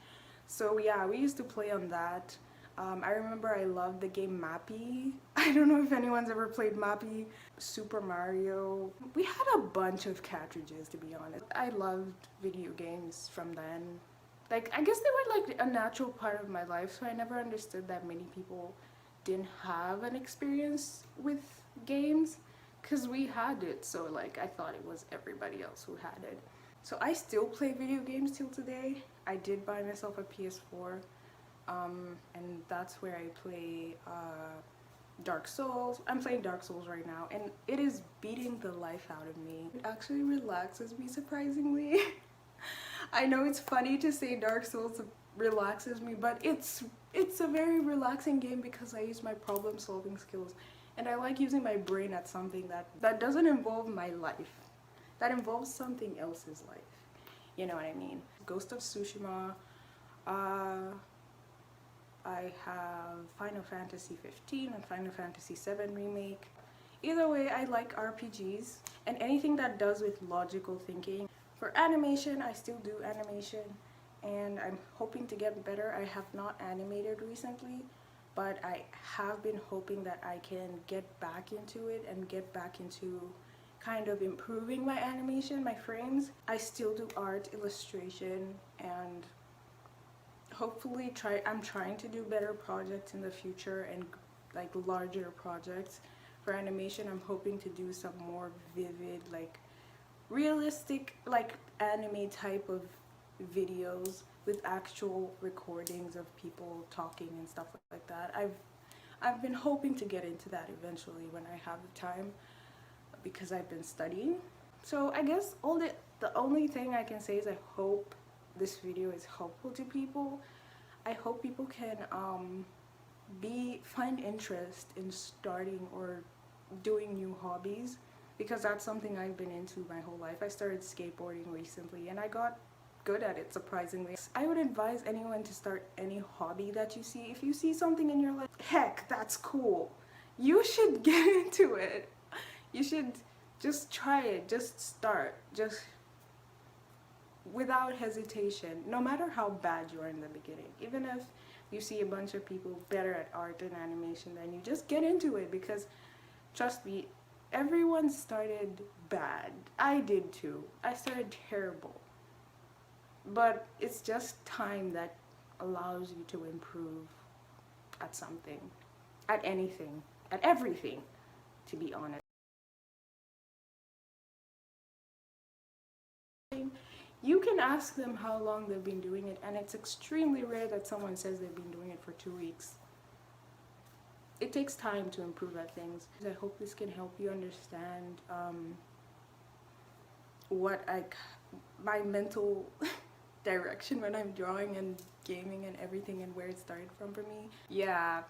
So yeah, we used to play on that. I remember I loved the game Mappy. I don't know if anyone's ever played Mappy. Super Mario. We had a bunch of cartridges, to be honest. I loved video games from then. Like, I guess they were like a natural part of my life, so I never understood that many people didn't have an experience with games, because we had it, so like I thought it was everybody else who had it. So I still play video games till today. I did buy myself a PS4. And that's where I play Dark Souls. I'm playing Dark Souls right now, and it is beating the life out of me. It actually relaxes me, surprisingly. I know it's funny to say Dark Souls relaxes me, but it's a very relaxing game because I use my problem solving skills, and I like using my brain at something that doesn't involve my life, that involves something else's life. You know what I mean? Ghost of Tsushima, I have Final Fantasy 15 and Final Fantasy 7 Remake. Either way, I like RPGs and anything that does with logical thinking. For animation, I still do animation and I'm hoping to get better. I have not animated recently, but I have been hoping that I can get back into it and get back into kind of improving my animation, my frames. I still do art, illustration, and hopefully I'm trying to do better projects in the future and like larger projects. For animation, I'm hoping to do some more vivid, like realistic, like anime type of videos with actual recordings of people talking and stuff like that. I've been hoping to get into that eventually when I have the time, because I've been studying. So I guess the only thing I can say is I hope this video is helpful to people. I hope people can find interest in starting or doing new hobbies, because that's something I've been into my whole life. I started skateboarding recently and I got good at it, surprisingly. I would advise anyone to start any hobby that you see. If you see something in your life, heck, that's cool, you should get into it. You should just try it, just start, just without hesitation, no matter how bad you are in the beginning. Even if you see a bunch of people better at art and animation than you, just get into it, because trust me, everyone started bad. I did too. I started terrible. But it's just time that allows you to improve at something, at anything, at everything, to be honest. You can ask them how long they've been doing it, and it's extremely rare that someone says they've been doing it for 2 weeks. It takes time to improve at things. I hope this can help you understand my mental direction when I'm drawing and gaming and everything, and where it started from for me. Yeah,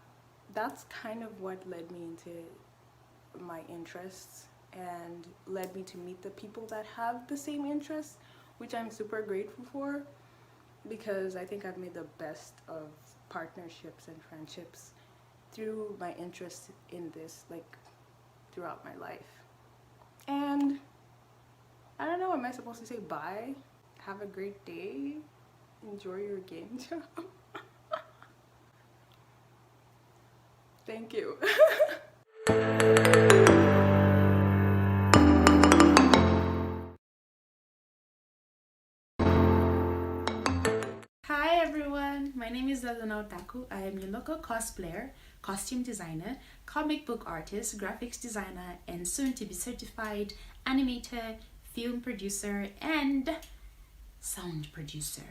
that's kind of what led me into my interests and led me to meet the people that have the same interests, which I'm super grateful for, because I think I've made the best of partnerships and friendships through my interest in this, like, throughout my life. And I don't know, am I supposed to say bye? Have a great day. Enjoy your game job. Thank you. Hi everyone, my name is Ladana Otaku. I am your local cosplayer, costume designer, comic book artist, graphics designer, and soon to be certified animator, film producer, and sound producer.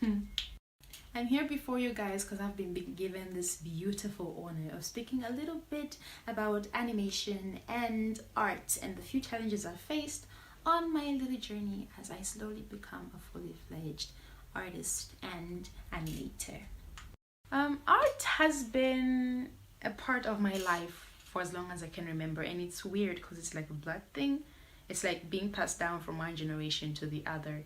I'm here before you guys because I've been given this beautiful honor of speaking a little bit about animation and art and the few challenges I've faced on my little journey as I slowly become a fully fledged artist and animator. Art has been a part of my life for as long as I can remember, and it's weird because it's like a blood thing. It's like being passed down from one generation to the other,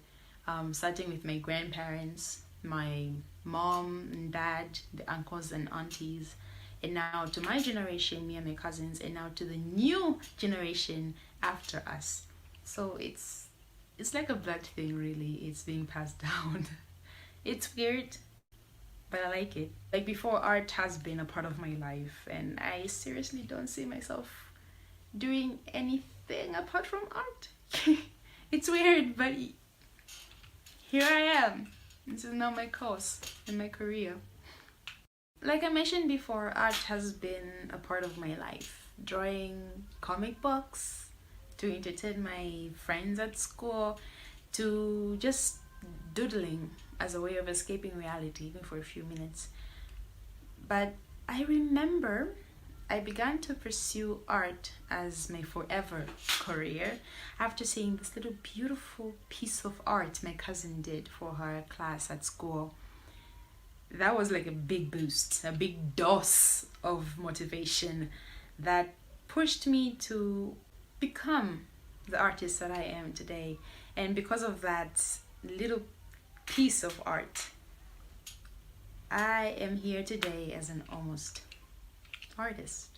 starting with my grandparents, my mom and dad, the uncles and aunties, and now to my generation, me and my cousins, and now to the new generation after us. So it's like a blood thing, really. It's being passed down. It's weird, but I like it. Like before, art has been a part of my life, and I seriously don't see myself doing anything apart from art. It's weird, but here I am. This is now my course and my career. Like I mentioned before, art has been a part of my life. Drawing comic books, to entertain my friends at school, to just doodling as a way of escaping reality, even for a few minutes. But I remember I began to pursue art as my forever career after seeing this little beautiful piece of art my cousin did for her class at school. That was like a big boost, a big dose of motivation that pushed me to become the artist that I am today. And because of that little piece of art, I am here today as an almost artist.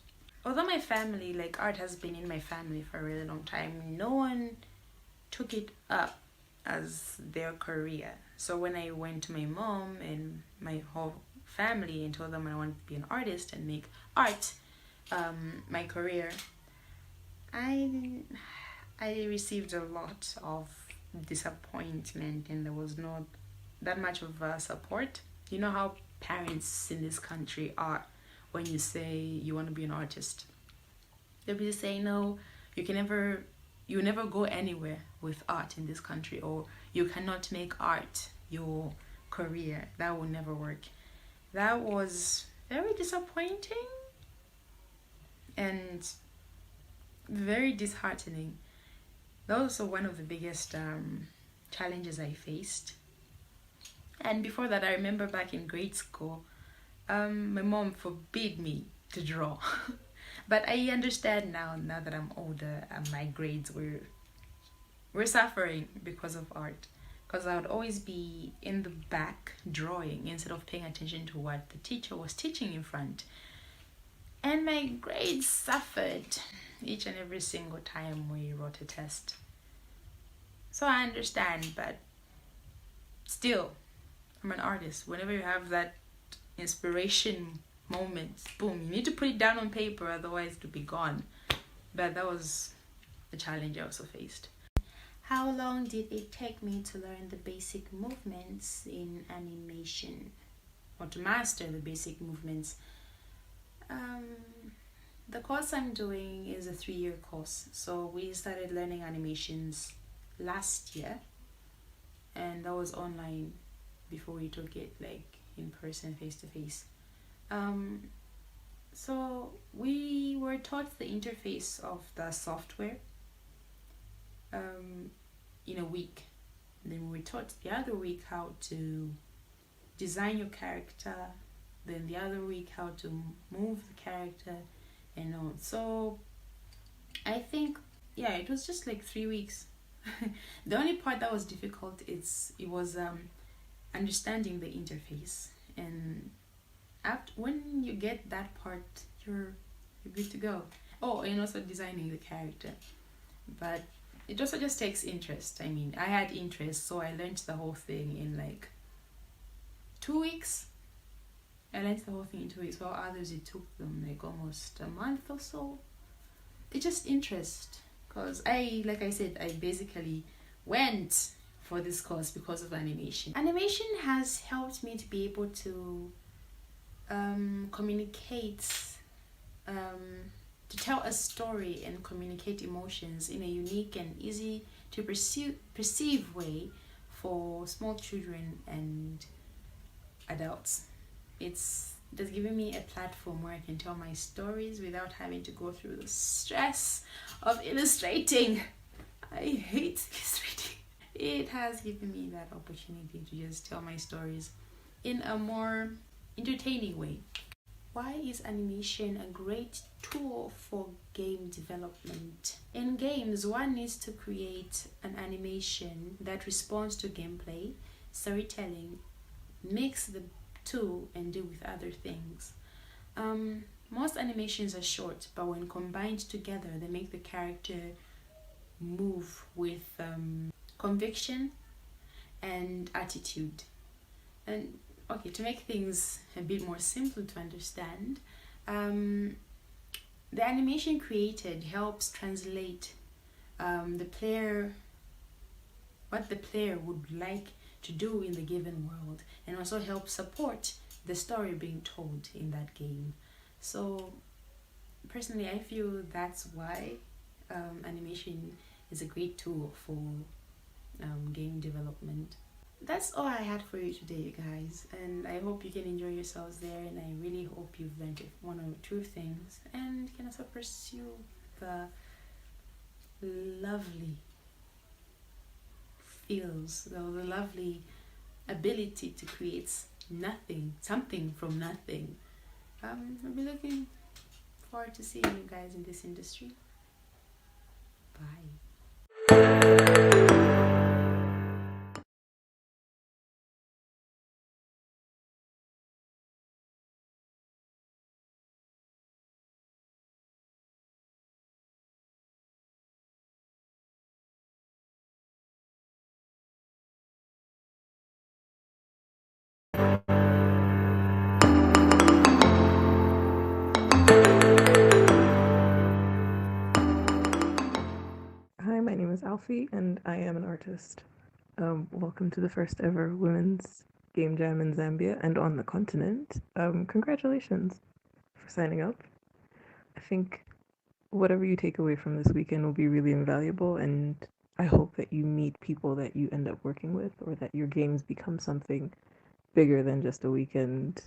Although my family, like art has been in my family for a really long time, no one took it up as their career. So when I went to my mom and my whole family and told them I wanted to be an artist and make art my career, I received a lot of disappointment, and there was not that much of support. You know how parents in this country are when you say you want to be an artist. They'll be saying, no, you can never you never go anywhere with art in this country, or you cannot make art your career. That will never work. That was very disappointing and very disheartening. That was also one of the biggest challenges I faced. And before that, I remember back in grade school, my mom forbade me to draw. But I understand now that I'm older, my grades were suffering because of art. Because I would always be in the back drawing instead of paying attention to what the teacher was teaching in front. And my grades suffered each and every single time we wrote a test. So I understand, but still, I'm an artist. Whenever you have that inspiration moment, boom, you need to put it down on paper, otherwise it'll be gone. But that was a challenge I also faced. How long did it take me to learn the basic movements in animation, or to master the basic movements? The course I'm doing is a 3-year course. So we started learning animations last year, and that was online before we took it like in person, face to face. So we were taught the interface of the software in a week. And then we were taught the other week how to design your character, then the other week how to move the character and all. So I think, yeah, it was just like 3 weeks. The only part that was difficult it was understanding the interface, and when you get that part, you're good to go. Oh, and also designing the character, but it also just takes interest. I mean, I had interest, so I learned the whole thing in like 2 weeks. I learned the whole thing in 2 weeks, while others it took them like almost a month or so. It's just interest, because like I said, I basically went for this course because of animation. Animation has helped me to be able to communicate, to tell a story and communicate emotions in a unique and easy to perceive way for small children and adults. It's given me a platform where I can tell my stories without having to go through the stress of illustrating. I hate illustrating. It has given me that opportunity to just tell my stories in a more entertaining way. Why is animation a great tool for game development? In games, one needs to create an animation that responds to gameplay, storytelling, mix the two, and deal with other things. Most animations are short, but when combined together, they make the character move with conviction and attitude. And okay, to make things a bit more simple to understand, the animation created helps translate what the player would like to do in the given world, and also help support the story being told in that game. So personally, I feel that's why animation is a great tool for game development. That's all I had for you today, you guys, and I hope you can enjoy yourselves there, and I really hope you've learned one or two things and can also pursue the lovely feels, the lovely ability to create something from nothing. I'll be looking forward to seeing you guys in this industry. Bye. Hi, my name is Alfie, and I am an artist. Welcome to the first ever women's game jam in Zambia and on the continent. Congratulations for signing up. I think whatever you take away from this weekend will be really invaluable, and I hope that you meet people that you end up working with, or that your games become something bigger than just a weekend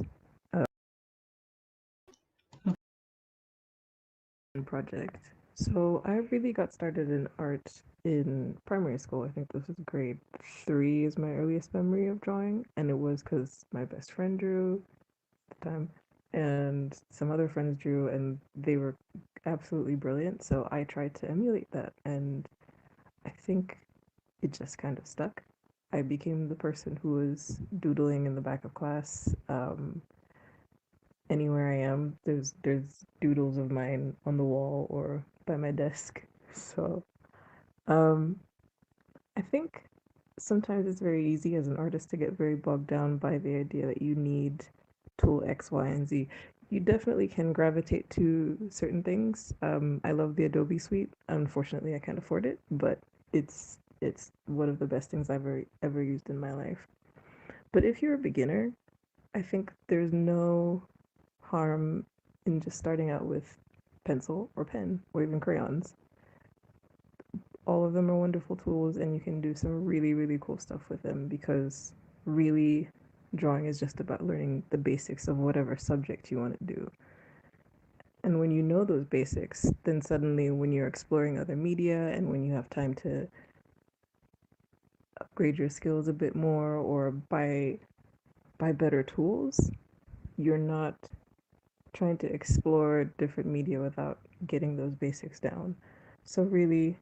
project. So I really got started in art in primary school. I think this was grade 3 is my earliest memory of drawing, and it was because my best friend drew at the time, and some other friends drew, and they were absolutely brilliant. So I tried to emulate that, and I think it just kind of stuck. I became the person who was doodling in the back of class. Anywhere I am, there's doodles of mine on the wall or by my desk. So um, I think sometimes it's very easy as an artist to get very bogged down by the idea that you need tool X, Y, and Z. You definitely can gravitate to certain things. I love the Adobe suite. Unfortunately, I can't afford it, but it's one of the best things I've ever used in my life. But if you're a beginner, I think there's no harm in just starting out with pencil or pen or even crayons. All of them are wonderful tools, and you can do some really, really cool stuff with them, because really drawing is just about learning the basics of whatever subject you want to do. And when you know those basics, then suddenly when you're exploring other media and when you have time to upgrade your skills a bit more or buy better tools, you're not trying to explore different media without getting those basics down. So really,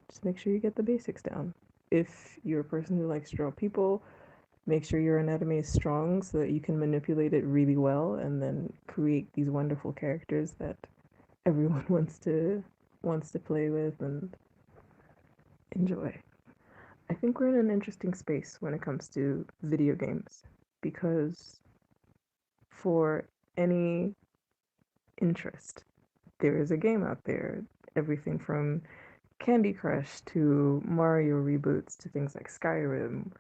just make sure you get the basics down. If you're a person who likes to draw people, make sure your anatomy is strong so that you can manipulate it really well and then create these wonderful characters that everyone wants to play with and enjoy. I think we're in an interesting space when it comes to video games, because for any interest, there is a game out there. Everything from Candy Crush to Mario reboots to things like Skyrim,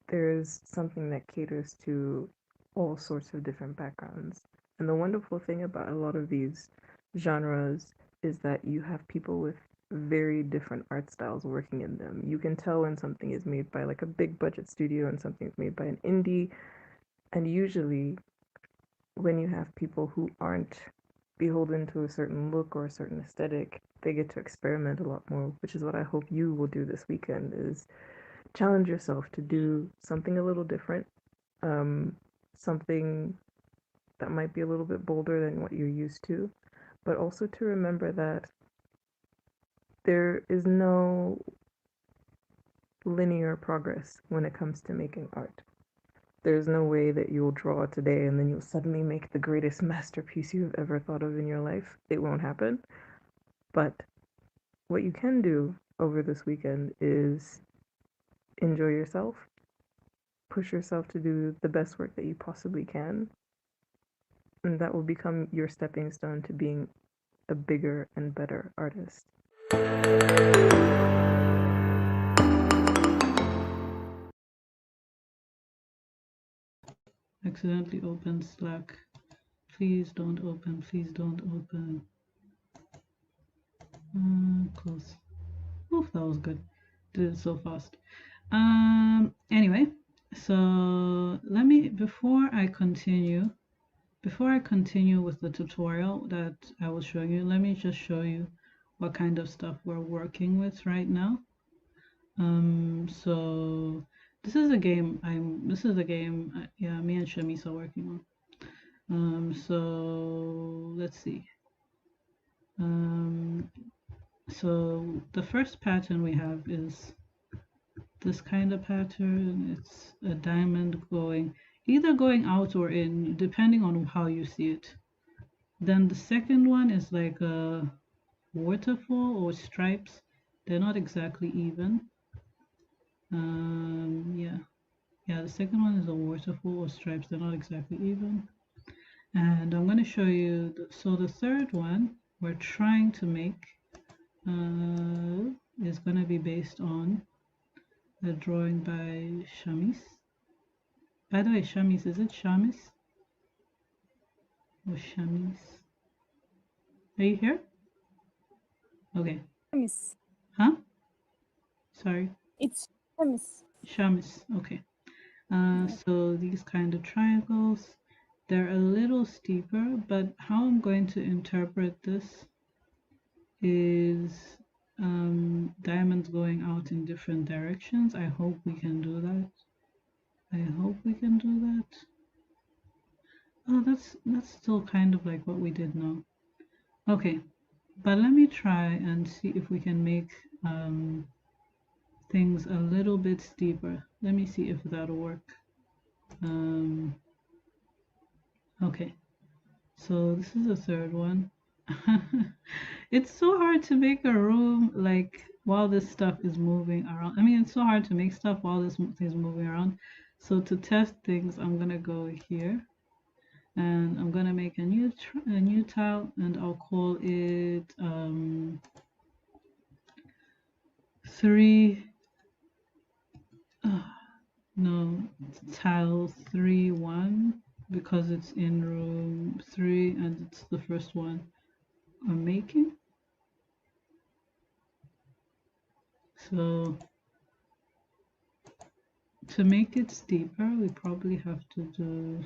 there's something that caters to all sorts of different backgrounds. And the wonderful thing about a lot of these genres is that you have people with very different art styles working in them. You can tell when something is made by like a big budget studio and something is made by an indie. And usually, when you have people who aren't beholden to a certain look or a certain aesthetic, they get to experiment a lot more, which is what I hope you will do this weekend, is challenge yourself to do something a little different, um, something that might be a little bit bolder than what you're used to, but also to remember that there is no linear progress when it comes to making art. There's no way that you'll draw today and then you'll suddenly make the greatest masterpiece you've ever thought of in your life. It won't happen. But what you can do over this weekend is enjoy yourself, push yourself to do the best work that you possibly can, and that will become your stepping stone to being a bigger and better artist. Accidentally opened Slack. Please don't open. Please don't open. Close. Oof, that was good. Did it so fast. Anyway, so let me, before I continue with the tutorial that I was showing you, let me just show you what kind of stuff we're working with right now. So this is a game yeah, me and Shamis are working on. So let's see. So the first pattern we have is this kind of pattern. It's a diamond either going out or in, depending on how you see it. Then the second one is like a waterfall or stripes. They're not exactly even. Yeah, the second one is a waterfall or stripes. They're not exactly even. And I'm going to show you, so the third one we're trying to make is going to be based on a drawing by Shamis. By the way, Shamis, is it Shamis or Shamis? Are you here? Okay. Shamis. Huh? Sorry. It's Shamis. Shamis. Okay. Yeah. So these kind of triangles, they're a little steeper, but how I'm going to interpret this is diamonds going out in different directions. I hope we can do that. I hope we can do that. Oh, that's still kind of like what we did now. Okay, but let me try and see if we can make things a little bit steeper. Let me see if that'll work. Okay, so this is the third one. It's so hard to make a room like while this stuff is moving around. I mean, it's so hard to make stuff while this is moving around. So to test things, I'm gonna go here and I'm gonna make a new tile, and I'll call it 3 no, tile 3-1 because it's in room 3 and it's the first one I'm making. So to make it steeper, we probably have to do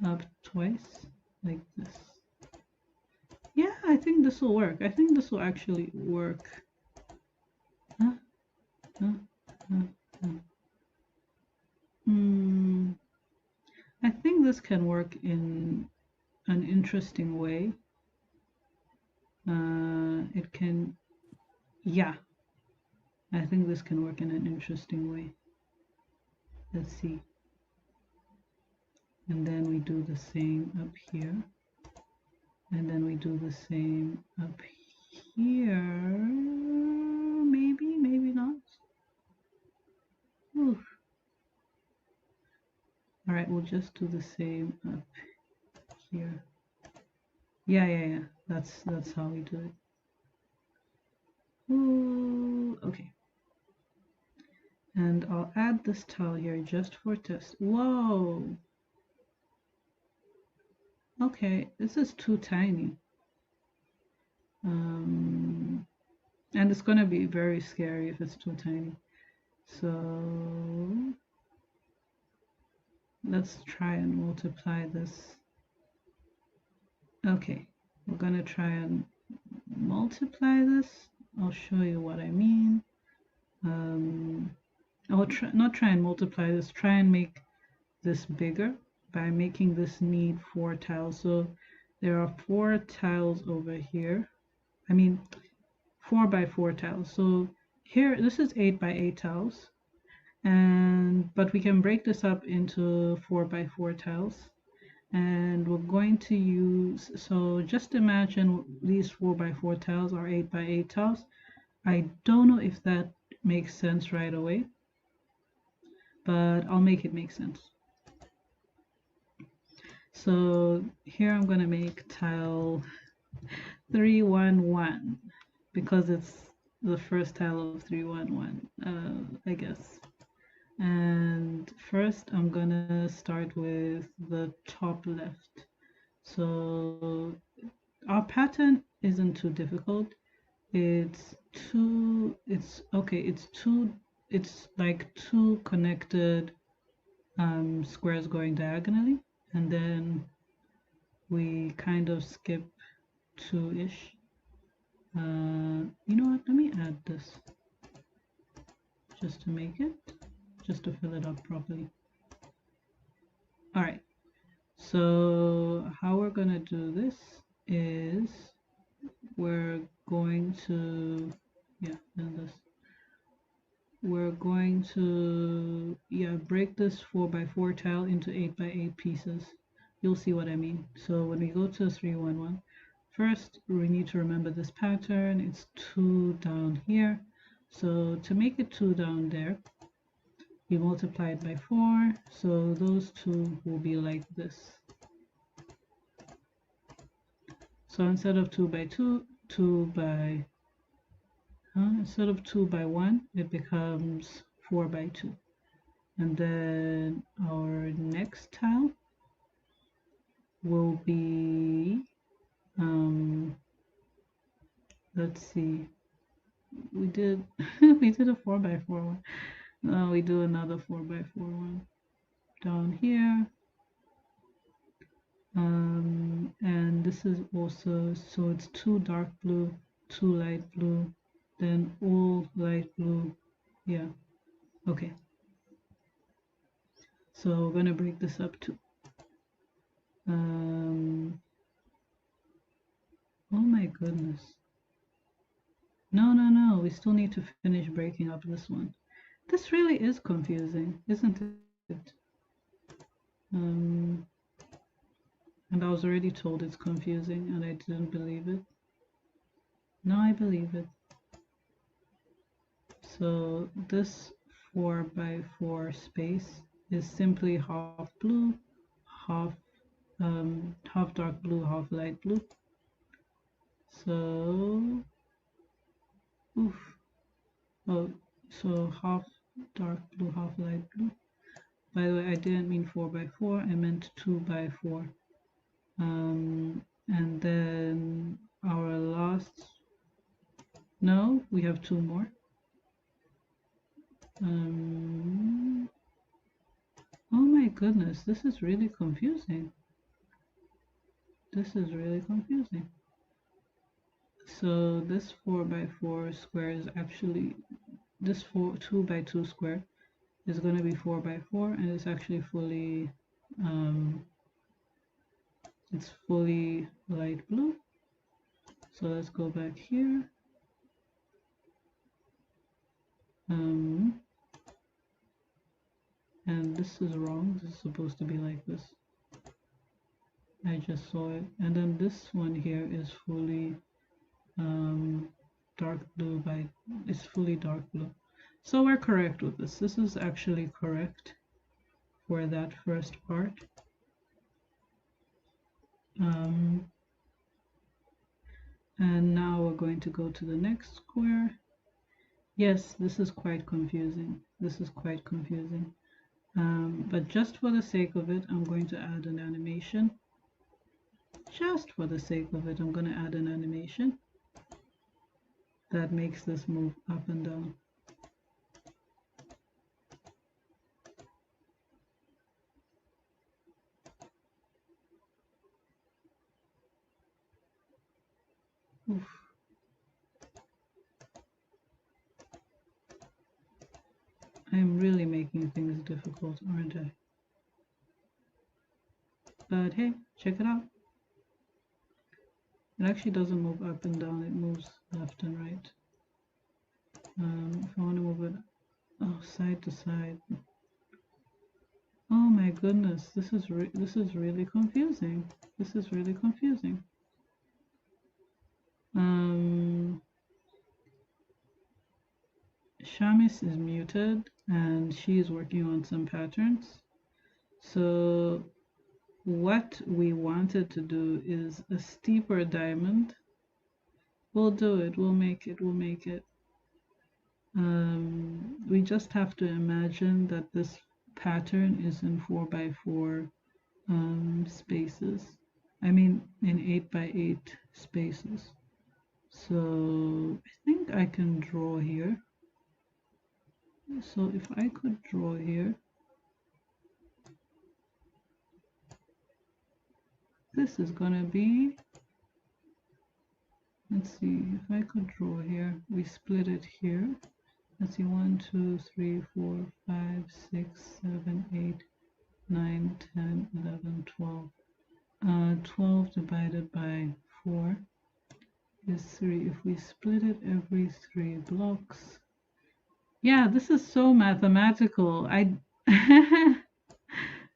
up twice like this. Yeah, I think this will work. I think this will actually work. Huh? Huh? Huh? Huh? I think this can work in an interesting way. It can, yeah, I think this can work in an interesting way. Let's see. And then we do the same up here. And then we do the same up here. Maybe, maybe not. Oof. All right, we'll just do the same up here. Yeah. That's how we do it. Ooh, okay. And I'll add this tile here just for test. Whoa. Okay, this is too tiny. And it's gonna be very scary if it's too tiny. So let's try and multiply this. Okay, we're gonna try and multiply this. I'll show you what I mean. I'll not try and multiply this, try and make this bigger by making this need 4 tiles. So there are 4 tiles over here. I mean 4 by 4 tiles. So here this is 8 by 8 tiles, but we can break this up into 4 by 4 tiles. And we're going to use, so just imagine these 4 by 4 tiles are 8 by 8 tiles. I don't know if that makes sense right away, but I'll make it make sense. So here I'm going to make tile 311 because it's the first tile of 311, I guess. And first I'm gonna start with the top left. So our pattern isn't too difficult. It's like two connected squares going diagonally, and then we kind of skip 2-ish. You know what, let me add this just to make it, just to fill it up properly. All right, so how we're gonna do this is we're going to, we're going to, break this 4 by 4 tile into 8 by 8 pieces. You'll see what I mean. So when we go to 311, first we need to remember this pattern. It's 2 down here. So to make it 2 down there, we multiply it by 4. So those 2 will be like this. So instead of 2 by 2, instead of 2 by 1, it becomes 4 by 2. And then our next tile will be let's see. We did we did a 4x4 one. No, we do another 4x4 one down here. And this is also, so it's 2 dark blue, 2 light blue, then all light blue. Yeah, okay. So we're going to break this up too. Oh my goodness. No, we still need to finish breaking up this one. This really is confusing, isn't it? And I was already told it's confusing and I didn't believe it. Now I believe it. So this 4x4 space is simply half blue, half half dark blue, half light blue. So so half dark blue, half light blue. By the way, I didn't mean 4x4, I meant 2x4. And then our last, no, we have 2 more. Oh my goodness, this is really confusing. This is really confusing. So this 4x4 square is actually, this 2x2 square is going to be 4x4, and it's actually fully, it's fully light blue. So let's go back here. And this is wrong. This is supposed to be like this. I just saw it. And then this one here is fully dark blue it's fully dark blue. So we're correct with this. This is actually correct for that first part. And now we're going to go to the next square. Yes, this is quite confusing. This is quite confusing. But just for the sake of it, I'm going to add an animation. Just for the sake of it, I'm going to add an animation that makes this move up and down. Oof. I'm really making things difficult, aren't I? But hey, check it out. It actually doesn't move up and down, it moves left and right. If I want to move it side to side. Oh my goodness, this is really confusing. This is really confusing. Shamis is muted and she is working on some patterns. So what we wanted to do is a steeper diamond. We'll do it, we'll make it. We just have to imagine that this pattern is in 4x4 spaces. I mean in 8x8 spaces. So I think I can draw here. So if I could draw here, this is gonna be, let's see, if I could draw here, we split it here. Let's see, 1, 2, 3, 4, 5, 6, 7, 8, 9, 10, 11, 12. 12 divided by 4 is 3. If we split it every 3 blocks, yeah, this is so mathematical.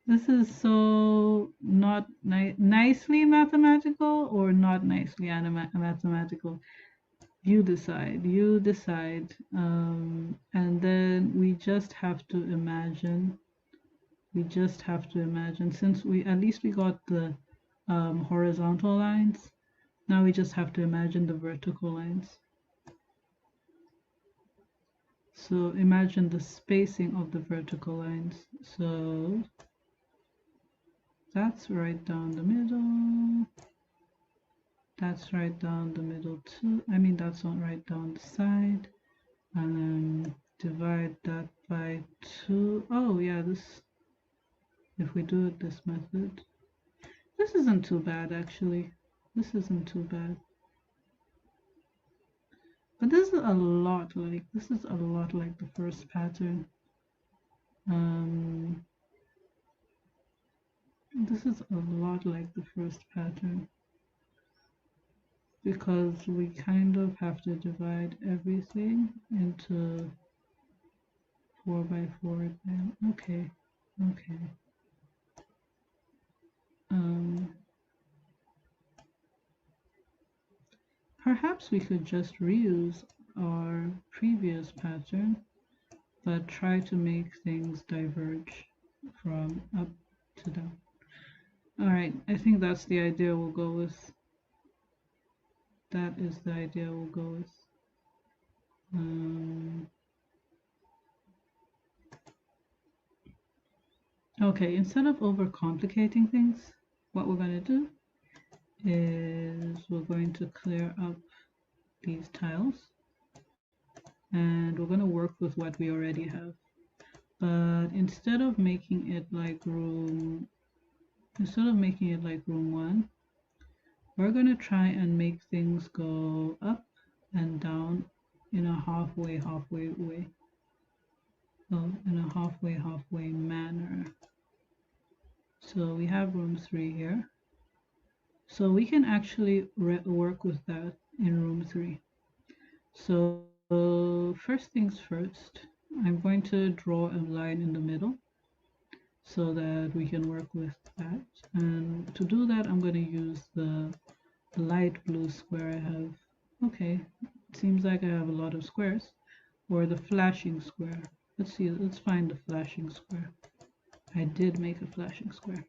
This is so not nicely mathematical or not nicely mathematical. You decide. And then we just have to imagine. Since at least we got the horizontal lines. Now we just have to imagine the vertical lines. So imagine the spacing of the vertical lines. So that's right down the middle. That's right down the middle too. I mean, that's not right down the side. And divide that by 2. Oh yeah, this, if we do it this method, this isn't too bad actually. This isn't too bad. But this is a lot like, the first pattern. This is a lot like the first pattern because we kind of have to divide everything into 4 by 4 again. Okay, okay. Perhaps we could just reuse our previous pattern, but try to make things diverge from up to down. All right, I think that's the idea we'll go with. That is the idea we'll go with. Okay, instead of overcomplicating things, what we're going to do is we're going to clear up these tiles and we're going to work with what we already have. But instead of making it like room 1, we're going to try and make things go up and down in a halfway way. So in a halfway manner. So we have room 3 here. So we can actually work with that in room 3. So first things first, I'm going to draw a line in the middle so that we can work with that. And to do that, I'm going to use the light blue square I have. Okay, it seems like I have a lot of squares, or the flashing square. Let's see, let's find the flashing square. I did make a flashing square.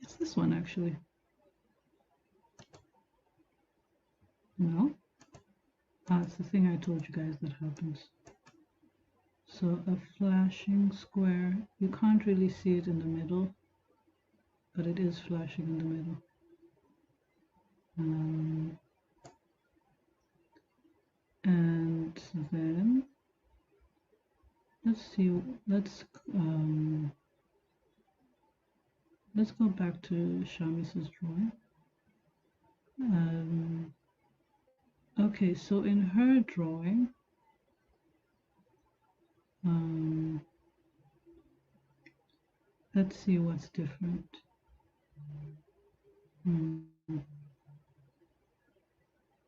It's this one actually. No? Ah, it's the thing I told you guys that happens. So a flashing square, you can't really see it in the middle, but it is flashing in the middle. And then let's see, let's go back to Shamis's drawing. Okay, so in her drawing, let's see what's different.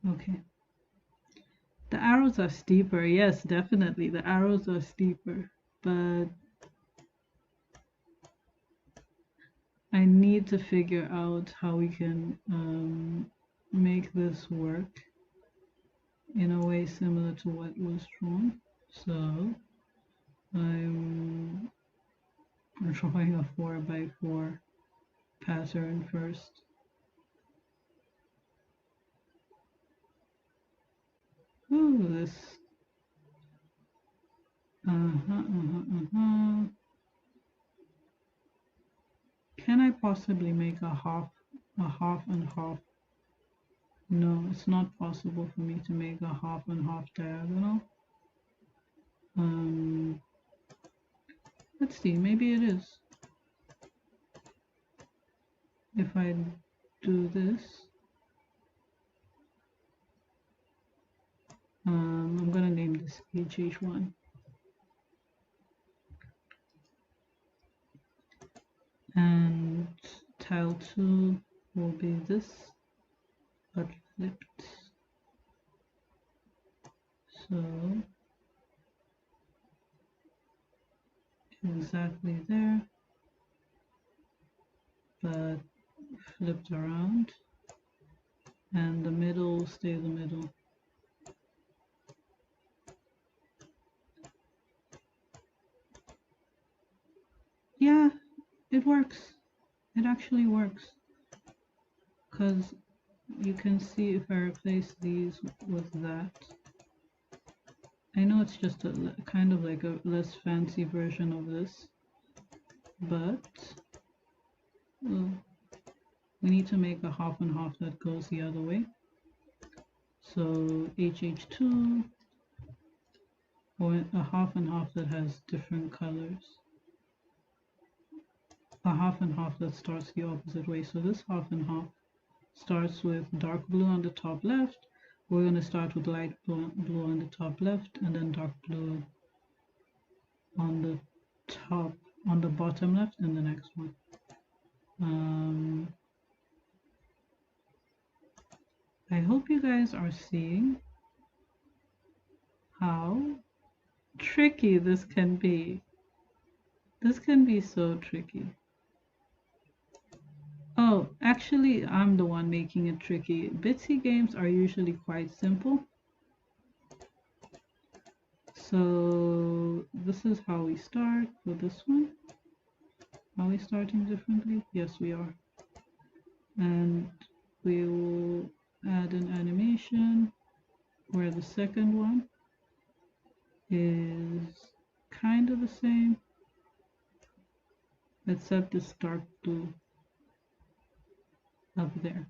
Okay. The arrows are steeper. Yes, definitely. The arrows are steeper, but I need to figure out how we can make this work in a way similar to what was drawn. So I'm drawing a 4 by 4 pattern first. Ooh, this. Can I possibly make a half and half? No, it's not possible for me to make a half and half diagonal. Let's see, maybe it is. If I do this, I'm gonna name this HH1. And tile 2 will be this, but flipped. So exactly there, but flipped around, and the middle will stay the middle. Yeah, it works. It actually works. Because you can see if I replace these with that. I know it's just a kind of like a less fancy version of this, but we need to make a half and half that goes the other way. So HH2, or a half and half that has different colors. A half and half that starts the opposite way. So this half and half starts with dark blue on the top left. We're going to start with light blue on the top left, and then dark blue on the bottom left, and the next one. I hope you guys are seeing how tricky this can be. This can be so tricky. Oh, actually, I'm the one making it tricky. Bitsy games are usually quite simple. So this is how we start with this one. Are we starting differently? Yes, we are. And we will add an animation where the second one is kind of the same, except this dark blue up there.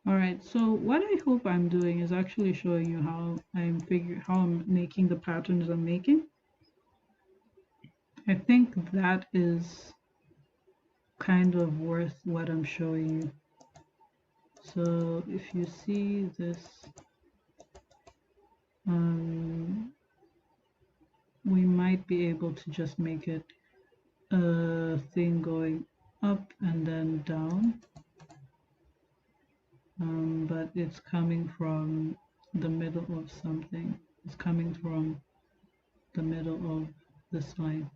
All right, so what I hope I'm doing is actually showing you how I'm making the patterns I'm making. I think that is kind of worth what I'm showing you. So if you see this, we might be able to just make it a thing going up and then down, but it's coming from the middle of something. It's coming from the middle of this line.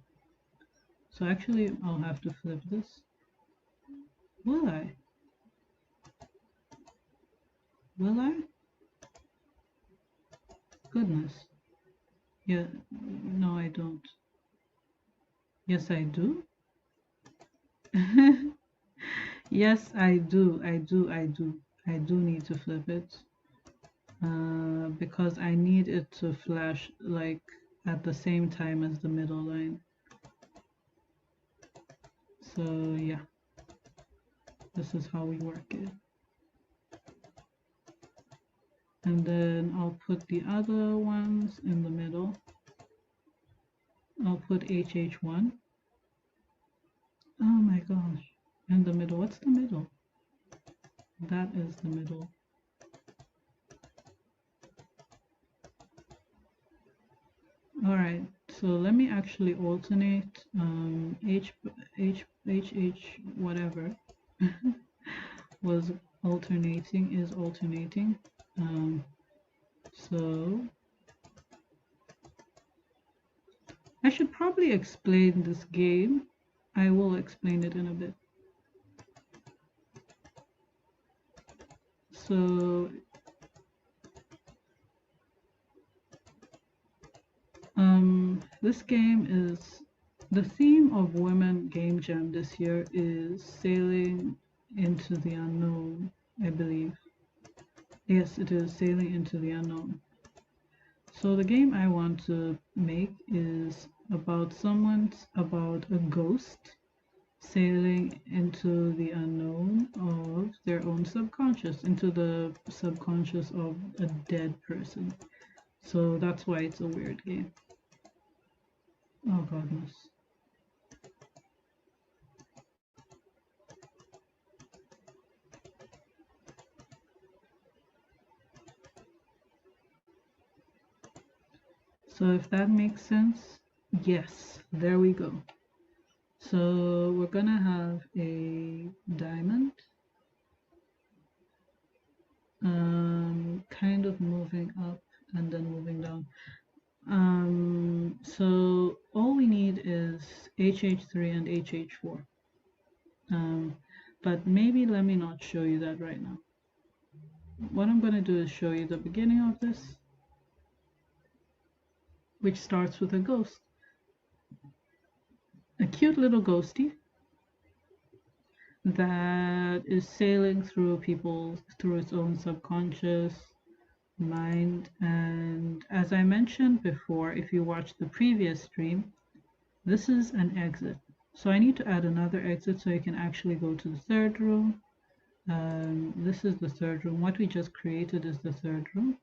So actually I'll have to flip this. Will I? Will I? Goodness. Yeah, no, I don't. Yes, I do. Yes, I do. I do need to flip it. Because I need it to flash like at the same time as the middle line. So yeah, this is how we work it. And then I'll put the other ones in the middle. I'll put HH1. Oh my gosh, in the middle. What's the middle? That is the middle. All right, so let me actually alternate H whatever was alternating is alternating. So I should probably explain this game. I will explain it in a bit. So this game is, the theme of Women Game Jam this year is sailing into the unknown, I believe. Yes, it is sailing into the unknown. So the game I want to make is about a ghost sailing into the unknown of their own subconscious, into the subconscious of a dead person. So that's why it's a weird game. Oh goodness. So if that makes sense, yes, there we go. So we're gonna have a diamond, kind of moving up and then moving down. So all we need is HH3 and HH4. But maybe let me not show you that right now. What I'm gonna do is show you the beginning of this, which starts with a ghost. A cute little ghosty that is sailing through its own subconscious mind. And as I mentioned before, if you watched the previous stream, this is an exit. So I need to add another exit so you can actually go to the third room. This is the third room. What we just created is the third room.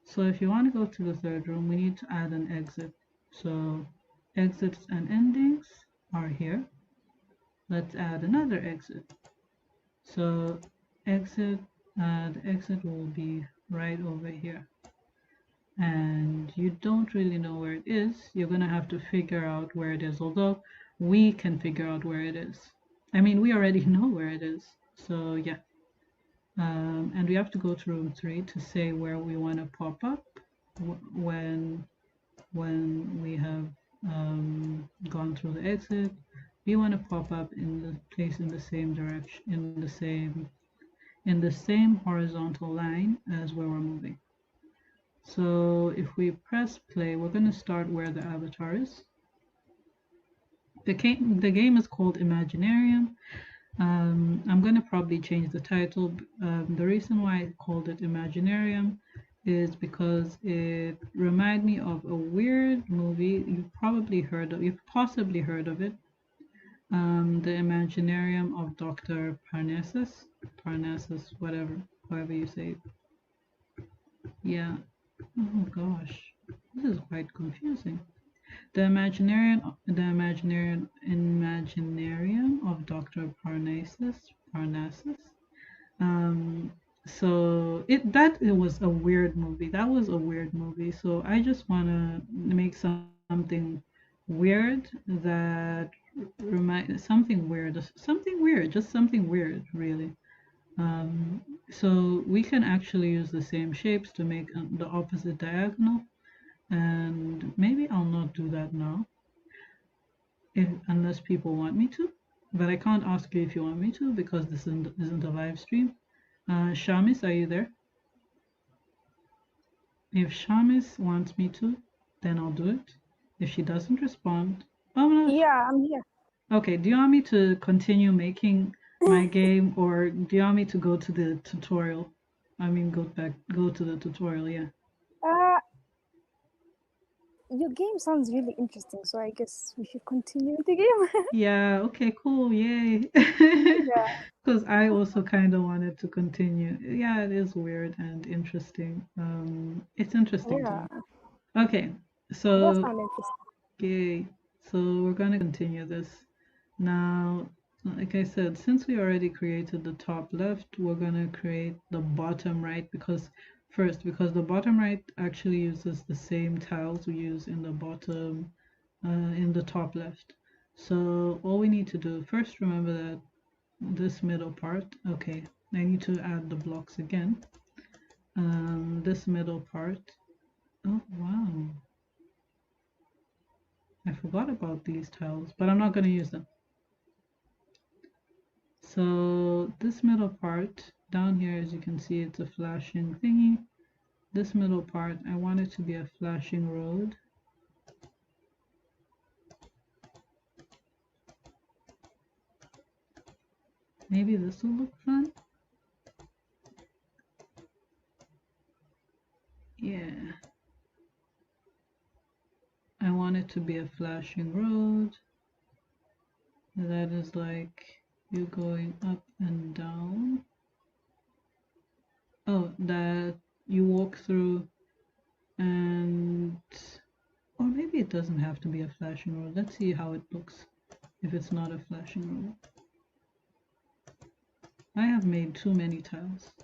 So if you want to go to the third room, we need to add an exit. So exits and endings are here. Let's add another exit. So exit, the exit will be right over here. And you don't really know where it is. You're going to have to figure out where it is, although we can figure out where it is. I mean, we already know where it is. So yeah. And we have to go to room 3 to say where we want to pop up when we have gone through the exit. We want to pop up in the place in the same direction, in the same horizontal line as where we're moving. So if we press play, we're going to start where the avatar is. The game is called Imaginarium. I'm going to probably change the title. The reason why I called it Imaginarium is because it reminded me of a weird movie you've possibly heard of it. The Imaginarium of Dr. Parnassus, however you say it. Yeah. Oh gosh, this is quite confusing. The Imaginarium of Dr. Parnassus. So it was a weird movie. That was a weird movie. So I just want to make something weird that just something weird, really. So we can actually use the same shapes to make the opposite diagonal, and maybe I'll not do that now, unless people want me to. But I can't ask you if you want me to because this isn't a live stream. Shamis, are you there? If Shamis wants me to, then I'll do it. If she doesn't respond, oh no. Yeah, I'm here. Okay, do you want me to continue making my game, or do you want me to go to the tutorial? I mean, go to the tutorial, yeah. Uh, your game sounds really interesting, so I guess we should continue the game. Yeah, okay, cool, yay. Yeah. Because I also kind of wanted to continue. Yeah, it is weird and interesting. It's interesting to me. Yeah, Okay, that so sounds interesting. yay. So we're gonna continue this. Now, like I said, since we already created the top left, we're gonna create the bottom right because the bottom right actually uses the same tiles we use in the bottom, in the top left. So all we need to do first, remember that this middle part, okay, I need to add the blocks again. This middle part, oh wow, I forgot about these tiles, but I'm not going to use them. So this middle part down here, as you can see, it's a flashing thingy. This middle part, I want it to be a flashing road. Maybe this will look fun. Yeah. I want it to be a flashing road. That is like you going up and down. Oh, that you walk through, and or maybe it doesn't have to be a flashing road. Let's see how it looks if it's not a flashing road. I have made too many tiles.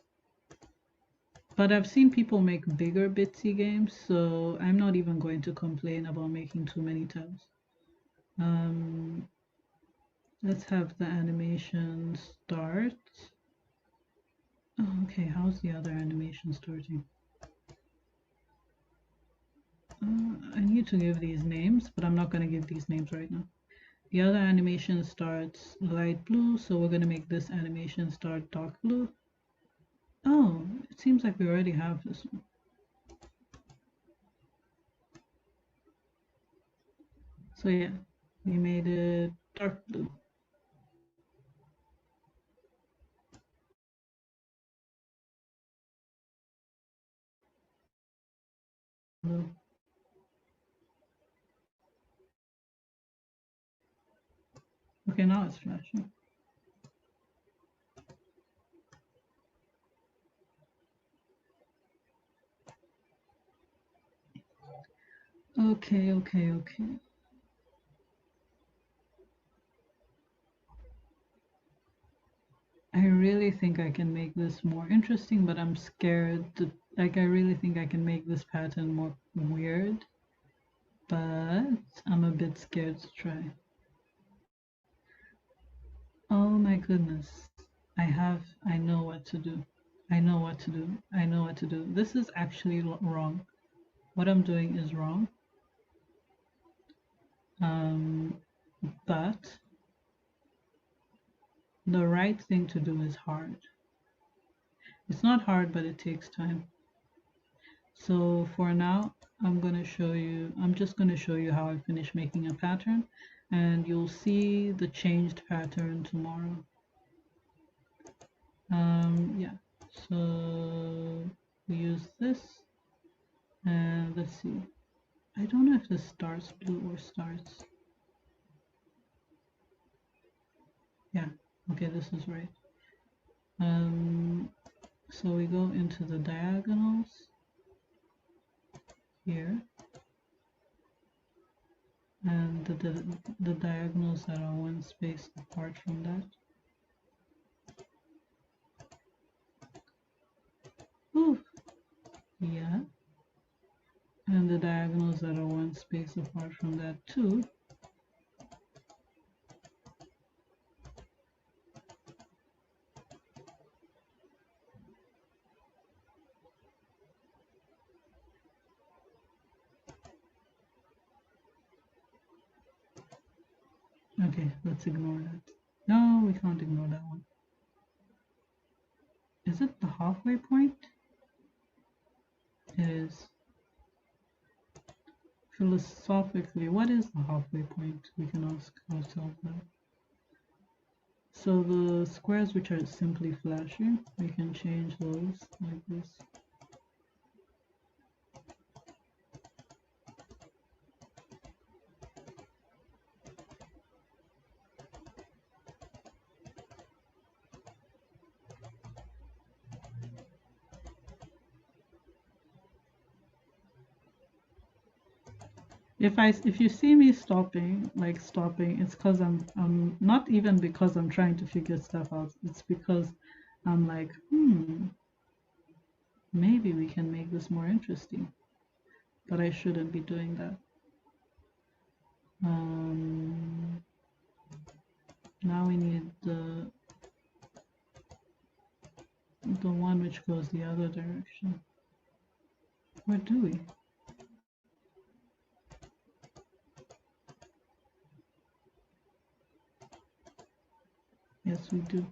But I've seen people make bigger bitsy games, so I'm not even going to complain about making too many tiles. Let's have the animation start. Oh, okay, how's the other animation starting? I need to give these names, but I'm not going to give these names right now. The other animation starts light blue, so we're going to make this animation start dark blue. Oh, it seems like we already have this one. So yeah, we made it dark blue. Okay, now it's flashing. Okay. I really think I can make this more interesting, but I'm scared to, like, I really think I can make this pattern more weird, but I'm a bit scared to try. Oh my goodness. I know what to do. I know what to do. I know what to do. This is actually wrong. What I'm doing is wrong. But the right thing to do is hard. It's not hard, but it takes time. So for now, I'm just going to show you how I finish making a pattern, and you'll see the changed pattern tomorrow. Yeah, so we use this, and let's see. I don't know if this starts blue or starts. Yeah, okay, this is right. So we go into the diagonals here, and the diagonals that are one space apart from that. Ooh, yeah. And the diagonals that are one space apart from that too. Okay, let's ignore that. No, we can't ignore that one. Is it the halfway point? It is. Philosophically, what is the halfway point? We can ask ourselves that. So the squares which are simply flashing, we can change those like this. If you see me stopping, it's because I'm not even because I'm trying to figure stuff out. It's because I'm like, maybe we can make this more interesting. But I shouldn't be doing that. Now we need the one which goes the other direction. Where do we? Yes, we do.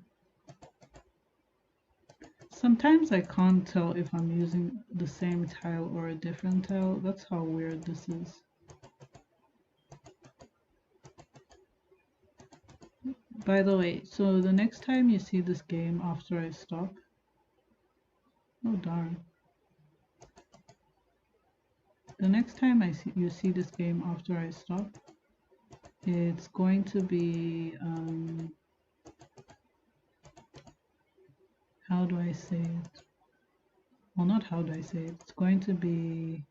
Sometimes I can't tell if I'm using the same tile or a different tile. That's how weird this is. By the way, so the next time you see this game after I stop, oh darn. The next time you see this game after I stop, it's going to be, how do I say it? Well, not how do I say it. It's going to be,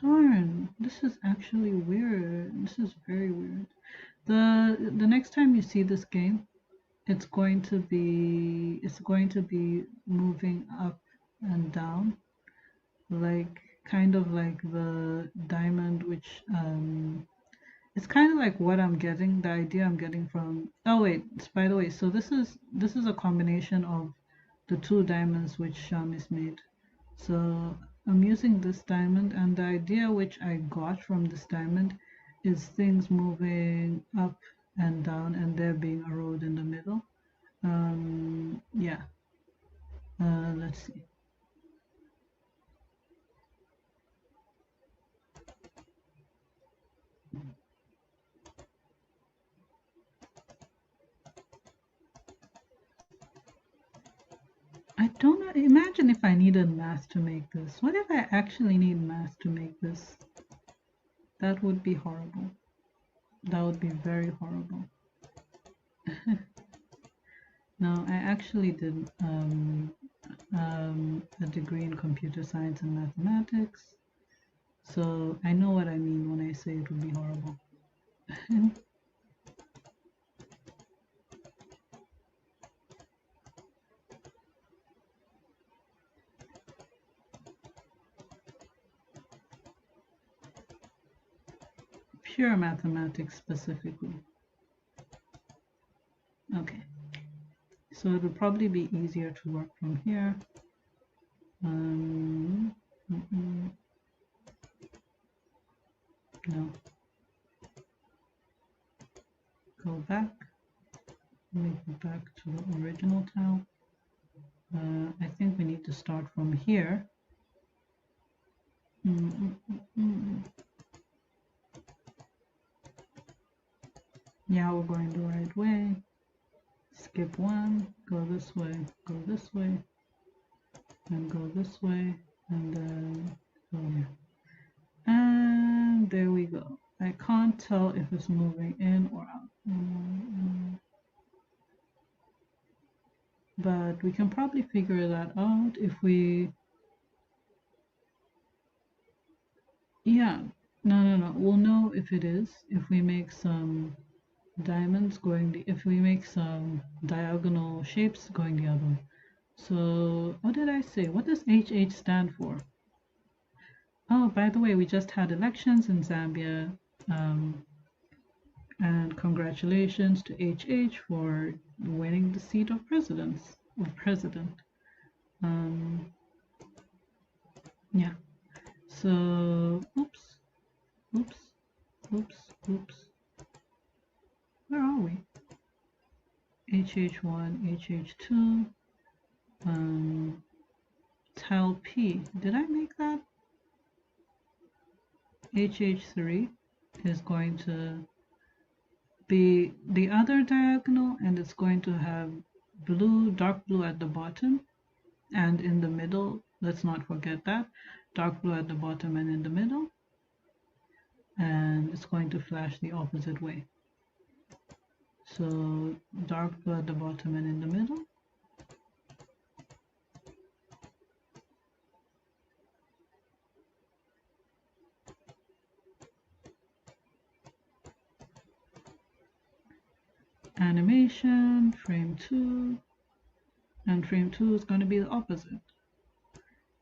darn, this is actually weird. This is very weird. The next time you see this game, it's going to be moving up and down, like kind of like the diamond, which it's kind of like what I'm getting, the idea I'm getting from. Oh wait, by the way, so this is a combination of the two diamonds which Shamis made. So I'm using this diamond, and the idea which I got from this diamond is things moving up and down, and there being a road in the middle. Yeah. Let's see. I don't know. Imagine if I needed math to make this. What if I actually need math to make this? That would be horrible. That would be very horrible. No, I actually did a degree in computer science and mathematics, so I know what I mean when I say it would be horrible. Pure mathematics specifically. Okay, so it would probably be easier to work from here. No, go back, make it back to the original tile. I think we need to start from here. Yeah, we're going the right way. Skip one, go this way, and go this way, and then go here. And there we go. I can't tell if it's moving in or out. But we can probably figure that out if we... Yeah, no. We'll know if it is, if we make some diamonds going if we make some diagonal shapes going the other way. So what did I say? What does HH stand for? Oh, by the way, we just had elections in Zambia, and congratulations to HH for winning the seat of president. Yeah. So, oops. Where are we? HH1, HH2, tile P. Did I make that? HH3 is going to be the other diagonal, and it's going to have blue, dark blue at the bottom, and in the middle, let's not forget that, dark blue at the bottom and in the middle, and it's going to flash the opposite way. So dark blue at the bottom and in the middle. Animation, frame 2, and frame 2 is going to be the opposite.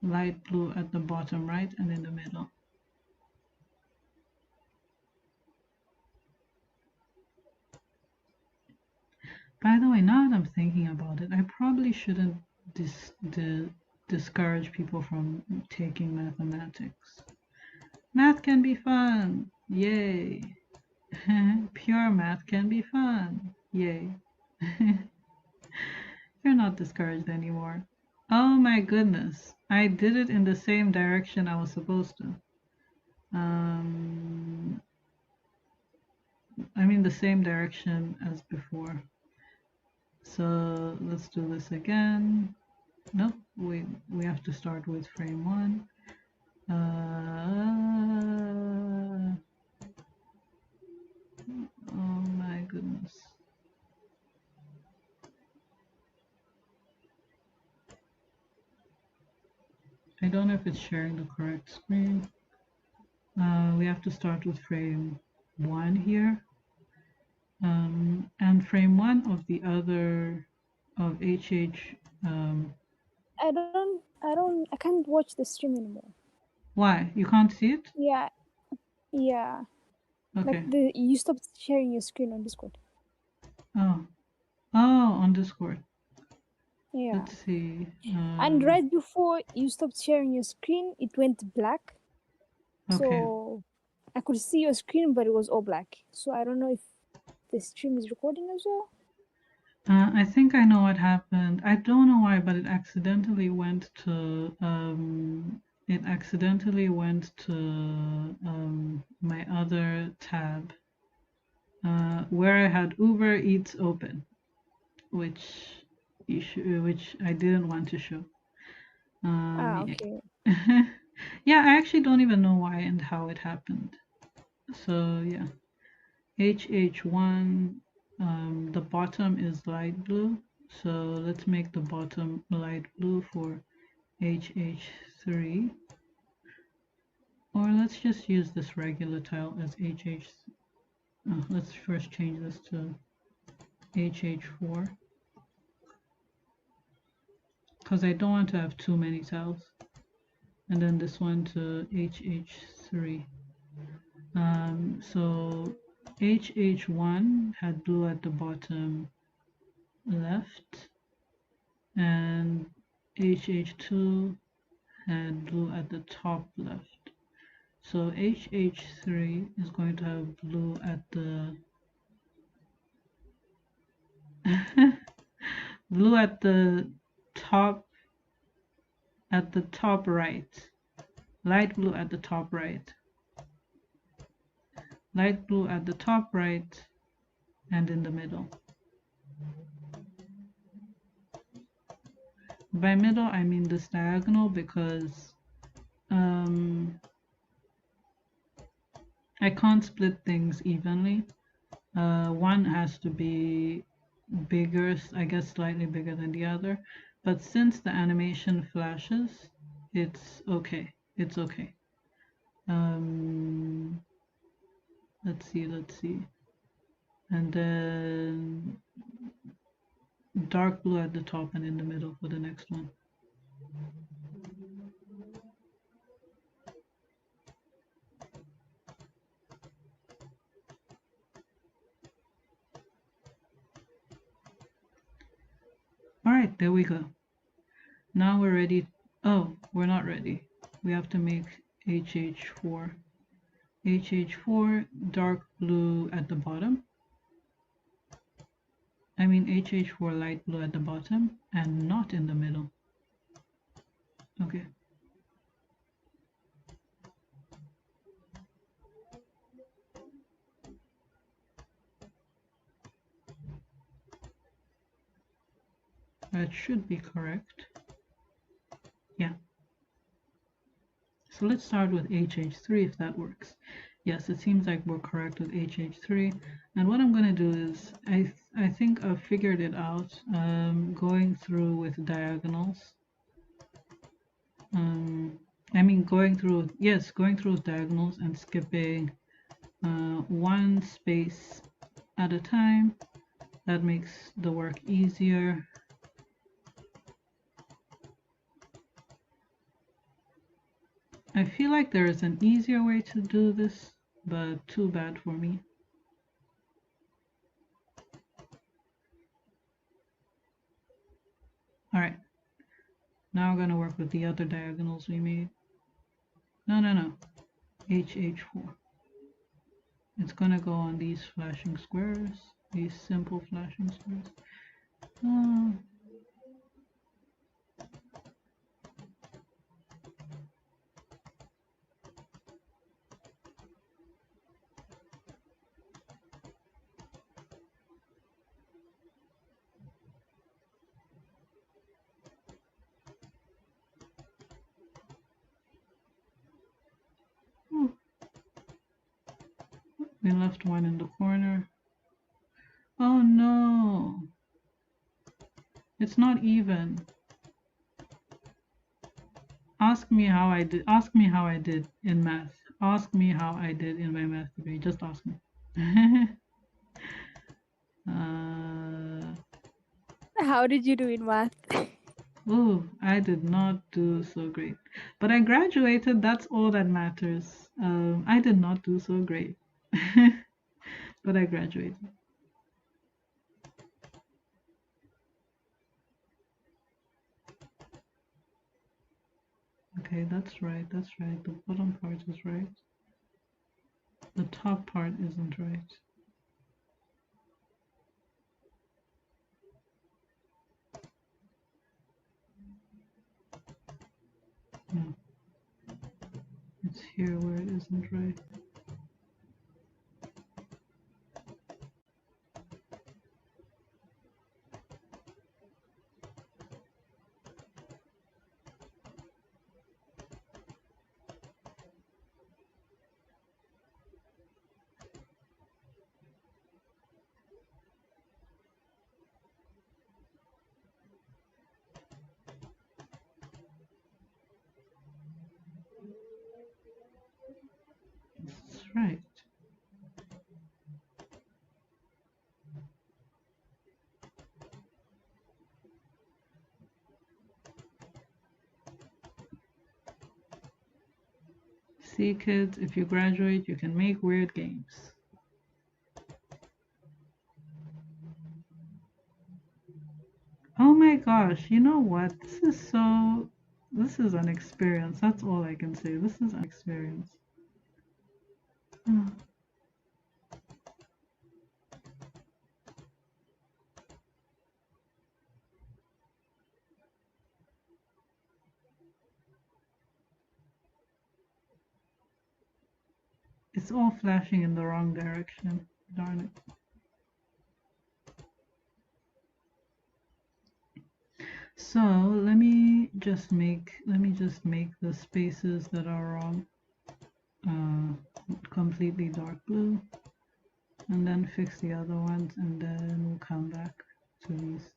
Light blue at the bottom right and in the middle. By the way, now that I'm thinking about it, I probably shouldn't discourage people from taking mathematics. Math can be fun, yay! Pure math can be fun, yay! You're not discouraged anymore. Oh my goodness, I did it in the same direction I was supposed to. I mean the same direction as before. So let's do this again. Nope, we have to start with frame 1. Oh my goodness. I don't know if it's sharing the correct screen. We have to start with frame 1 here. And frame 1 of the other of HH. I can't watch the stream anymore. Why? You can't see it? Yeah. Okay. Like you stopped sharing your screen on Discord. Oh, on Discord. Yeah. Let's see. And right before you stopped sharing your screen, it went black. Okay. So I could see your screen, but it was all black. So I don't know if the stream is recording as well. I think I know what happened. I don't know why, but it accidentally went to my other tab where I had Uber Eats open, which issue, which I didn't want to show. Okay. Yeah, I actually don't even know why and how it happened. So yeah, HH1, the bottom is light blue. So let's make the bottom light blue for HH3. Or let's just use this regular tile as HH. Let's first change this to HH4. Because I don't want to have too many tiles. And then this one to HH3. So HH1 had blue at the bottom left, and HH2 had blue at the top left. So HH3 is going to have blue at the blue at the top right. Light blue at the top right. Light blue at the top right and in the middle. By middle, I mean this diagonal because I can't split things evenly. One has to be bigger, I guess slightly bigger than the other. But since the animation flashes, it's okay. It's okay. Let's see. And then dark blue at the top and in the middle for the next one. All right, there we go. Now we're ready. Oh, we're not ready. We have to make HH4. HH4, dark blue at the bottom. I mean HH4 light blue at the bottom and not in the middle. Okay. That should be correct. Yeah. So let's start with HH3 if that works. Yes, it seems like we're correct with HH3. And what I'm going to do is, I think I've figured it out going through with diagonals. I mean going through with diagonals and skipping one space at a time. That makes the work easier. I feel like there is an easier way to do this, but too bad for me. All right, now we're going to work with the other diagonals we made. No, HH4. It's going to go on these flashing squares, these simple flashing squares. We left one in the corner. Oh no, it's not even. Ask me how I did. Ask me how I did in math. Ask me how I did in my math degree. Just ask me. How did you do in math? Oh, I did not do so great. But I graduated. That's all that matters. I did not do so great. But I graduated. Okay, that's right. That's right. The bottom part is right. The top part isn't right. No. It's here where it isn't right. right. See, kids, if you graduate, you can make weird games. Oh my gosh, you know what? This is an experience. That's all I can say. This is an experience. It's all flashing in the wrong direction. Darn it. So let me just make the spaces that are wrong completely dark blue, and then fix the other ones, and then we'll come back to these.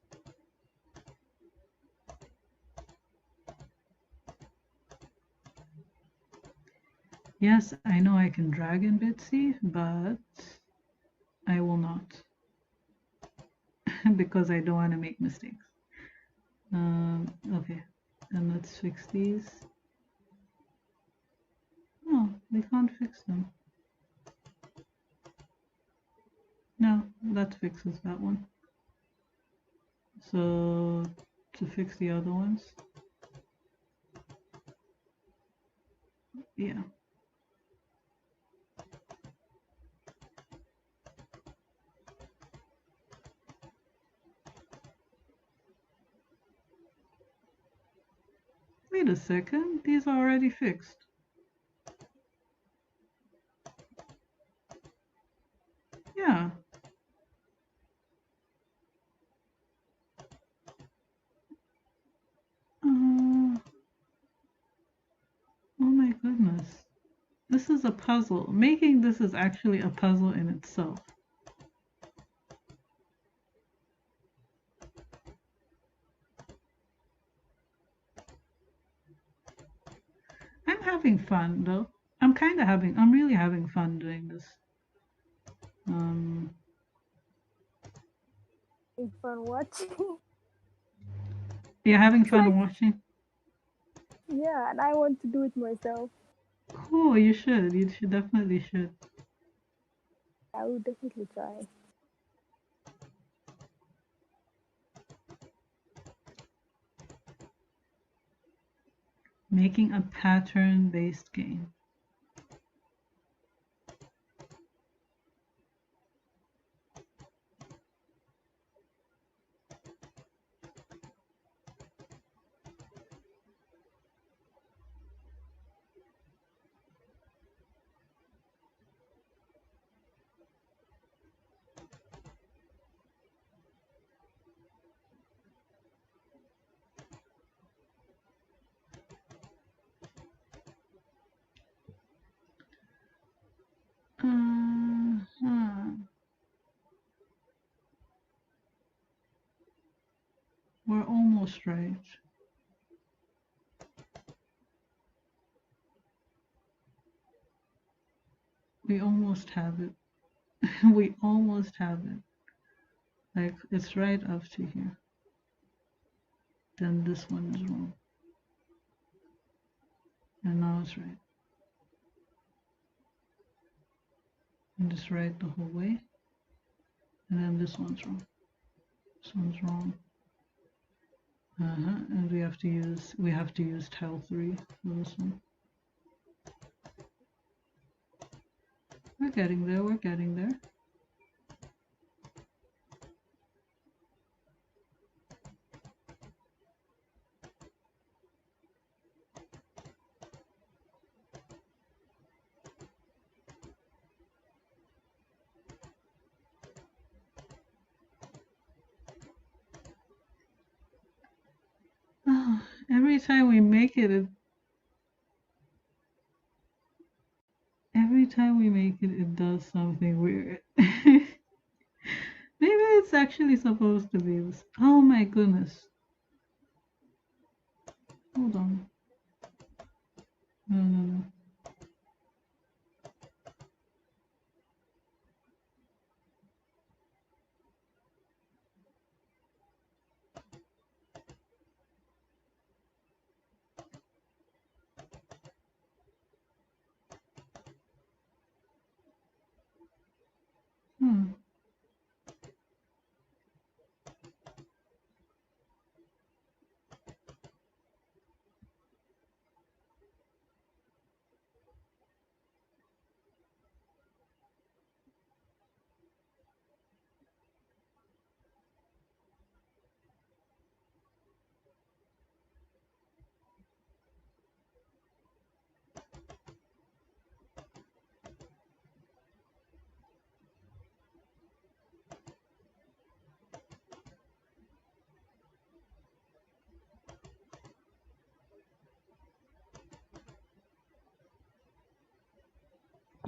Yes, I know I can drag in Bitsy, but I will not because I don't want to make mistakes. Okay, then let's fix these. No, we can't fix them. No, that fixes that one. So to fix the other ones, yeah. Wait a second, these are already fixed. Yeah. Oh my goodness. This is a puzzle. Making this is actually a puzzle in itself. I'm having fun though. I'm really having fun doing this. Having fun watching. You're having fun Like, watching? yeah, and I want to do it myself. Cool, you should. You should definitely should. I will definitely try. Making a pattern-based game. We're almost right. We almost have it. We almost have it. Like, it's right up to here. Then this one is wrong. And now it's right. And it's right the whole way. And then this one's wrong. This one's wrong. And we have to use tile 3 for this one. We're getting there, we're getting there. Oh, every time we make it, it does something weird. Maybe it's actually supposed to be this. Oh my goodness. Hold on. No.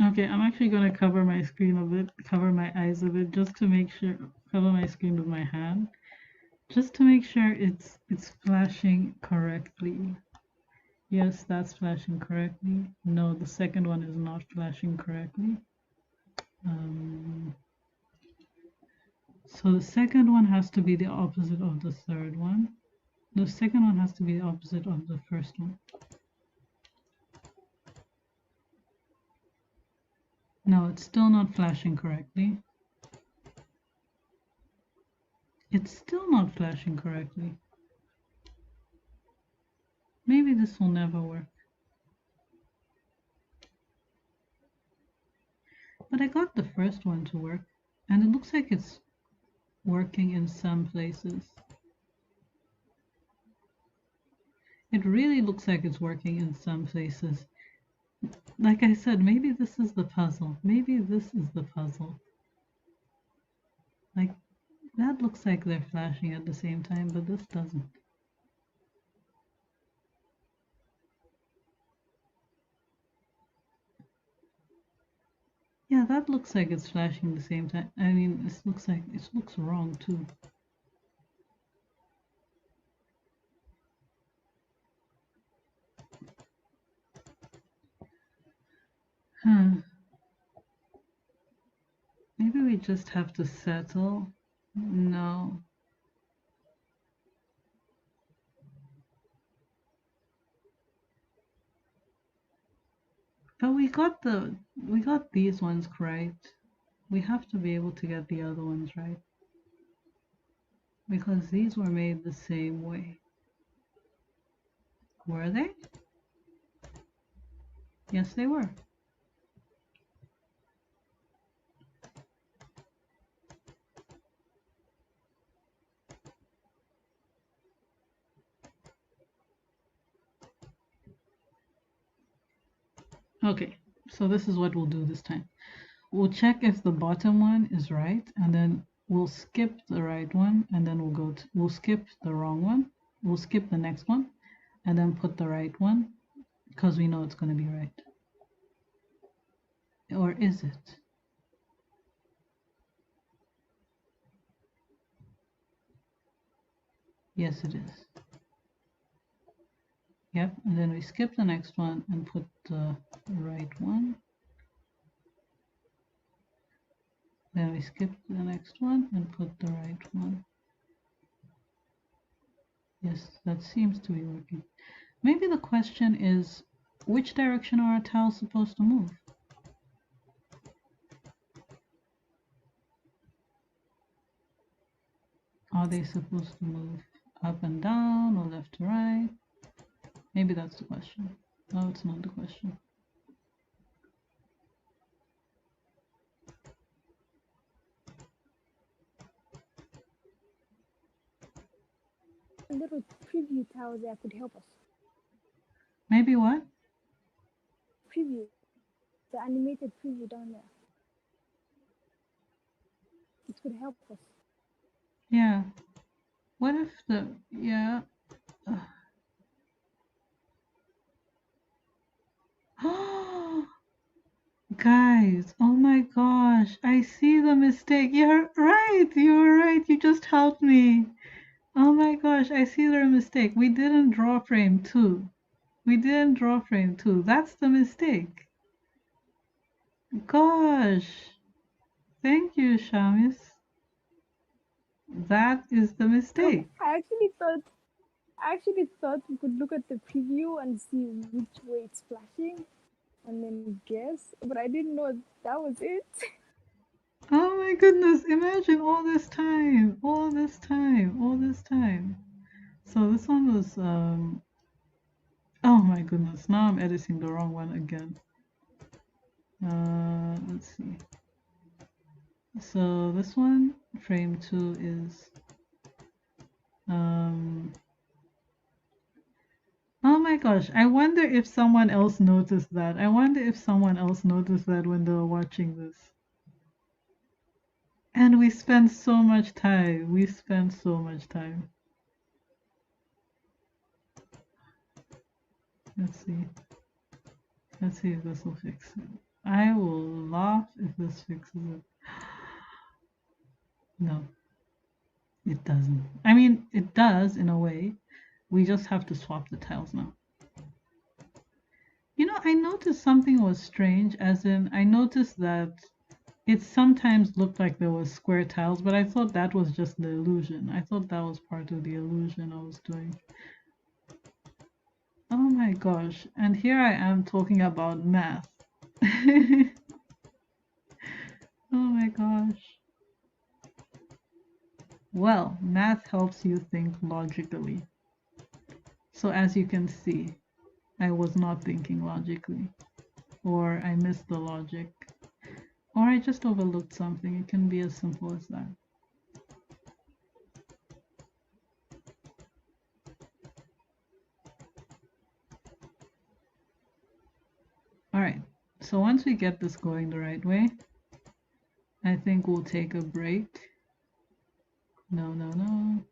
Okay, I'm actually gonna cover my screen a bit, cover my eyes a bit, just to make sure, cover my screen with my hand, just to make sure it's flashing correctly. Yes, that's flashing correctly. No, the second one is not flashing correctly. So the second one has to be the opposite of the third one. The second one has to be the opposite of the first one. No, it's still not flashing correctly. It's still not flashing correctly. Maybe this will never work. But I got the first one to work, and it looks like it's working in some places. It really looks like it's working in some places. Like I said, maybe this is the puzzle. Maybe this is the puzzle. Like, that looks like they're flashing at the same time, but this doesn't. Yeah, that looks like it's flashing at the same time. I mean, it looks wrong too. Huh. Maybe we just have to settle. No. But we got these ones right. We have to be able to get the other ones right. Because these were made the same way. Were they? Yes, they were. Okay, so this is what we'll do this time. We'll check if the bottom one is right, and then we'll skip the right one, and then we'll skip the wrong one. We'll skip the next one, and then put the right one, because we know it's going to be right. Or is it? Yes, it is. Yep, and then we skip the next one and put the right one. Then we skip the next one and put the right one. Yes, that seems to be working. Maybe the question is, which direction are our tiles supposed to move? Are they supposed to move up and down or left to right? Maybe that's the question. No, it's not the question. A little preview tile there could help us. Maybe what? Preview. The animated preview down there. It could help us. Yeah. What if the, yeah. Guys, oh my gosh, I see the mistake. You're right, you just helped me. Oh my gosh, I see the mistake. We didn't draw frame 2. We didn't draw frame 2. That's the mistake. Gosh. Thank you, Shamis. That is the mistake. I actually thought we could look at the preview and see which way it's flashing and then guess, but I didn't know that was it. Oh my goodness, imagine all this time. So this one was, oh my goodness, now I'm editing the wrong one again. Let's see. So this one, frame 2 is, oh my gosh, I wonder if someone else noticed that. I wonder if someone else noticed that when they were watching this. And we spent so much time. Let's see. Let's see if this will fix it. I will laugh if this fixes it. No, it doesn't. I mean, it does in a way. We just have to swap the tiles now. You know, I noticed something was strange, as in, I noticed that it sometimes looked like there was square tiles, but I thought that was just the illusion. I thought that was part of the illusion I was doing. Oh my gosh, and here I am talking about math. Oh my gosh. Well, math helps you think logically. So as you can see, I was not thinking logically, or I missed the logic, or I just overlooked something. It can be as simple as that. All right, so once we get this going the right way, I think we'll take a break. No, no, no.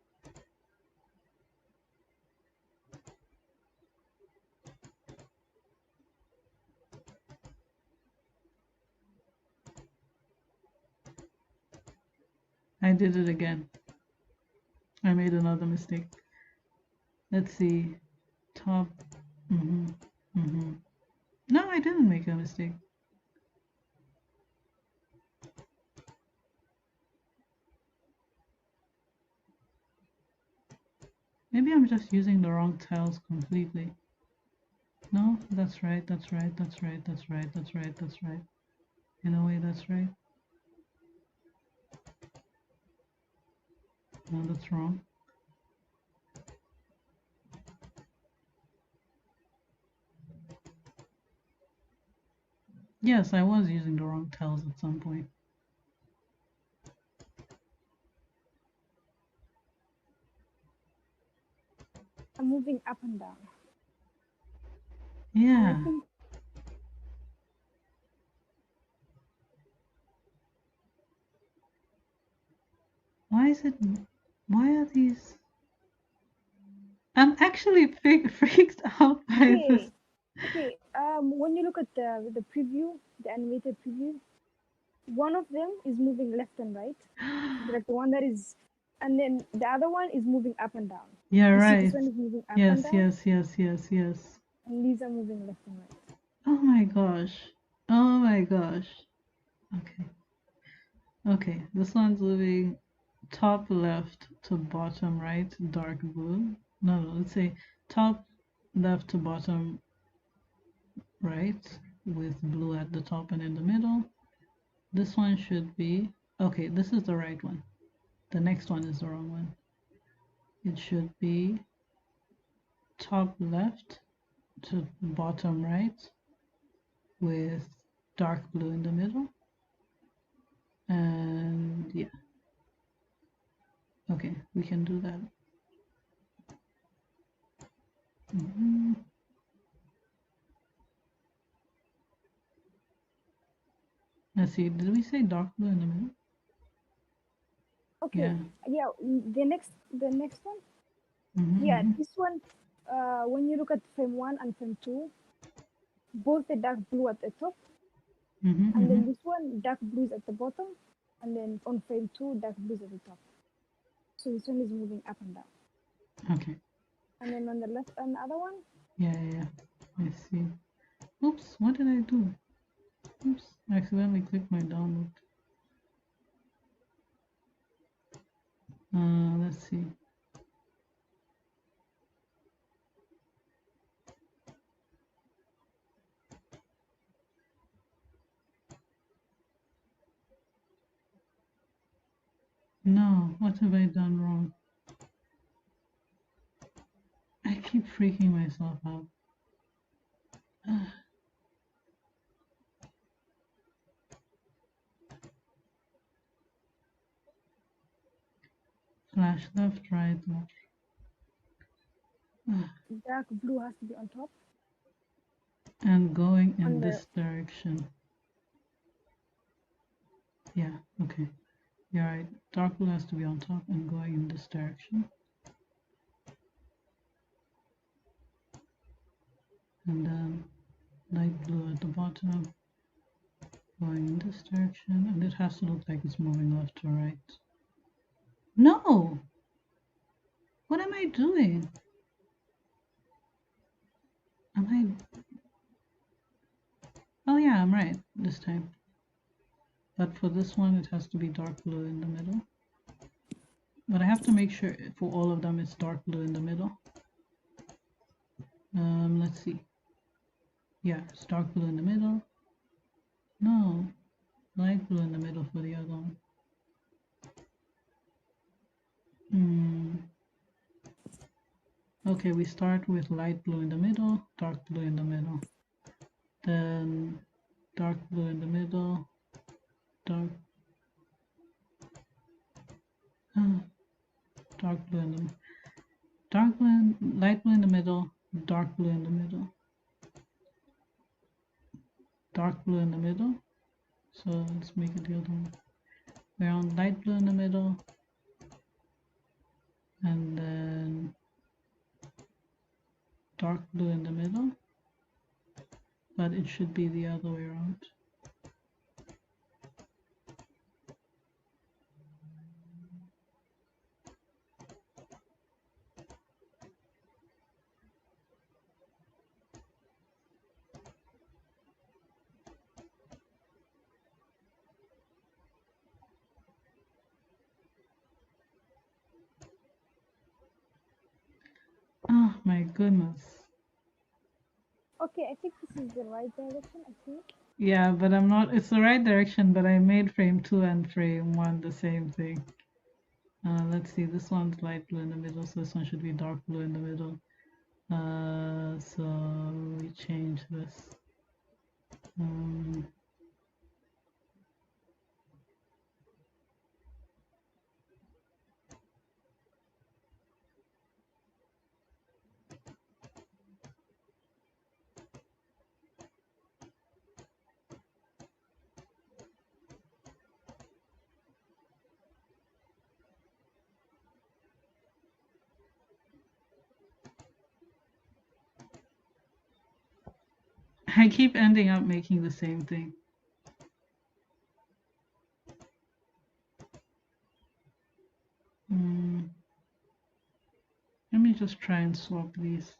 I did it again. I made another mistake. Let's see. Top. No, I didn't make a mistake. Maybe I'm just using the wrong tiles completely. No, that's right, that's right, that's right, that's right, that's right, that's right. In a way, that's right. No, that's wrong. Yes, I was using the wrong tiles at some point. I'm moving up and down. Yeah. I think Why is it? Why are these? I'm actually freaked out by this. okay. When you look at the preview, the animated preview, one of them is moving left and right, like the one that is, and then the other one is moving up and down. Yeah, You see, right. this one is moving up and Yes, down, yes, yes, yes, yes. and these are moving left and right. Oh my gosh. Oh my gosh. Okay. Okay, this one's moving top left to bottom right, dark blue. No, no, let's say top left to bottom right with blue at the top and in the middle. This one should be, okay, this is the right one. The next one is the wrong one. It should be top left to bottom right with dark blue in the middle. And yeah, okay, we can do that. Let's see, did we say dark blue in the middle? Okay, yeah, the next one, yeah, this one, when you look at frame 1 and frame 2, both the dark blue at the top, and then this one, dark blue is at the bottom, and then on frame 2, dark blue is at the top. So this one is moving up and down. Okay. And then on the left, on the other one? Yeah. I see. Oops, what did I do? Oops, I accidentally clicked my download. Let's see. No, what have I done wrong? I keep freaking myself out. Flash left, right, left. Dark blue has to be on top. And going in this direction. Yeah, okay. You're right. Dark blue has to be on top and going in this direction. And then light blue at the bottom. going in this direction, and it has to look like it's moving left to right. No! What am I doing? Am I... Oh yeah, I'm right this time. But for this one, it has to be dark blue in the middle. But I have to make sure for all of them it's dark blue in the middle. Let's see. Yeah, it's dark blue in the middle. No, light blue in the middle for the other one. Okay, we start with light blue in the middle, dark blue in the middle. Then dark blue in the middle, dark blue in the light blue in the middle, dark blue in the middle, dark blue in the middle. So let's make it the other one. We're on light blue in the middle, and then dark blue in the middle, but it should be the other way around. Oh my goodness. Okay, I think this is the right direction, I think. Yeah, but I'm not, it's the right direction, but I made frame 2 and frame 1 the same thing. Let's see, this one's light blue in the middle, so this one should be dark blue in the middle. So we change this. I keep ending up making the same thing. Let me just try and swap these.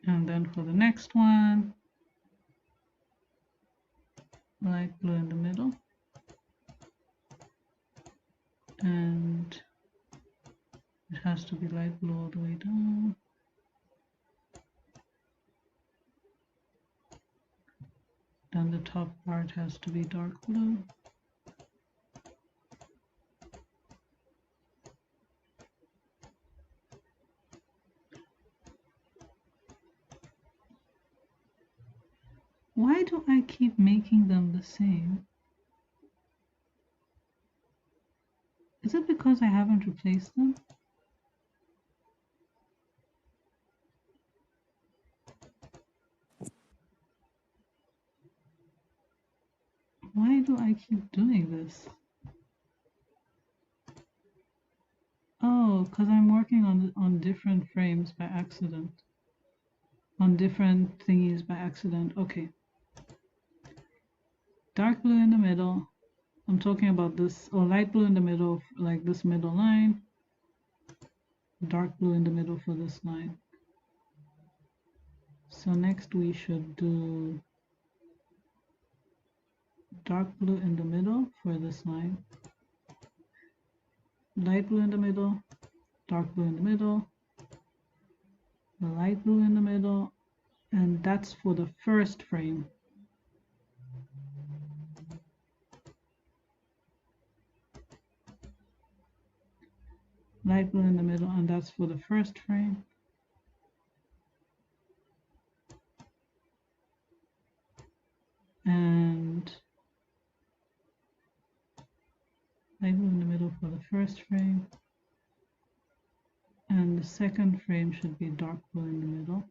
And then for the next one, light blue in the middle. And it has to be light blue all the way down. Then the top part has to be dark blue. Why do I keep making them the same? Is it because I haven't replaced them? Why do I keep doing this? Oh, because I'm working on different frames by accident. On different thingies by accident. Okay. Dark blue in the middle. I'm talking about this, or light blue in the middle, like this middle line. Dark blue in the middle for this line. So next we should do dark blue in the middle for this line. Light blue in the middle, dark blue in the middle, light blue in the middle, and that's for the first frame. Light blue in the middle, and that's for the first frame. And light blue in the middle for the first frame. And the second frame should be dark blue in the middle.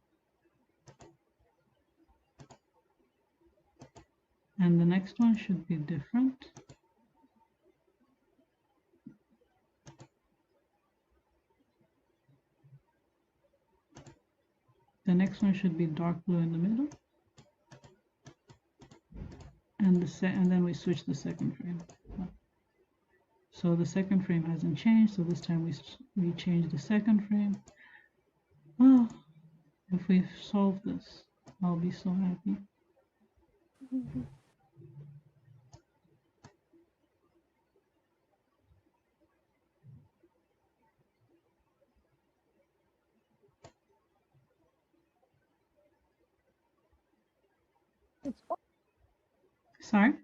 And the next one should be different. The next one should be dark blue in the middle. And then we switch the second frame. So the second frame hasn't changed, so this time we change the second frame. Oh, if we've solved this, I'll be so happy. Sorry?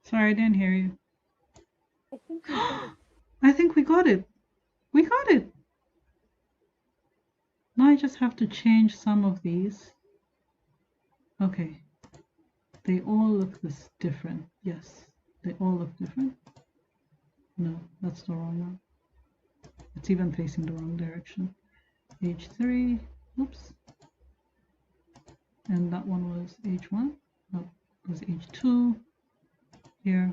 Sorry, I didn't hear you. I think we got it. We got it. Now I just have to change some of these. Okay. They all look different. Yes. They all look different. No, that's the wrong one. It's even facing the wrong direction. H3. Oops. And that one was H1. No, it was H2. Here.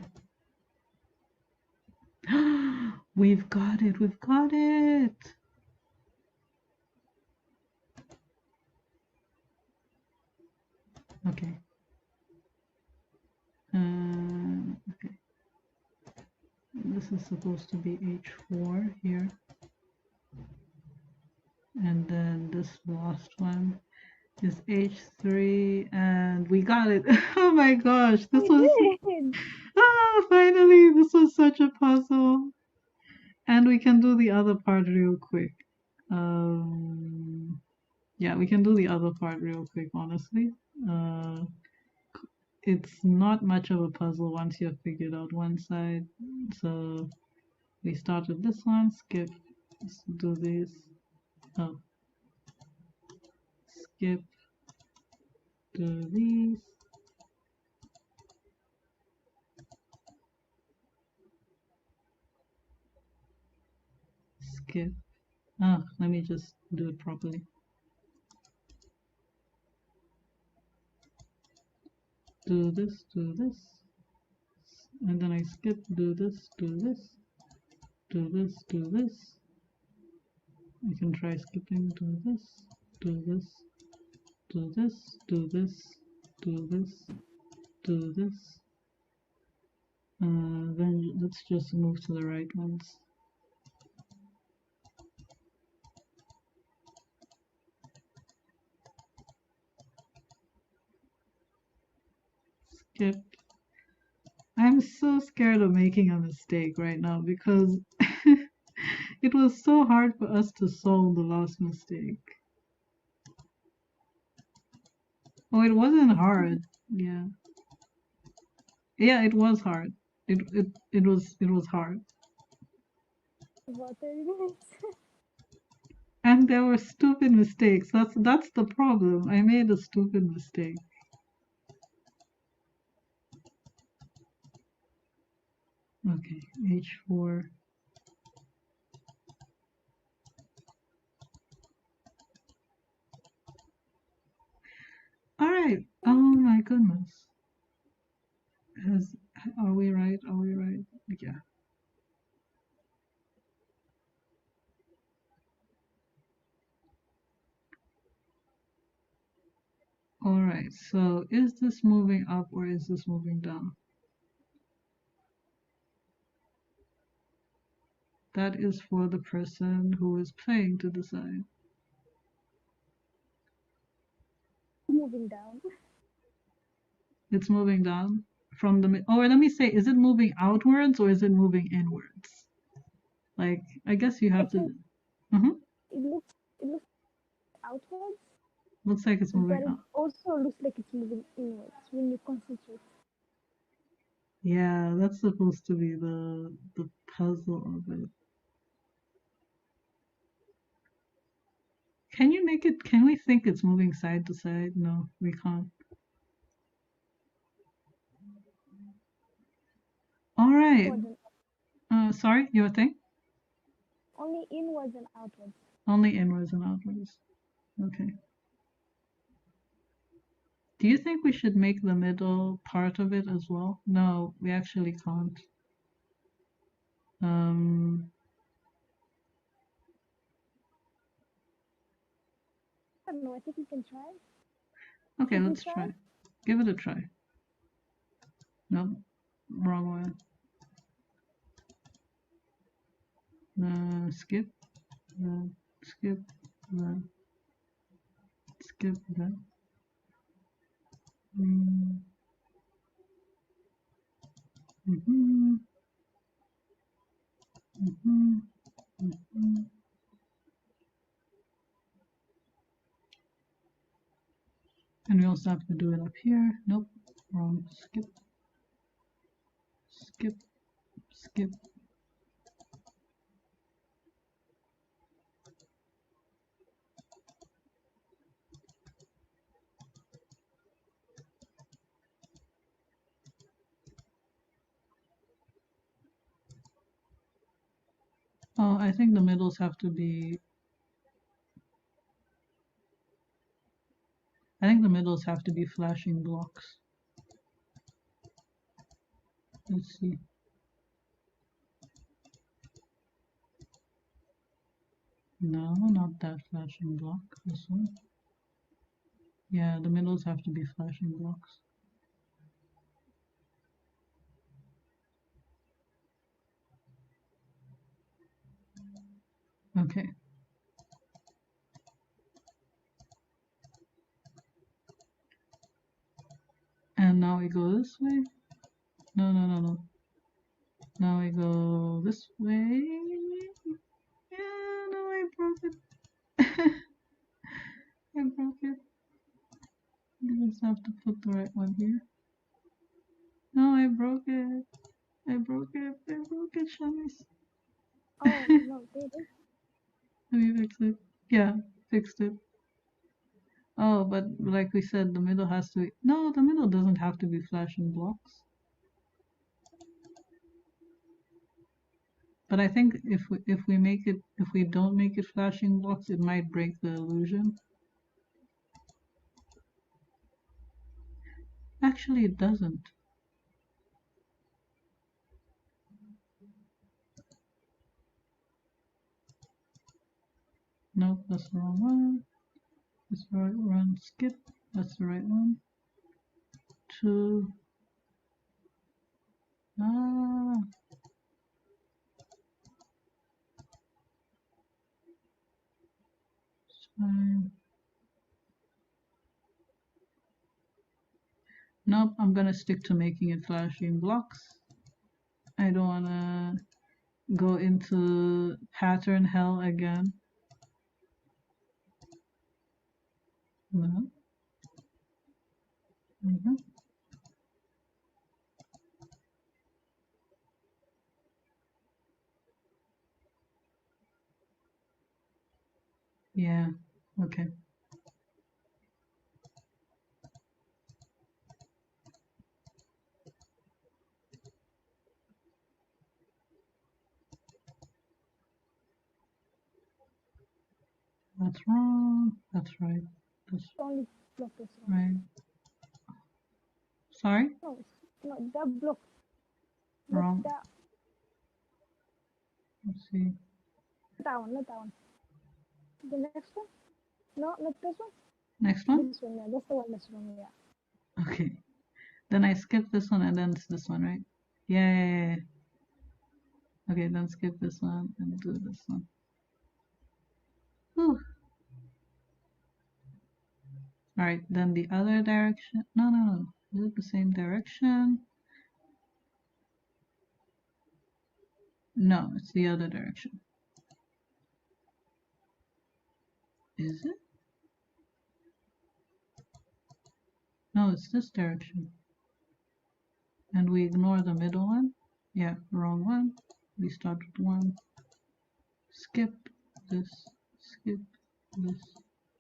We've got it. We've got it. Okay. Okay. This is supposed to be H4 here. And then this last one is H3, and we got it. Oh my gosh, this was finally, this was such a puzzle. And we can do the other part real quick. Yeah, we can do the other part real quick, honestly. It's not much of a puzzle once you've figured out one side. So we start with this one, skip, let's do this. Oh, skip, do these. Skip. Oh, let me just do it properly. Do this, and then I skip, do this, do this, do this, do this. I can try skipping, do this, do this, do this, do this, do this, do this. Then let's just move to the right ones. Skip. I'm so scared of making a mistake right now because it was so hard for us to solve the last mistake. Oh, it wasn't hard. Yeah. Yeah, it was hard. It was hard. And there were stupid mistakes. That's the problem. I made a stupid mistake. Okay, H4. All right. Oh my goodness. Are we right? Are we right? Yeah. All right. So is this moving up or is this moving down? That is for the person who is playing to decide. Moving down. It's moving down from the. Or let me say, is it moving outwards or is it moving inwards? Like, I guess you have to. It looks outwards. Looks like it's moving but up. It also looks like it's moving inwards when you concentrate. Yeah, that's supposed to be the puzzle of it. Can you make it? Can we think it's moving side to side? No, we can't. All right. Sorry, your thing? Only inwards and outwards. Only inwards and outwards. Okay. Do you think we should make the middle part of it as well? No, we actually can't. I don't know. I think we can try. Okay, let's try. Give it a try. No, wrong one. Skip. Skip. Skip that. Mm-hmm. Mm-hmm. Mm-hmm. And we also have to do it up here. Nope, wrong. Skip. Skip. Skip. Oh, I think the middles have to be. I think the middles have to be flashing blocks. Let's see. No, not that flashing block. This one. Yeah, the middles have to be flashing blocks. Okay. And now we go this way. No. Now we go this way. Yeah, no, I broke it. I broke it. You just have to put the right one here. No, I broke it. I broke it, Shanice. Oh, no, did it? Let me fix it. Yeah, fixed it. Oh, but like we said, the middle has to be. No, the middle doesn't have to be flashing blocks. But I think if we don't make it flashing blocks, it might break the illusion. Actually, it doesn't. Nope, that's the wrong one. That's the right one. Skip. That's the right one. 2. Ah. It's fine. Nope, I'm gonna stick to making it flashing blocks. I don't wanna go into pattern hell again. No. Yeah, okay. That's wrong. That's right. That's Only block is wrong. right. Sorry? No, that block. Wrong. That. Let's see. Not that one. The next one? No, not this one. Next one? This one, yeah. That's the one that's wrong, yeah. Okay. Then I skip this one and then it's this one, right? Yeah. Okay, then skip this one and do this one. Whew. Alright, then the other direction. No. Is it the same direction? No, it's the other direction. Is it? No, it's this direction. And we ignore the middle one? Yeah, wrong one. We start with 1. Skip this. Skip this.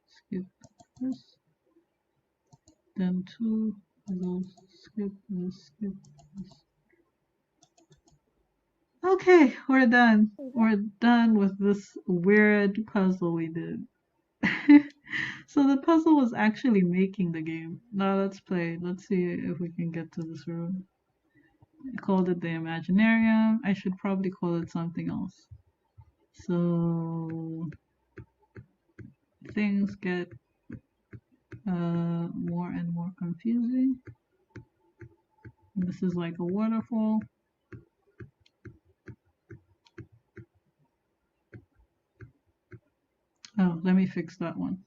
Skip this. Then 2 goes skip this. Skip this. Okay, we're done. Okay. We're done with this weird puzzle we did. So the puzzle was actually making the game. Now let's play. Let's see if we can get to this room. I called it the Imaginarium. I should probably call it something else. So things get more and more confusing. This is like a waterfall. Oh, let me fix that one.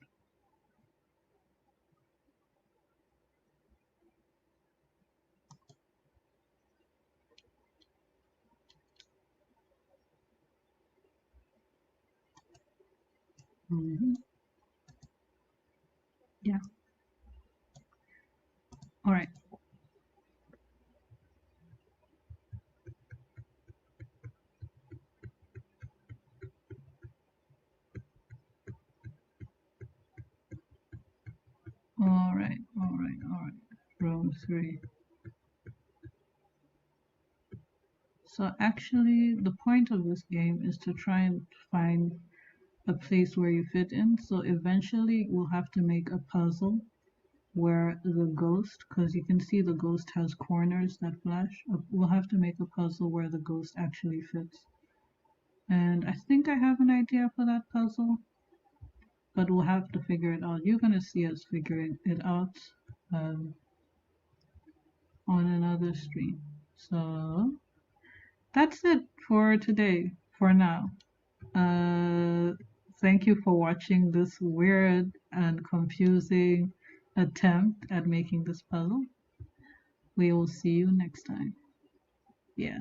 Yeah. All right. All right. All right. All right. Row 3. So actually, the point of this game is to try and find a place where you fit in. So eventually, we'll have to make a puzzle where the ghost, because you can see the ghost has corners that flash. We'll have to make a puzzle where the ghost actually fits. And I think I have an idea for that puzzle, but we'll have to figure it out. You're going to see us figuring it out on another stream. So that's it for today, for now. Thank you for watching this weird and confusing attempt at making this puzzle. We will see you next time. Yeah.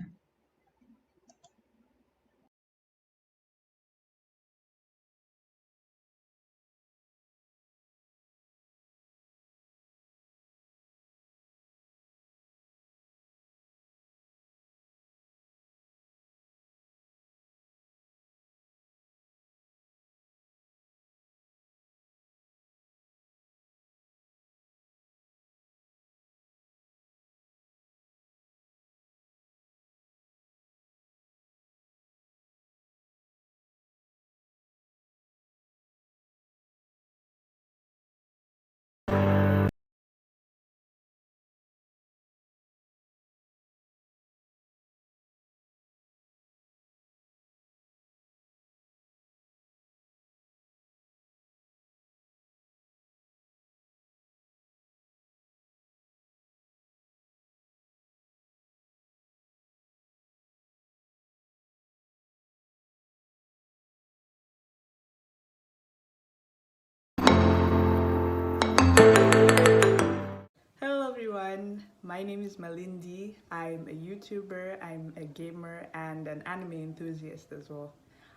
Hello everyone, my name is Malindi. I'm a YouTuber, I'm a gamer, and an anime enthusiast as well.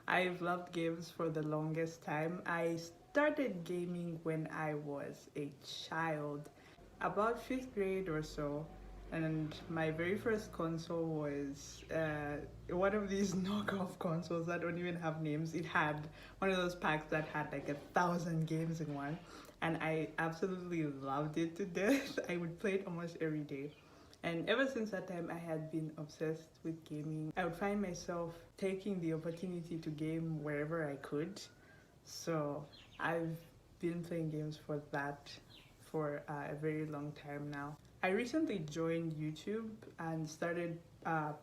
I've loved games for the longest time. I started gaming when I was a child, about 5th grade or so, and my very first console was one of these knockoff consoles that don't even have names. It had one of those packs that had like 1,000 games in one, and I absolutely loved it to death. I would play it almost every day. And ever since that time, I had been obsessed with gaming. I would find myself taking the opportunity to game wherever I could. So I've been playing games for that for a very long time now. I recently joined YouTube and started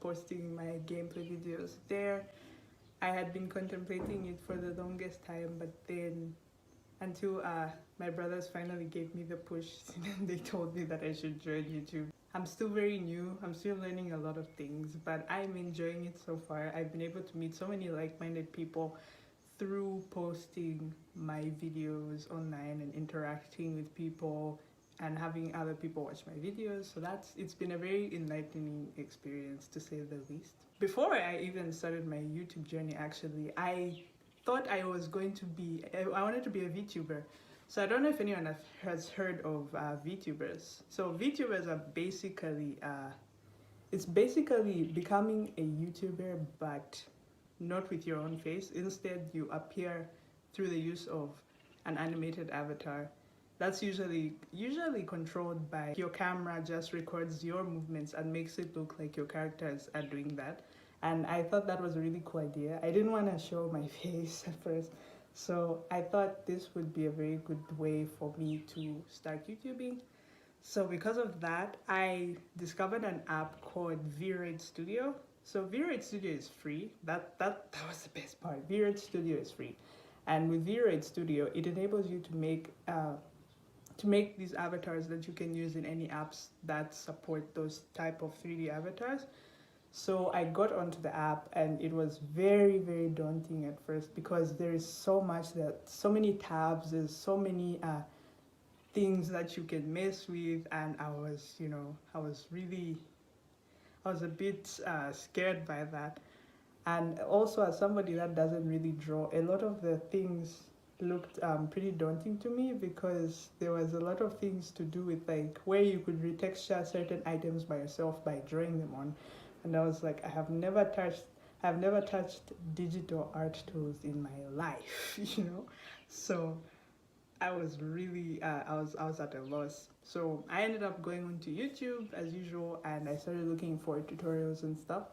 posting my gameplay videos there. I had been contemplating it for the longest time, but then until my brothers finally gave me the push and they told me that I should join YouTube. I'm still very new, I'm still learning a lot of things, but I'm enjoying it so far. I've been able to meet so many like-minded people through posting my videos online and interacting with people and having other people watch my videos. So it's been a very enlightening experience, to say the least. Before I even started my YouTube journey, actually, I thought I was going to be, I wanted to be a VTuber. So I don't know if anyone has heard of VTubers. So VTubers are basically, it's basically becoming a YouTuber, but not with your own face. Instead, you appear through the use of an animated avatar. That's usually controlled by your camera just records your movements and makes it look like your characters are doing that. And I thought that was a really cool idea. I didn't want to show my face at first. So I thought this would be a very good way for me to start YouTubing. So because of that, I discovered an app called V-Raid Studio. So V-Raid Studio is free. That was the best part. V-Raid Studio is free. And with V-Raid Studio, it enables you to make these avatars that you can use in any apps that support those type of 3D avatars. So I got onto the app and it was very, very daunting at first because there is so much so many tabs, there's so many things that you can mess with. And I was, I was a bit scared by that. And also, as somebody that doesn't really draw, a lot of the things looked pretty daunting to me because there was a lot of things to do with like where you could retexture certain items by yourself by drawing them on. And I was like, I've never touched digital art tools in my life, So I was really, I was at a loss. So I ended up going onto YouTube as usual, and I started looking for tutorials and stuff.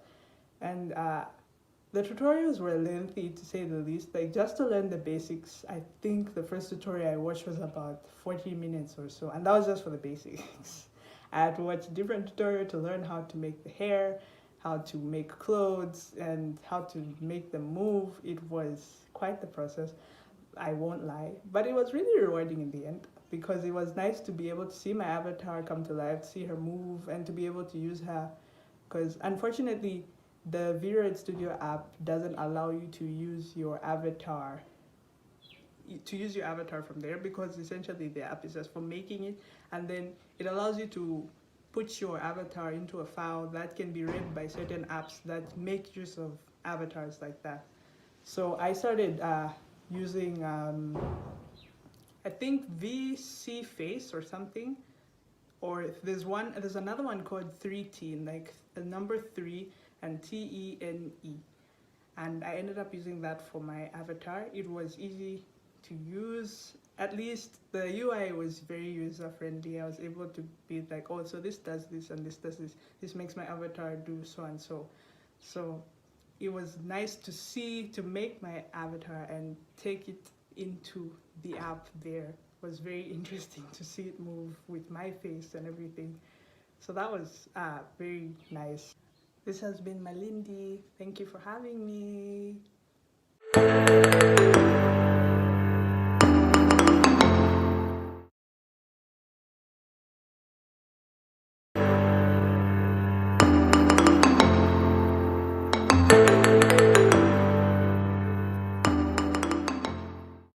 And the tutorials were lengthy to say the least. Like just to learn the basics, I think the first tutorial I watched was about 40 minutes or so, and that was just for the basics. I had to watch different tutorial to learn how to make the hair, how to make clothes, and how to make them move. It was quite the process, I won't lie, but it was really rewarding in the end because it was nice to be able to see my avatar come to life, see her move, and to be able to use her. Because unfortunately, the V-Red Studio app doesn't allow you to use your avatar from there because essentially the app is just for making it, and then it allows you to put your avatar into a file that can be read by certain apps that make use of avatars like that. So I started using I think VC Face or something, or there's another one called 3T, like the number 3 and TENE, and I ended up using that for my avatar. It was easy to use. At least the UI was very user friendly. I was able to be like, oh, so this does this and this does this. This makes my avatar do so and so. So it was nice to make my avatar and take it into the app there. It was very interesting to see it move with my face and everything. So that was very nice. This has been Malindi. Thank you for having me.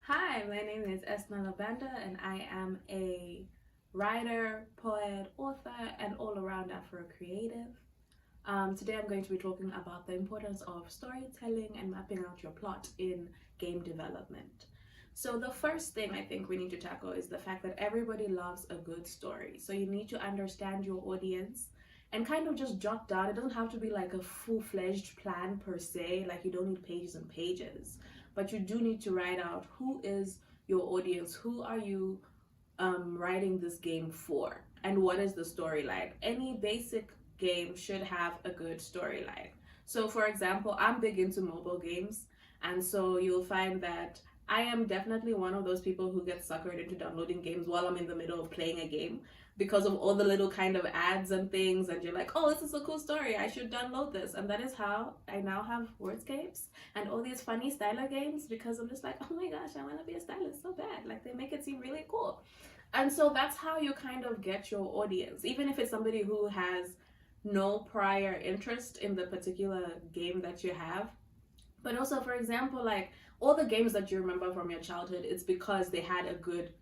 Hi, my name is Esna Lavanda, and I am a writer, poet, author, and all-around Afro-creative. Today I'm going to be talking about the importance of storytelling and mapping out your plot in game development. So the first thing I think we need to tackle is the fact that everybody loves a good story. So you need to understand your audience and kind of just jot down. It doesn't have to be like a full-fledged plan per se, like you don't need pages and pages, but you do need to write out who is your audience, who are you writing this game for, and what is the storyline. Any basic game should have a good storyline. So for example, I'm big into mobile games, and so you'll find that I am definitely one of those people who gets suckered into downloading games while I'm in the middle of playing a game because of all the little kind of ads and things, and you're like, oh, this is a cool story, I should download this. And that is how I now have wordscapes and all these funny styler games, because I'm just like, oh my gosh, I want to be a stylist so bad. Like, they make it seem really cool. And so that's how you kind of get your audience, even if it's somebody who has no prior interest in the particular game that you have. But also, for example, like all the games that you remember from your childhood, it's because they had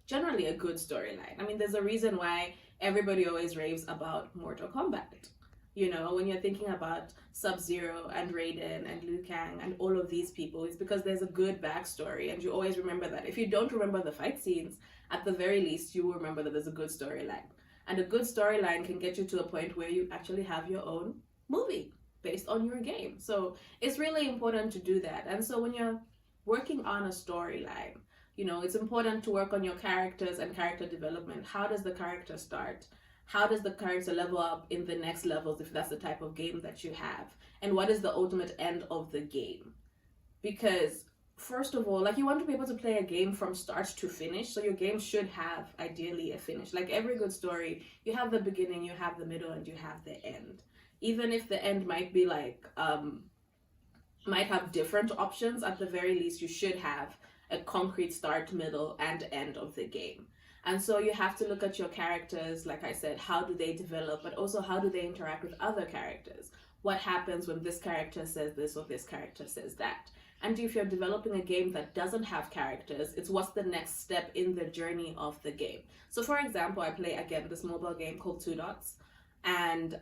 generally a good storyline. I mean, there's a reason why everybody always raves about Mortal Kombat. You know, when you're thinking about Sub-Zero and Raiden and Liu Kang and all of these people, it's because there's a good backstory, and you always remember that. If you don't remember the fight scenes, at the very least, you will remember that there's a good storyline. And a good storyline can get you to a point where you actually have your own movie based on your game. So it's really important to do that. And so when you're working on a storyline, you know, it's important to work on your characters and character development. How does the character start? How does the character level up in the next levels if that's the type of game that you have? and what is the ultimate end of the game. Because first of all, like, you want to be able to play a game from start to finish, so your game should have ideally a finish. Like every good story, you have the beginning, you have the middle, and you have the end. Even if the end might be like might have different options, at the very least you should have a concrete start, middle, and end of the game. And so you have to look at your characters, like I said, how do they develop, but also how do they interact with other characters? What happens when this character says this or this character says that? And if you're developing a game that doesn't have characters, it's what's the next step in the journey of the game. So for example, I play again this mobile game called Two Dots, and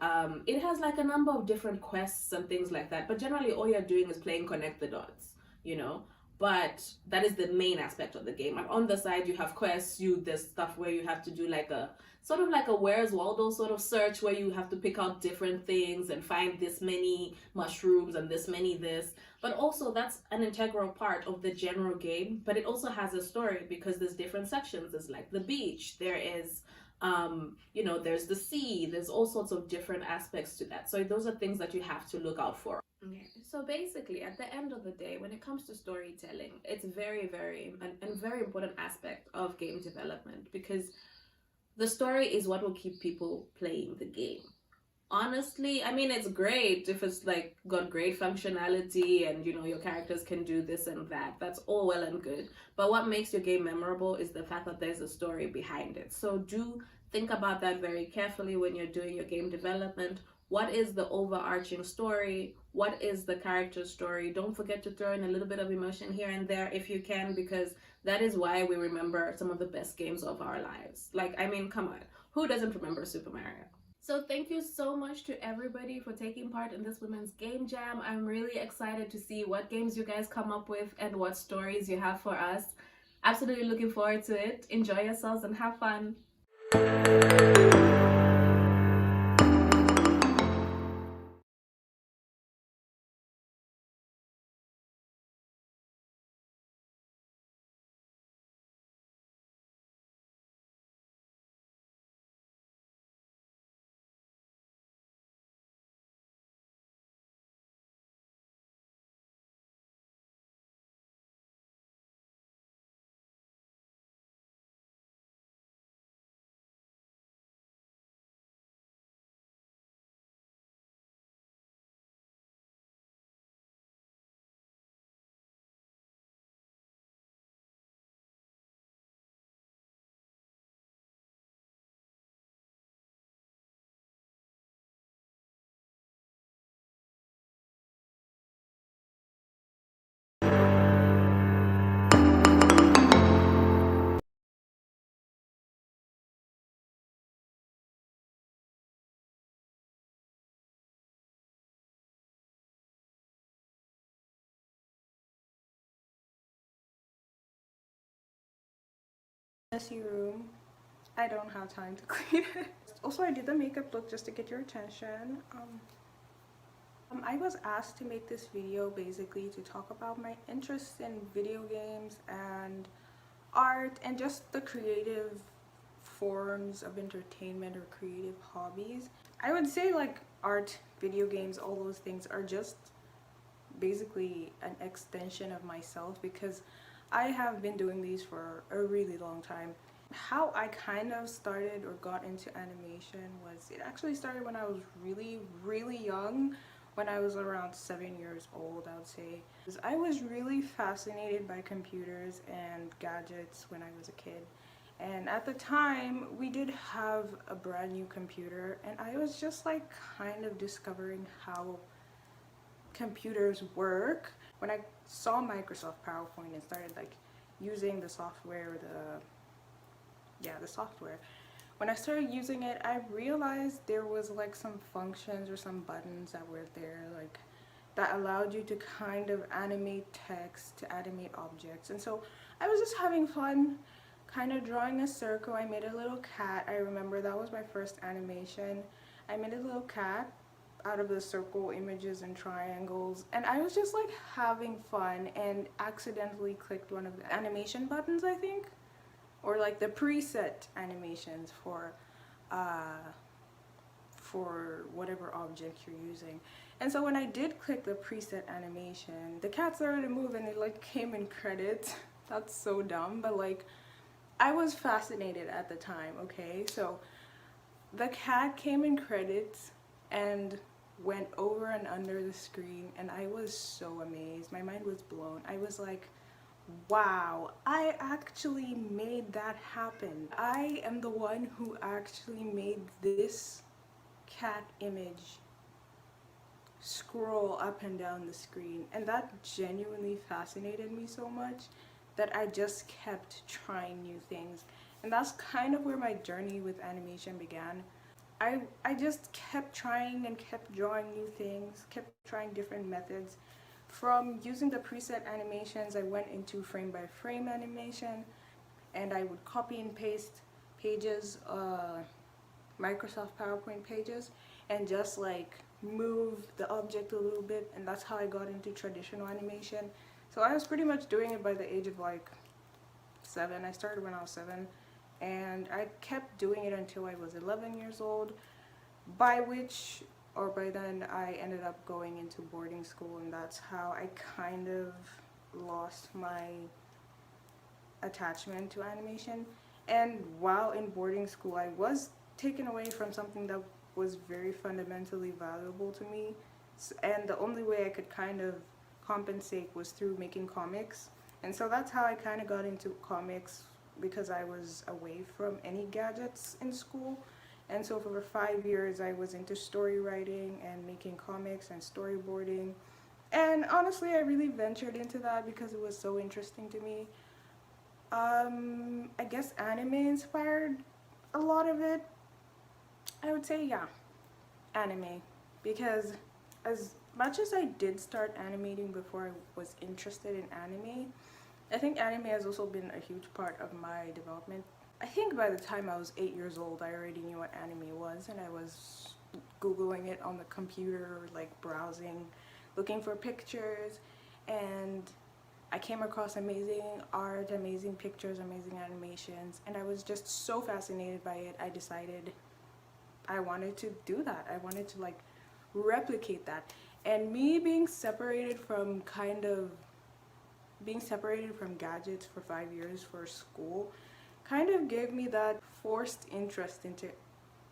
it has like a number of different quests and things like that, but generally all you're doing is playing connect the dots, you know. But that is the main aspect of the game, and on the side you have quests. There's stuff where you have to do like a sort of like a Where's Waldo sort of search, where you have to pick out different things and find this many mushrooms and this many this. But also that's an integral part of the general game, but it also has a story because there's different sections. There's like the beach, there is there's the sea, there's all sorts of different aspects to that. So those are things that you have to look out for. Okay. So basically, at the end of the day, when it comes to storytelling, it's very, very and very important aspect of game development, because the story is what will keep people playing the game. Honestly, I mean, it's great if it's like got great functionality and your characters can do this and that. That's all well and good. But what makes your game memorable is the fact that there's a story behind it. So do think about that very carefully when you're doing your game development. What is the overarching story? What is the character story? Don't forget to throw in a little bit of emotion here and there if you can, because that is why we remember some of the best games of our lives. Like, I mean, come on. Who doesn't remember Super Mario? So thank you so much to everybody for taking part in this Women's Game Jam. I'm really excited to see what games you guys come up with and what stories you have for us. Absolutely looking forward to it. Enjoy yourselves and have fun. Messy room. I don't have time to clean it. Also, I did the makeup look just to get your attention. I was asked to make this video basically to talk about my interest in video games and art and just the creative forms of entertainment or creative hobbies. I would say like art, video games, all those things are just basically an extension of myself, because I have been doing these for a really long time. How I kind of started or got into animation was, it actually started when I was really young, when I was around 7 years old, I would say. I was really fascinated by computers and gadgets when I was a kid. And at the time, we did have a brand new computer, and I was just like kind of discovering how computers work. When I saw Microsoft PowerPoint and started like using the software, the software, when I started using it, I realized there was like some functions or some buttons that were there, like that allowed you to kind of animate text, to animate objects. And so I was just having fun kind of drawing a circle. I made a little cat. I remember that was my first animation. I made a little cat out of the circle images and triangles, and I was just like having fun and accidentally clicked one of the animation buttons, I think, or like the preset animations for whatever object you're using. And so when I did click the preset animation, the cat started to move and it like came in credits. That's so dumb, but like I was fascinated at the time, okay? So the cat came in credits and went over and under the screen, and I was so amazed. My mind was blown. I was like, wow, I actually made that happen. I am the one who actually made this cat image scroll up and down the screen, and that genuinely fascinated me so much that I just kept trying new things. And that's kind of where my journey with animation began. I just kept trying and kept drawing new things, kept trying different methods. From using the preset animations, I went into frame by frame animation, and I would copy and paste pages, Microsoft PowerPoint pages, and just like move the object a little bit, and that's how I got into traditional animation. So I was pretty much doing it by the age of like 7. I started when I was 7, and I kept doing it until I was 11 years old, by then I ended up going into boarding school, and that's how I kind of lost my attachment to animation. And while in boarding school, I was taken away from something that was very fundamentally valuable to me, and the only way I could kind of compensate was through making comics. And so that's how I kind of got into comics, because I was away from any gadgets in school. And so for 5 years I was into story writing and making comics and storyboarding. And honestly, I really ventured into that because it was so interesting to me. I guess anime inspired a lot of it. I would say, yeah, anime. Because as much as I did start animating before I was interested in anime, I think anime has also been a huge part of my development. I think by the time I was 8 years old, I already knew what anime was, and I was Googling it on the computer, like browsing, looking for pictures, and I came across amazing art, amazing pictures, amazing animations, and I was just so fascinated by it. I decided I wanted to do that. I wanted to like replicate that. And me being separated from gadgets for 5 years for school kind of gave me that forced interest into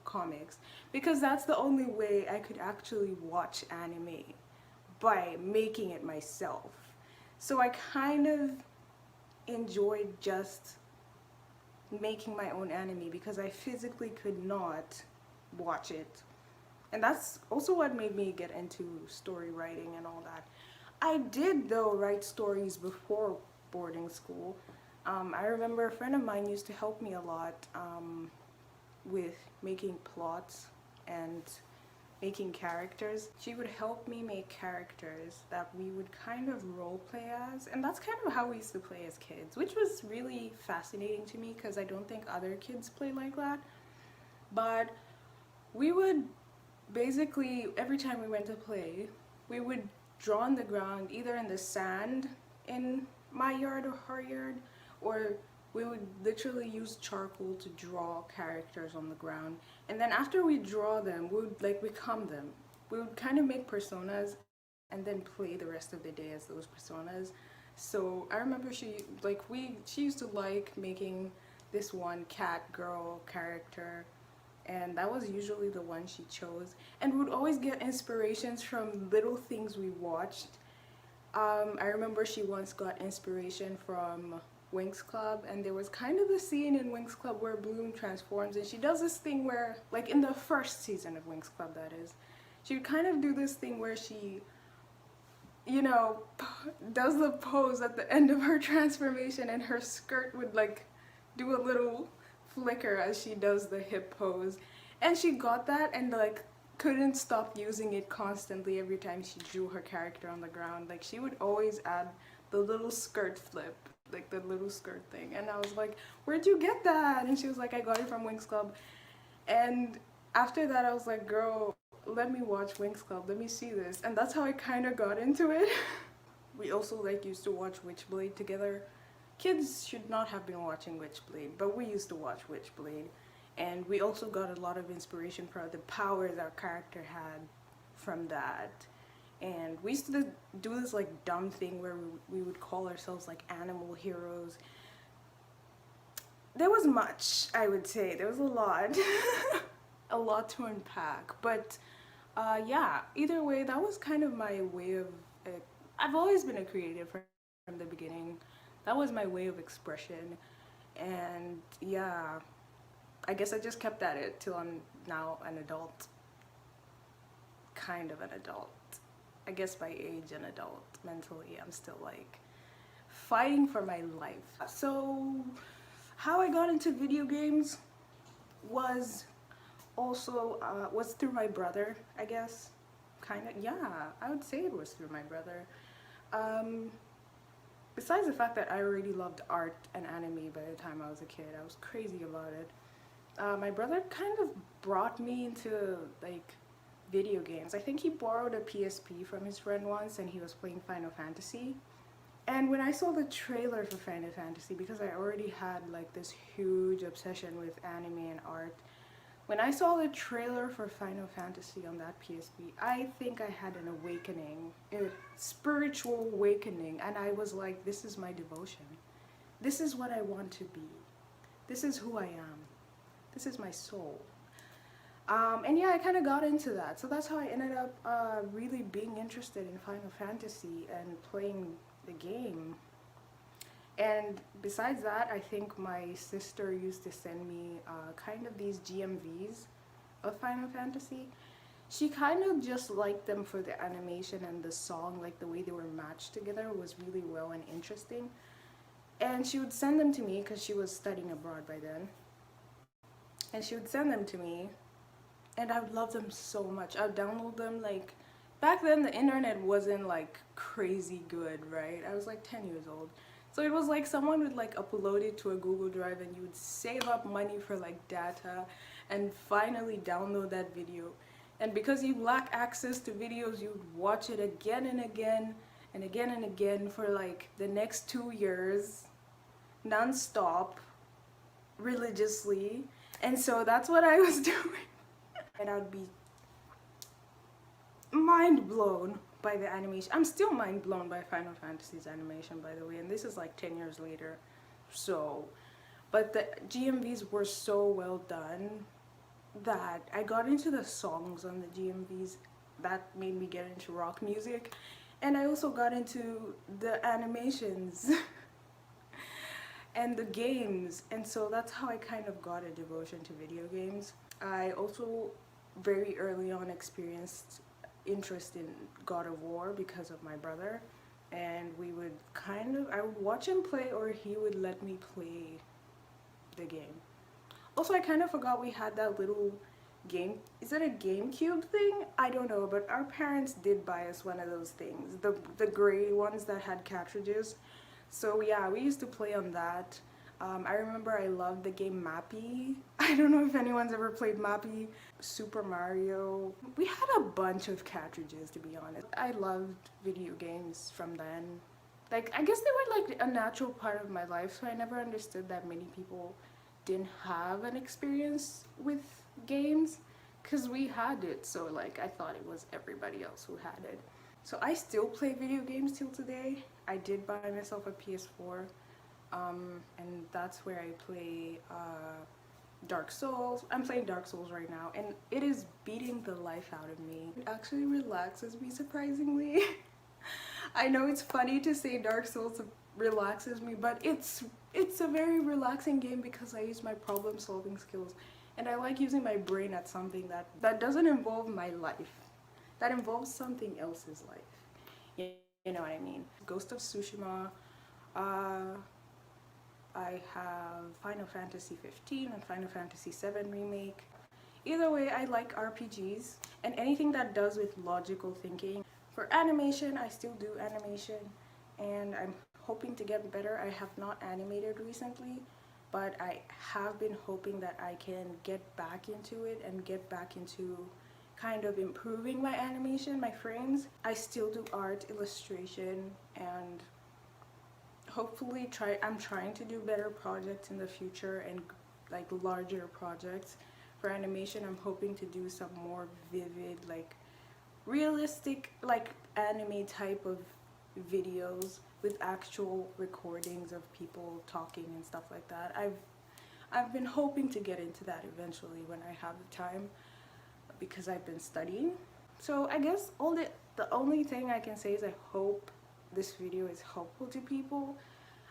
comics, because that's the only way I could actually watch anime, by making it myself. So I kind of enjoyed just making my own anime because I physically could not watch it. And that's also what made me get into story writing and all that. I did, though, write stories before boarding school. I remember a friend of mine used to help me a lot with making plots and making characters. She would help me make characters that we would kind of role play as, and that's kind of how we used to play as kids, which was really fascinating to me because I don't think other kids play like that. But we would basically, every time we went to play, we would draw on the ground, either in the sand in my yard or her yard, or we would literally use charcoal to draw characters on the ground. And then after we draw them, we would like become them. We would kind of make personas and then play the rest of the day as those personas. So I remember she used to like making this one cat girl character, and that was usually the one she chose. And we would always get inspirations from little things we watched. I remember she once got inspiration from Winx Club, and there was kind of a scene in Winx Club where Bloom transforms, and she does this thing where, like in the first season of Winx Club that is, she would kind of do this thing where she, you know, does the pose at the end of her transformation, and her skirt would like do a little flicker as she does the hip pose. And she got that and like couldn't stop using it constantly every time she drew her character on the ground. Like she would always add the little skirt flip, like the little skirt thing. And I was like, where'd you get that? And she was like, I got it from Winx Club. And after that I was like, girl, let me watch Winx Club, let me see this. And that's how I kind of got into it. We also like used to watch Witchblade together. Kids should not have been watching Witchblade, but we used to watch Witchblade. And we also got a lot of inspiration from the powers our character had from that. And we used to do this like dumb thing where we would call ourselves like animal heroes. There was much, I would say. There was a lot. A lot to unpack. But yeah, either way, that was kind of my way of... I've always been a creative from the beginning. That was my way of expression. And yeah, I guess I just kept at it till I'm now an adult. Kind of an adult. I guess by age an adult. Mentally, I'm still like fighting for my life. So how I got into video games was also was through my brother, I guess. Kind of, yeah, I would say it was through my brother. Besides the fact that I already loved art and anime by the time I was a kid, I was crazy about it. My brother kind of brought me into like video games. I think he borrowed a PSP from his friend once and he was playing Final Fantasy. And when I saw the trailer for Final Fantasy, because I already had like this huge obsession with anime and art, when I saw the trailer for Final Fantasy on that PSP, I think I had an awakening, a spiritual awakening, and I was like, this is my devotion. This is what I want to be. This is who I am. This is my soul. And yeah, I kind of got into that. So that's how I ended up really being interested in Final Fantasy and playing the game. And besides that, I think my sister used to send me kind of these GMVs of Final Fantasy. She kind of just liked them for the animation and the song, like the way they were matched together was really well and interesting. And she would send them to me because she was studying abroad by then. And she would send them to me, and I would love them so much. I would download them. Like back then the internet wasn't like crazy good, right? I was like 10 years old. So it was like someone would like upload it to a Google Drive and you would save up money for like data and finally download that video. And because you lack access to videos, you would watch it again and again and again and again for like the next 2 years, non-stop, religiously. And so that's what I was doing. And I'd be mind blown by the animation. I'm still mind blown by Final Fantasy's animation, by the way, and this is like 10 years later. So, but the GMVs were so well done that I got into the songs on the GMVs. That made me get into rock music, and I also got into the animations and the games, and so that's how I kind of got a devotion to video games. I also very early on experienced interest in God of War because of my brother, and we would I would watch him play or he would let me play the game. Also, I kind of forgot we had that little game. Is it a GameCube thing? I don't know, but our parents did buy us one of those things, the gray ones that had cartridges. So yeah, we used to play on that. I remember I loved the game Mappy. I don't know if anyone's ever played Mappy. Super Mario. We had a bunch of cartridges, to be honest. I loved video games from then. Like, I guess they were like a natural part of my life, so I never understood that many people didn't have an experience with games, because we had it, so like I thought it was everybody else who had it. So I still play video games till today. I did buy myself a PS4. And that's where I play Dark Souls. I'm playing Dark Souls right now, and it is beating the life out of me. It actually relaxes me, surprisingly. I know it's funny to say Dark Souls relaxes me, but it's a very relaxing game because I use my problem solving skills, and I like using my brain at something that doesn't involve my life, that involves something else's life. You know what I mean? Ghost of Tsushima, I have Final Fantasy 15 and Final Fantasy 7 Remake. Either way, I like RPGs and anything that does with logical thinking. For animation, I still do animation, and I'm hoping to get better. I have not animated recently, but I have been hoping that I can get back into it and get back into kind of improving my animation, my frames. I still do art, illustration, and hopefully I'm trying to do better projects in the future, and like larger projects. For animation, I'm hoping to do some more vivid, like realistic, like anime type of videos with actual recordings of people talking and stuff like that. I've been hoping to get into that eventually when I have the time, because I've been studying. So I guess the only thing I can say is I hope this video is helpful to people.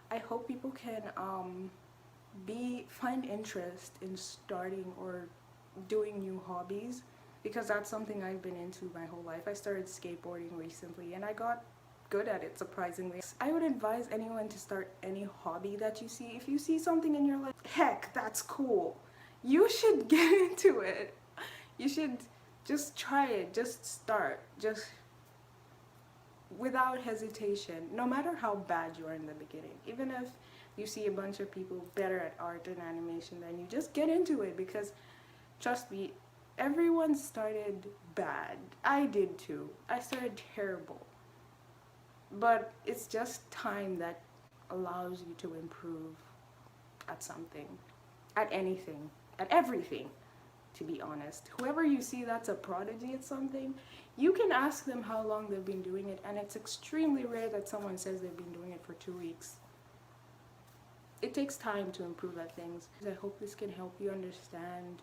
I hope people can find interest in starting or doing new hobbies, because that's something I've been into my whole life. I started skateboarding recently and I got good at it, surprisingly. I would advise anyone to start any hobby that you see. If you see something in your life, heck, that's cool, you should get into it. You should just try it, just start, just without hesitation, no matter how bad you are in the beginning. Even if you see a bunch of people better at art and animation than you, just get into it, because trust me, everyone started bad. I did too. I started terrible. But it's just time that allows you to improve at something, at anything, at everything, to be honest. Whoever you see that's a prodigy at something, you can ask them how long they've been doing it, and it's extremely rare that someone says they've been doing it for 2 weeks. It takes time to improve at things. I hope this can help you understand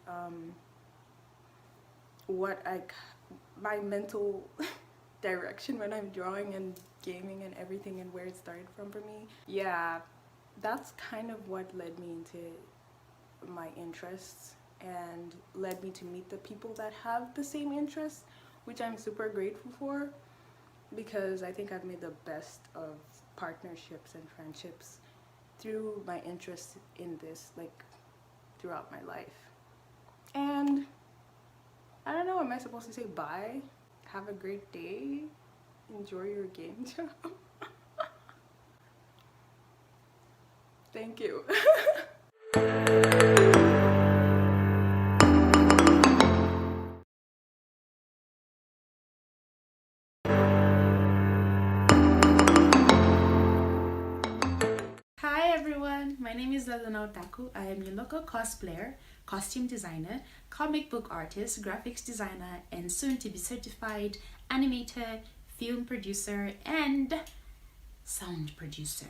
my mental direction when I'm drawing and gaming and everything, and where it started from for me. Yeah, that's kind of what led me into my interests and led me to meet the people that have the same interests, which I'm super grateful for, because I think I've made the best of partnerships and friendships through my interest in this, like, throughout my life. And I don't know, am I supposed to say bye? Have a great day. Enjoy your game jam. Thank you. Hi everyone, my name is Zambia. I am your local cosplayer, costume designer, comic book artist, graphics designer, and soon to be certified animator, film producer, and sound producer.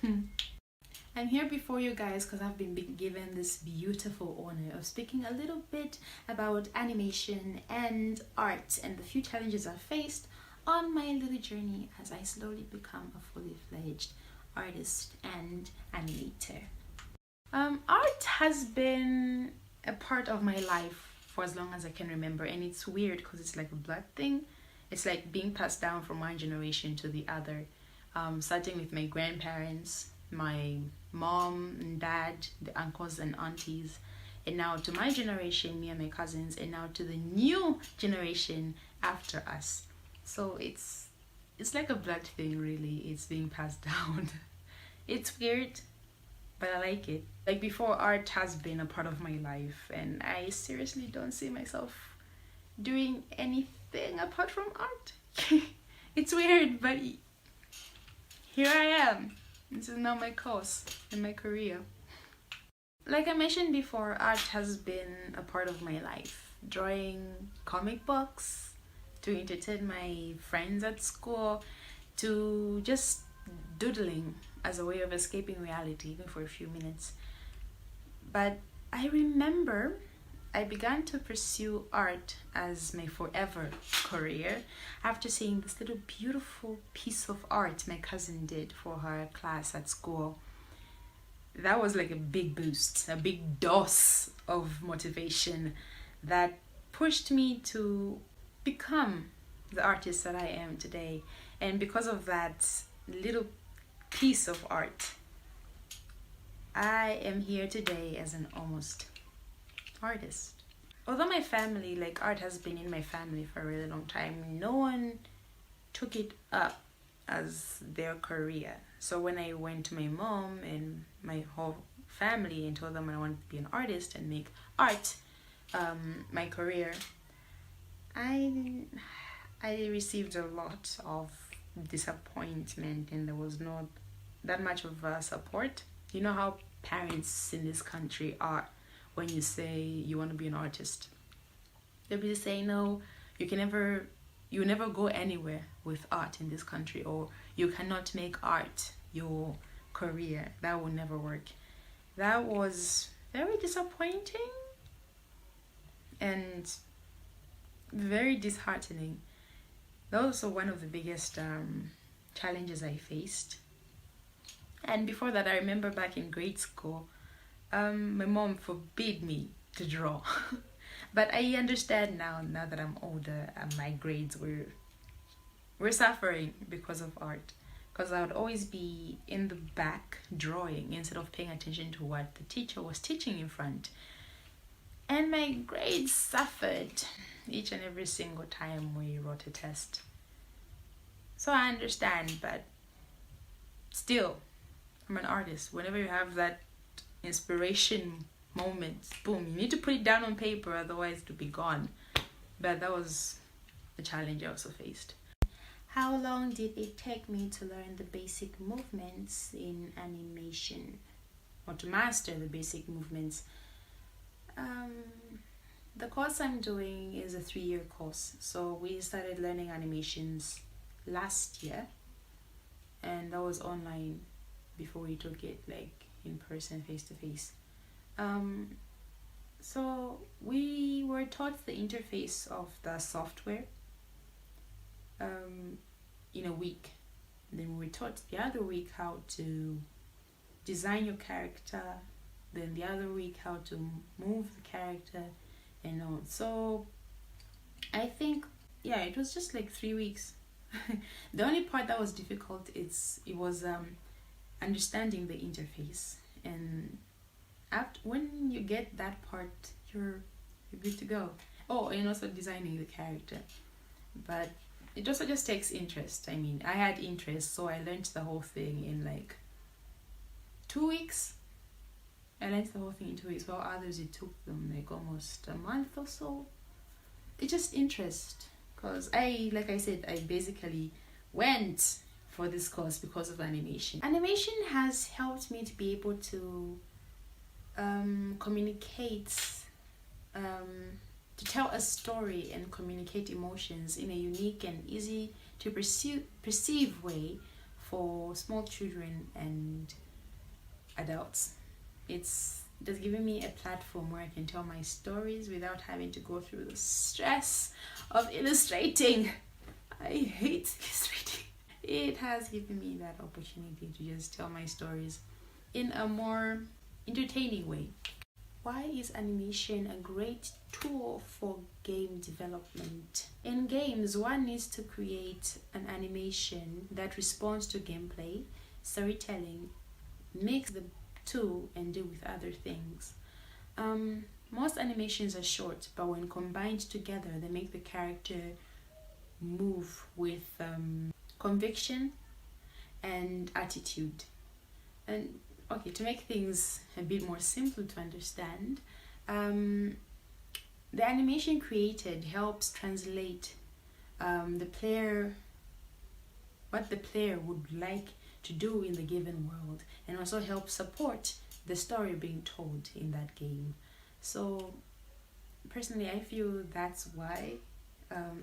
I'm here before you guys because I've been given this beautiful honor of speaking a little bit about animation and art and the few challenges I've faced on my little journey as I slowly become a fully fledged artist and animator. Art has been a part of my life for as long as I can remember, and it's weird because it's like a blood thing. It's like being passed down from one generation to the other, starting with my grandparents, my mom and dad, the uncles and aunties, and now to my generation, me and my cousins, and now to the new generation after us. So it's like a blood thing, really. It's being passed down. It's weird, but I like it. Like before, art has been a part of my life, and I seriously don't see myself doing anything apart from art. It's weird, but here I am. This is now my course and my career. Like I mentioned before, art has been a part of my life. Drawing comic books, to entertain my friends at school, to just doodling as a way of escaping reality, even for a few minutes. But I remember I began to pursue art as my forever career after seeing this little beautiful piece of art my cousin did for her class at school. That was like a big boost, a big dose of motivation that pushed me to become the artist that I am today. And because of that little piece of art, I am here today as an almost artist. Although my family, like art has been in my family for a really long time, no one took it up as their career. So when I went to my mom and my whole family and told them I wanted to be an artist and make art my career, I received a lot of disappointment, and there was not that much of support. You know how parents in this country are when you say you want to be an artist. They'll be saying, no, you can never you never go anywhere with art in this country, or you cannot make art your career. That will never work. That was very disappointing and very disheartening. That was also one of the biggest challenges I faced. And before that, I remember back in grade school, my mom forbade me to draw. But I understand now that I'm older, and my grades were suffering because of art. Because I would always be in the back drawing instead of paying attention to what the teacher was teaching in front. And my grades suffered each and every single time we wrote a test. So I understand, but still, I'm an artist. Whenever you have that inspiration moment, boom, you need to put it down on paper, otherwise it will be gone. But that was a challenge I also faced. How long did it take me to learn the basic movements in animation, or to master the basic movements? The course I'm doing is a 3-year course. So we started learning animations last year, and that was online before we took it like in person, face to face. So we were taught the interface of the software in a week. Then we were taught the other week how to design your character, then the other week how to move the character and all. So I think, yeah, it was just like 3 weeks. The only part that was difficult, it was understanding the interface, and when you get that part, you're good to go. Oh, and also designing the character. But it also just takes interest. I mean, I had interest, so I learned the whole thing in like 2 weeks. I learned the whole thing in 2 weeks, while others it took them like almost a month or so. It's just interest, because like I said, I basically went for this course because of animation. Animation has helped me to be able to communicate, to tell a story and communicate emotions in a unique and easy to perceive way for small children and adults. It's just giving me a platform where I can tell my stories without having to go through the stress of illustrating. I hate illustrating. It has given me that opportunity to just tell my stories in a more entertaining way. Why is animation a great tool for game development? In games, one needs to create an animation that responds to gameplay, storytelling, mix the two, and deal with other things. Most animations are short, but when combined together, they make the character move with conviction and attitude. And okay, to make things a bit more simple to understand, the animation created helps translate what the player would like to do in the given world, and also help support the story being told in that game. So personally, I feel that's why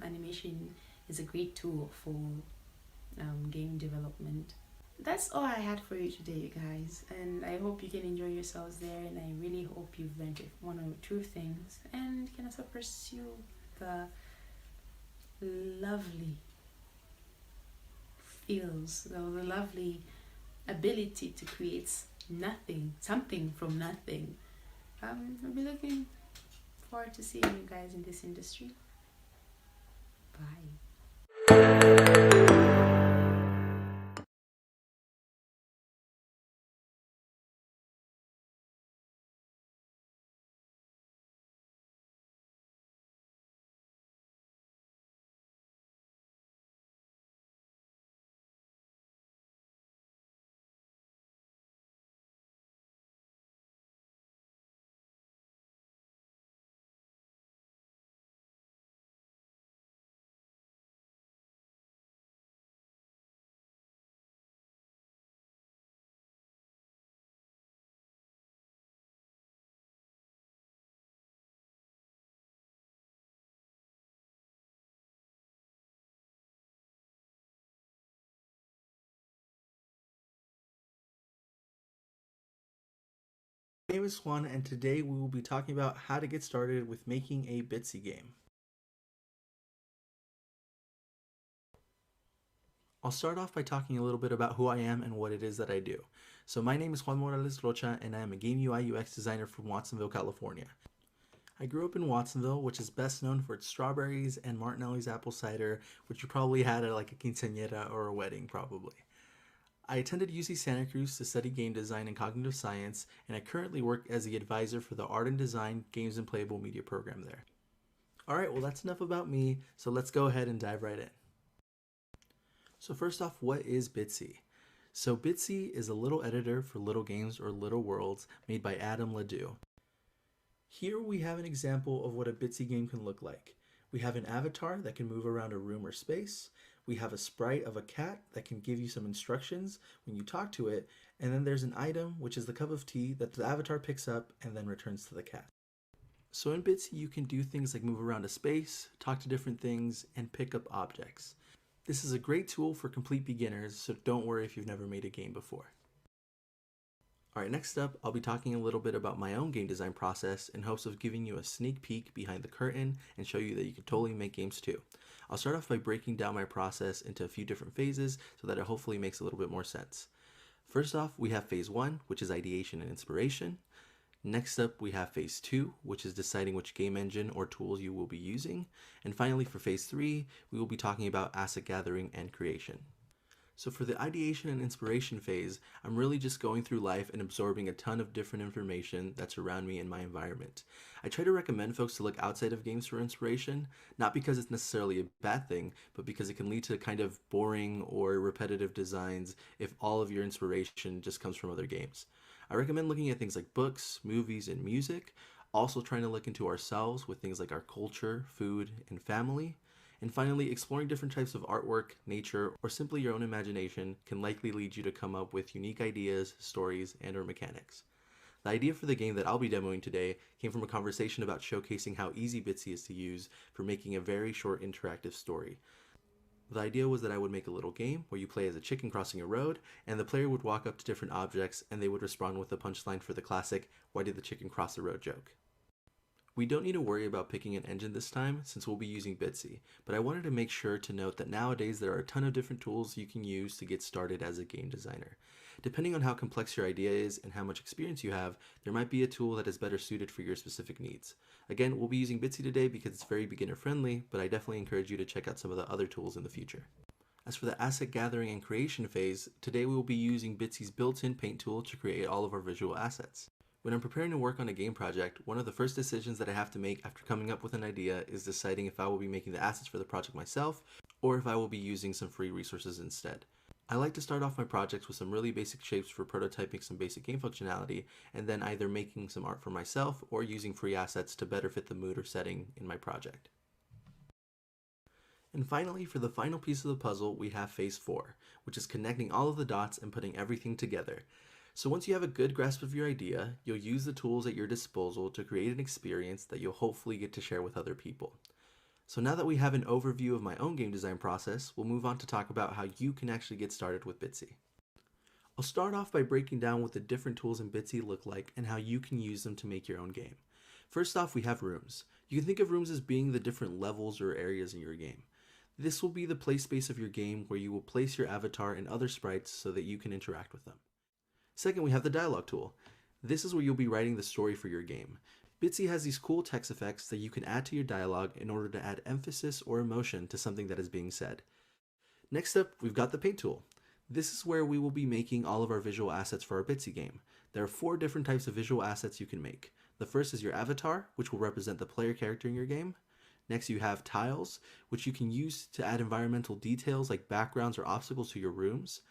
animation is a great tool for game development. That's all I had for you today, you guys, and I hope you can enjoy yourselves there, and I really hope you've learned one or two things and can also pursue the lovely feels, the lovely ability to create something from nothing. I'll be looking forward to seeing you guys in this industry. Bye. My name is Juan, and today we will be talking about how to get started with making a Bitsy game. I'll start off by talking a little bit about who I am and what it is that I do. So my name is Juan Morales Rocha, and I am a game UI UX designer from Watsonville, California. I grew up in Watsonville, which is best known for its strawberries and Martinelli's apple cider, which you probably had at like a quinceañera or a wedding probably. I attended UC Santa Cruz to study game design and cognitive science, and I currently work as the advisor for the Art and Design Games and Playable Media program there. Alright, well that's enough about me, so let's go ahead and dive right in. So first off, what is Bitsy? So Bitsy is a little editor for little games or little worlds made by Adam Ledoux. Here we have an example of what a Bitsy game can look like. We have an avatar that can move around a room or space. We have a sprite of a cat that can give you some instructions when you talk to it, and then there's an item, which is the cup of tea that the avatar picks up and then returns to the cat. So in Bitsy, you can do things like move around a space, talk to different things, and pick up objects. This is a great tool for complete beginners, so don't worry if you've never made a game before. Alright, next up, I'll be talking a little bit about my own game design process in hopes of giving you a sneak peek behind the curtain and show you that you can totally make games too. I'll start off by breaking down my process into a few different phases so that it hopefully makes a little bit more sense. First off, we have phase 1, which is ideation and inspiration. Next up, we have phase 2, which is deciding which game engine or tools you will be using. And finally, for phase 3, we will be talking about asset gathering and creation. So for the ideation and inspiration phase, I'm really just going through life and absorbing a ton of different information that's around me in my environment. I try to recommend folks to look outside of games for inspiration, not because it's necessarily a bad thing, but because it can lead to kind of boring or repetitive designs if all of your inspiration just comes from other games. I recommend looking at things like books, movies, and music, also trying to look into ourselves with things like our culture, food, and family. And finally, exploring different types of artwork, nature, or simply your own imagination can likely lead you to come up with unique ideas, stories, and or mechanics. The idea for the game that I'll be demoing today came from a conversation about showcasing how easy Bitsy is to use for making a very short interactive story. The idea was that I would make a little game where you play as a chicken crossing a road, and the player would walk up to different objects and they would respond with a punchline for the classic, "Why did the chicken cross the road?" joke. We don't need to worry about picking an engine this time since we'll be using Bitsy, but I wanted to make sure to note that nowadays there are a ton of different tools you can use to get started as a game designer. Depending on how complex your idea is and how much experience you have, there might be a tool that is better suited for your specific needs. Again, we'll be using Bitsy today because it's very beginner friendly, but I definitely encourage you to check out some of the other tools in the future. As for the asset gathering and creation phase, today we will be using Bitsy's built-in paint tool to create all of our visual assets. When I'm preparing to work on a game project, one of the first decisions that I have to make after coming up with an idea is deciding if I will be making the assets for the project myself, or if I will be using some free resources instead. I like to start off my projects with some really basic shapes for prototyping some basic game functionality, and then either making some art for myself or using free assets to better fit the mood or setting in my project. And finally, for the final piece of the puzzle, we have phase 4, which is connecting all of the dots and putting everything together. So once you have a good grasp of your idea, you'll use the tools at your disposal to create an experience that you'll hopefully get to share with other people. So now that we have an overview of my own game design process, we'll move on to talk about how you can actually get started with Bitsy. I'll start off by breaking down what the different tools in Bitsy look like and how you can use them to make your own game. First off, we have rooms. You can think of rooms as being the different levels or areas in your game. This will be the play space of your game where you will place your avatar and other sprites so that you can interact with them. Second, we have the dialogue tool. This is where you'll be writing the story for your game. Bitsy has these cool text effects that you can add to your dialogue in order to add emphasis or emotion to something that is being said. Next up, we've got the paint tool. This is where we will be making all of our visual assets for our Bitsy game. There are 4 different types of visual assets you can make. The first is your avatar, which will represent the player character in your game. Next, you have tiles, which you can use to add environmental details like backgrounds or obstacles to your rooms.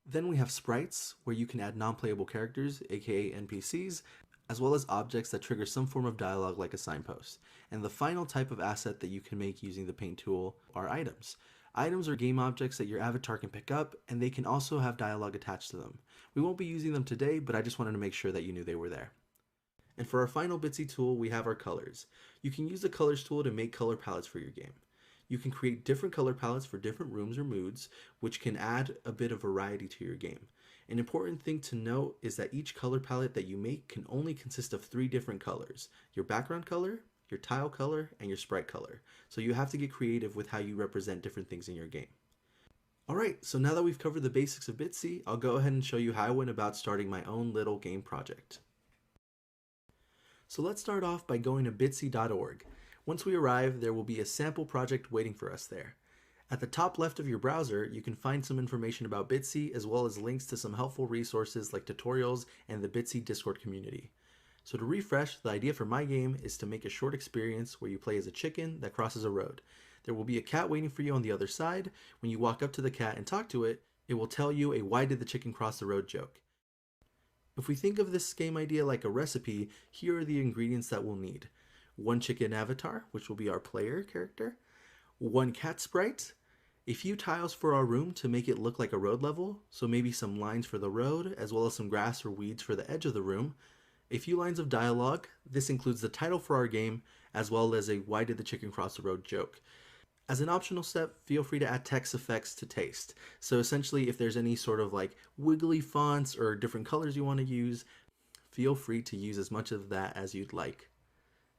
Then we have sprites, where you can add non-playable characters, aka NPCs, as well as objects that trigger some form of dialogue like a signpost. And the final type of asset that you can make using the paint tool are items. Items are game objects that your avatar can pick up, and they can also have dialogue attached to them. We won't be using them today, but I just wanted to make sure that you knew they were there. And for our final Bitsy tool, we have our colors. You can use the colors tool to make color palettes for your game. You can create different color palettes for different rooms or moods, which can add a bit of variety to your game. An important thing to note is that each color palette that you make can only consist of 3 different colors: your background color, your tile color, and your sprite color. So you have to get creative with how you represent different things in your game. Alright, so now that we've covered the basics of Bitsy, I'll go ahead and show you how I went about starting my own little game project. So let's start off by going to bitsy.org. Once we arrive, there will be a sample project waiting for us there. At the top left of your browser, you can find some information about Bitsy as well as links to some helpful resources like tutorials and the Bitsy Discord community. So to refresh, the idea for my game is to make a short experience where you play as a chicken that crosses a road. There will be a cat waiting for you on the other side. When you walk up to the cat and talk to it, it will tell you a "why did the chicken cross the road" joke. If we think of this game idea like a recipe, here are the ingredients that we'll need. 1 chicken avatar, which will be our player character, 1 cat sprite, a few tiles for our room to make it look like a road level, so maybe some lines for the road, as well as some grass or weeds for the edge of the room, a few lines of dialogue. This includes the title for our game, as well as a "why did the chicken cross the road" joke. As an optional step, feel free to add text effects to taste. So essentially, if there's any sort of like wiggly fonts or different colors you want to use, feel free to use as much of that as you'd like.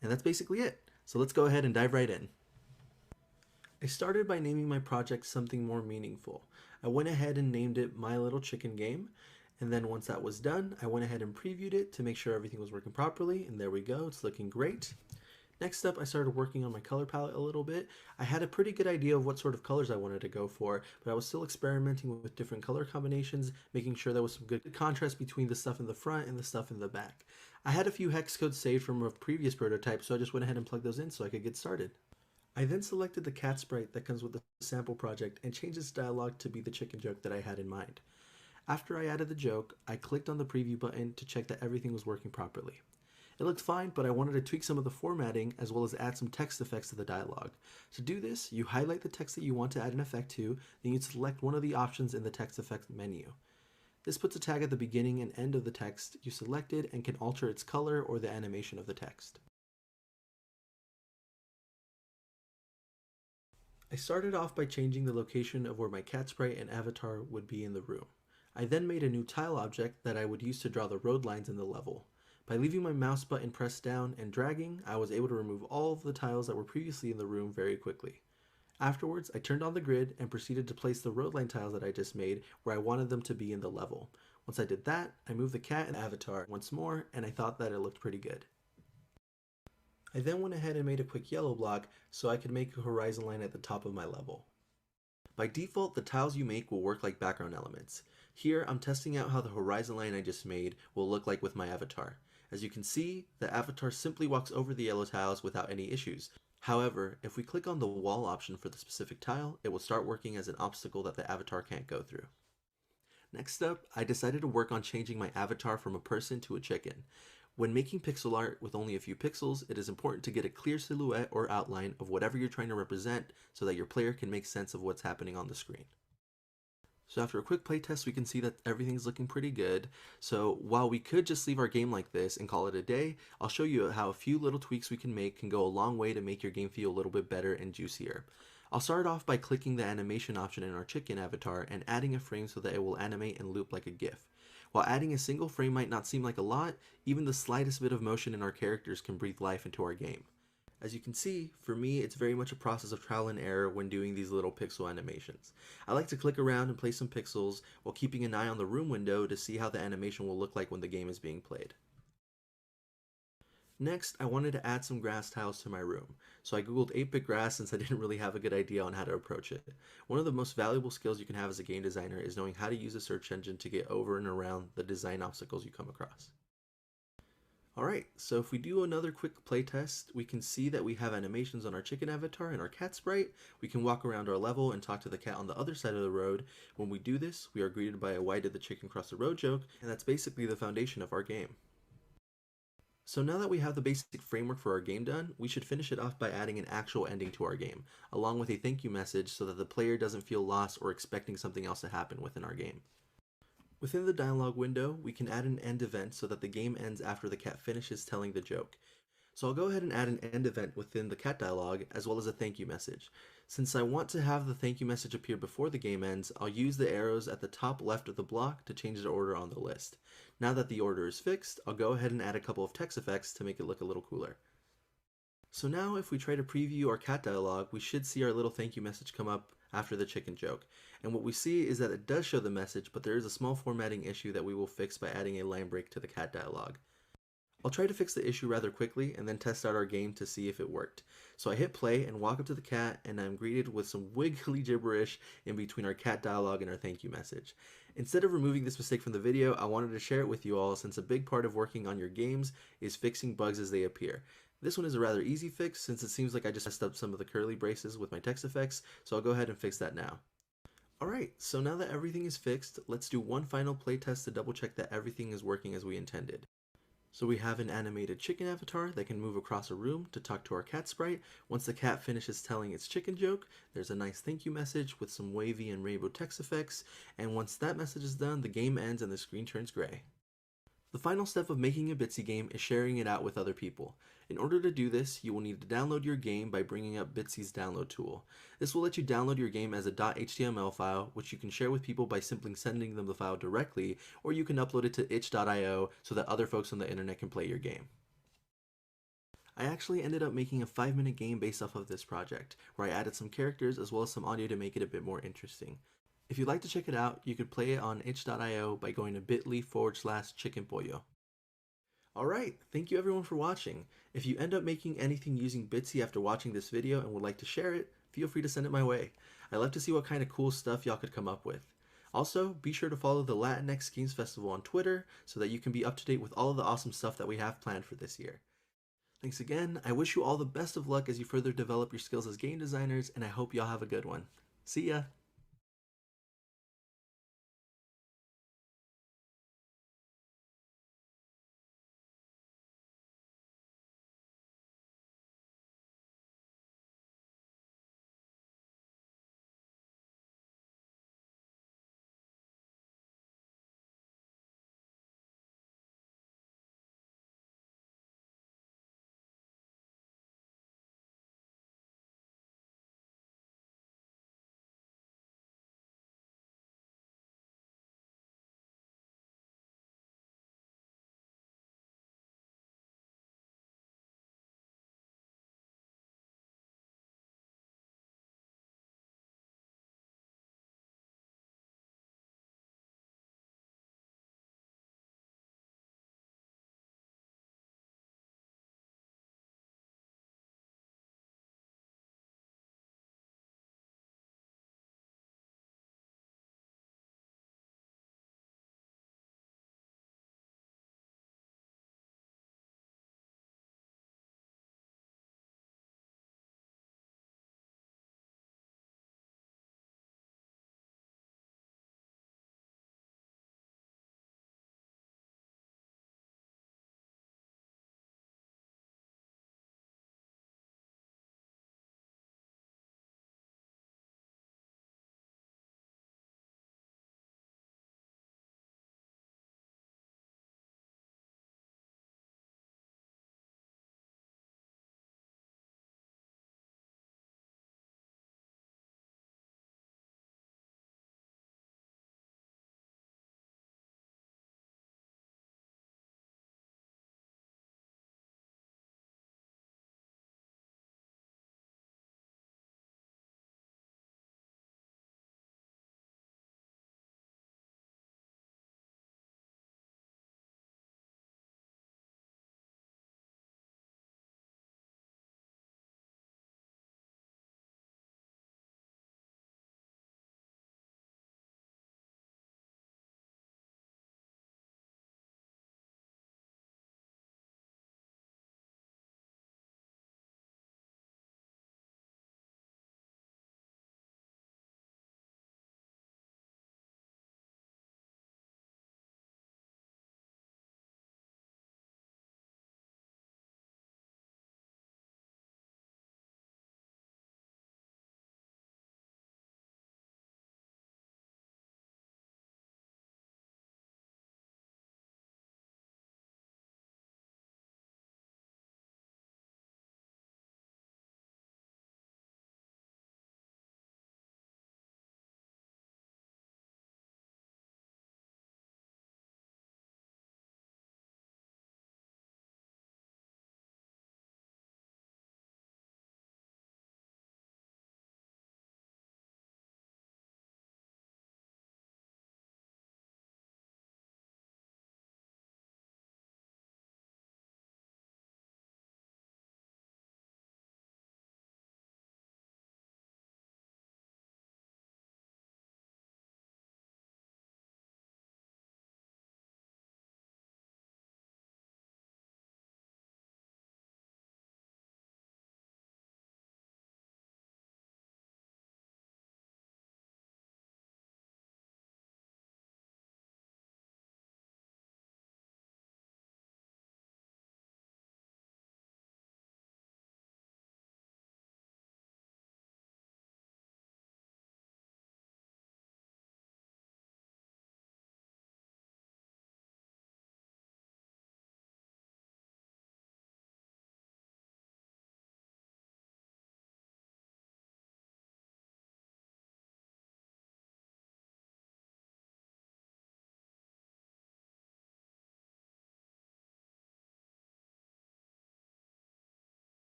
And that's basically it. So let's go ahead and dive right in. I started by naming my project something more meaningful. I went ahead and named it My Little Chicken Game, and then once that was done, I went ahead and previewed it to make sure everything was working properly, and there we go, it's looking great. Next up, I started working on my color palette a little bit. I had a pretty good idea of what sort of colors I wanted to go for, but I was still experimenting with different color combinations, making sure there was some good contrast between the stuff in the front and the stuff in the back. I had a few hex codes saved from a previous prototype, so I just went ahead and plugged those in so I could get started. I then selected the cat sprite that comes with the sample project and changed its dialogue to be the chicken joke that I had in mind. After I added the joke, I clicked on the preview button to check that everything was working properly. It looked fine, but I wanted to tweak some of the formatting as well as add some text effects to the dialogue. To do this, you highlight the text that you want to add an effect to, then you select one of the options in the text effects menu. This puts a tag at the beginning and end of the text you selected and can alter its color or the animation of the text. I started off by changing the location of where my cat sprite and avatar would be in the room. I then made a new tile object that I would use to draw the road lines in the level. By leaving my mouse button pressed down and dragging, I was able to remove all of the tiles that were previously in the room very quickly. Afterwards, I turned on the grid and proceeded to place the road line tiles that I just made where I wanted them to be in the level. Once I did that, I moved the cat and avatar once more, and I thought that it looked pretty good. I then went ahead and made a quick yellow block so I could make a horizon line at the top of my level. By default, the tiles you make will work like background elements. Here, I'm testing out how the horizon line I just made will look like with my avatar. As you can see, the avatar simply walks over the yellow tiles without any issues. However, if we click on the wall option for the specific tile, it will start working as an obstacle that the avatar can't go through. Next up, I decided to work on changing my avatar from a person to a chicken. When making pixel art with only a few pixels, it is important to get a clear silhouette or outline of whatever you're trying to represent so that your player can make sense of what's happening on the screen. So after a quick playtest, we can see that everything's looking pretty good. So while we could just leave our game like this and call it a day, I'll show you how a few little tweaks we can make can go a long way to make your game feel a little bit better and juicier. I'll start off by clicking the animation option in our chicken avatar and adding a frame so that it will animate and loop like a GIF. While adding a single frame might not seem like a lot, even the slightest bit of motion in our characters can breathe life into our game. As you can see, for me, it's very much a process of trial and error when doing these little pixel animations. I like to click around and place some pixels while keeping an eye on the room window to see how the animation will look like when the game is being played. Next, I wanted to add some grass tiles to my room, so I googled 8-bit grass since I didn't really have a good idea on how to approach it. One of the most valuable skills you can have as a game designer is knowing how to use a search engine to get over and around the design obstacles you come across. Alright, so if we do another quick playtest, we can see that we have animations on our chicken avatar and our cat sprite. We can walk around our level and talk to the cat on the other side of the road. When we do this, we are greeted by a "why did the chicken cross the road" joke, and that's basically the foundation of our game. So now that we have the basic framework for our game done, we should finish it off by adding an actual ending to our game, along with a thank you message so that the player doesn't feel lost or expecting something else to happen within our game. Within the dialog window, we can add an end event so that the game ends after the cat finishes telling the joke. So I'll go ahead and add an end event within the cat dialog as well as a thank you message. Since I want to have the thank you message appear before the game ends, I'll use the arrows at the top left of the block to change the order on the list. Now that the order is fixed, I'll go ahead and add a couple of text effects to make it look a little cooler. So now if we try to preview our cat dialog, we should see our little thank you message come up after the chicken joke. And what we see is that it does show the message, but there is a small formatting issue that we will fix by adding a line break to the cat dialog. I'll try to fix the issue rather quickly and then test out our game to see if it worked. So I hit play and walk up to the cat, and I'm greeted with some wiggly gibberish in between our cat dialogue and our thank you message. Instead of removing this mistake from the video, I wanted to share it with you all since a big part of working on your games is fixing bugs as they appear. This one is a rather easy fix since it seems like I just messed up some of the curly braces with my text effects, so I'll go ahead and fix that now. Alright, so now that everything is fixed, let's do one final playtest to double check that everything is working as we intended. So we have an animated chicken avatar that can move across a room to talk to our cat sprite. Once the cat finishes telling its chicken joke, there's a nice thank you message with some wavy and rainbow text effects, and once that message is done, the game ends and the screen turns gray. The final step of making a Bitsy game is sharing it out with other people. In order to do this, you will need to download your game by bringing up Bitsy's download tool. This will let you download your game as a .html file, which you can share with people by simply sending them the file directly, or you can upload it to itch.io so that other folks on the internet can play your game. I actually ended up making a 5-minute game based off of this project, where I added some characters as well as some audio to make it a bit more interesting. If you'd like to check it out, you could play it on itch.io by going to bit.ly/chickenpollo. Alright, thank you everyone for watching. If you end up making anything using Bitsy after watching this video and would like to share it, feel free to send it my way. I'd love to see what kind of cool stuff y'all could come up with. Also, be sure to follow the Latinx Games Festival on Twitter so that you can be up to date with all of the awesome stuff that we have planned for this year. Thanks again, I wish you all the best of luck as you further develop your skills as game designers, and I hope y'all have a good one. See ya!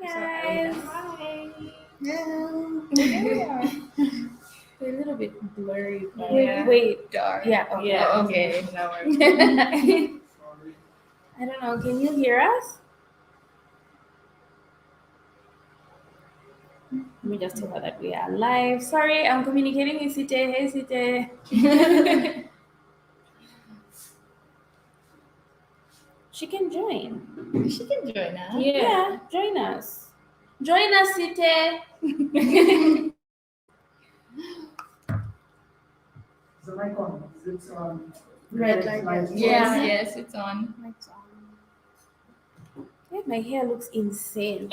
Hi guys. Hi. Yeah. They're a little bit blurry. But Wait. Dark. Yeah. Okay. Yeah. Oh, Okay. That works. I don't know. Can you hear us? Let me just tell her that we are live. Sorry, I'm communicating with Site. Hey, Site. She can join. She can join us. Yeah, join us. Join us, Site. Is the mic on? Is it Red light? light. Yes. Yes. It's on. Mic's on. Yeah, my hair looks insane.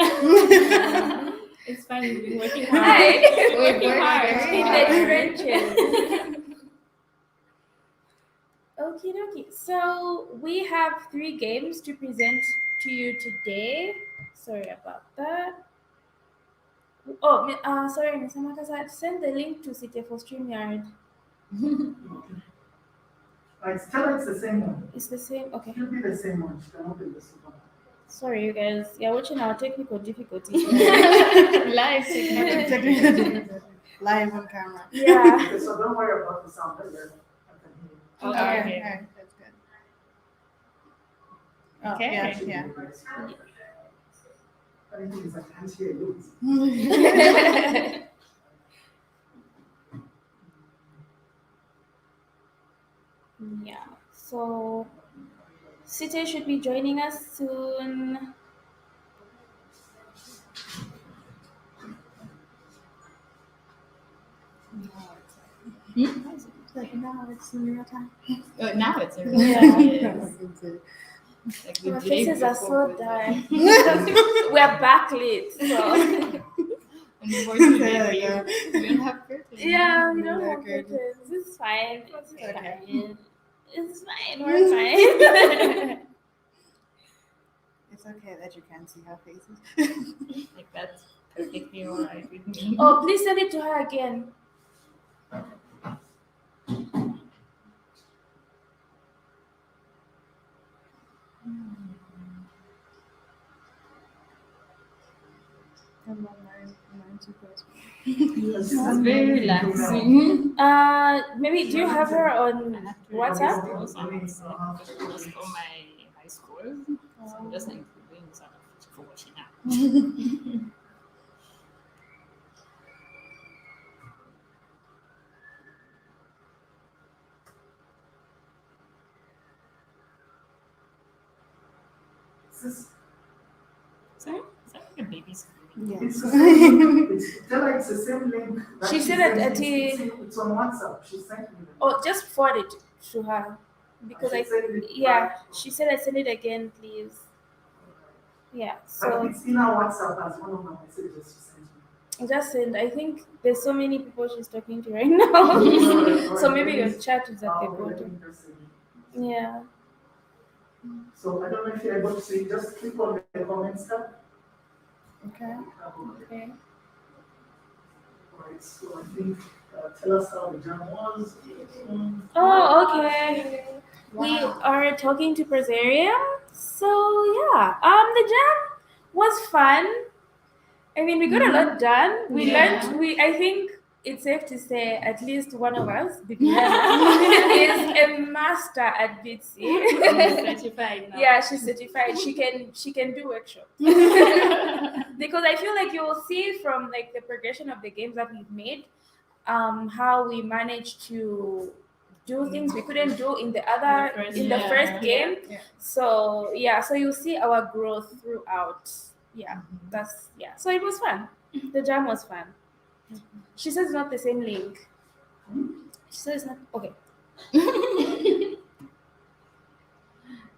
It's fine. We've been working Hi. hard. We're working In hard. the trenches. Okie dokie. So we have 3 games to present to you today. Sorry about that. Oh, sorry, Ms. Amakasa, send the link to City for StreamYard. Tell her it's the same one. It's the same. Okay. It should be the same one. She cannot be the super one. Sorry, you guys. You're watching our technical difficulties. Live technology. Live on camera. Yeah. Okay, so don't worry about the sound. I can hear you. Okay. Okay, that's good. Okay. Yeah. I think I can't hear you. Yeah. So Site should be joining us soon. Now it's in real time. Now it's a Yeah. Yes. Like the Our day faces are before so was dark. We're backlit. So unfortunately, we don't have curtains. yeah, we don't have Okay. curtains. It's fine. It's Okay. fine. It's fine. We're fine. It's okay that you can't see our faces. Like that's perfectly alright with me. Oh, please send it to her again. It's very relaxing. Maybe do you have her on WhatsApp? Also, I'm on set because it was for my high school. So I'm just including sort of for watching out. Sorry? Is that like a baby screaming? It's the same. Tell her it's the same link. that She said that sent me. it's It's on WhatsApp. She sent me. Oh, just forward it to her because I should send it yeah, back. she said I send it again, please. Yeah, But so it's in our WhatsApp as one of my messages she sent me. just send. I think there's so many people she's talking to right now, so maybe your chat is at the bottom. Yeah. So I don't know if you're able to see. Just click on the comments tab. Okay. Okay. Alright, so I think tell us how the jam was. Oh, okay. We are talking to Prosarium. So yeah, the jam was fun. I mean, we got a lot done. We learned. I think it's safe to say at least one of us, is a master at Bitsy. She's certified now. Yeah, she's certified. She can do workshops. Because I feel like you will see from like the progression of the games that we've made, how we managed to do things we couldn't do in the first game. Yeah. So yeah, so you'll see our growth throughout. Yeah, so it was fun. The jam was fun. She says it's not the same link. She says it's not okay.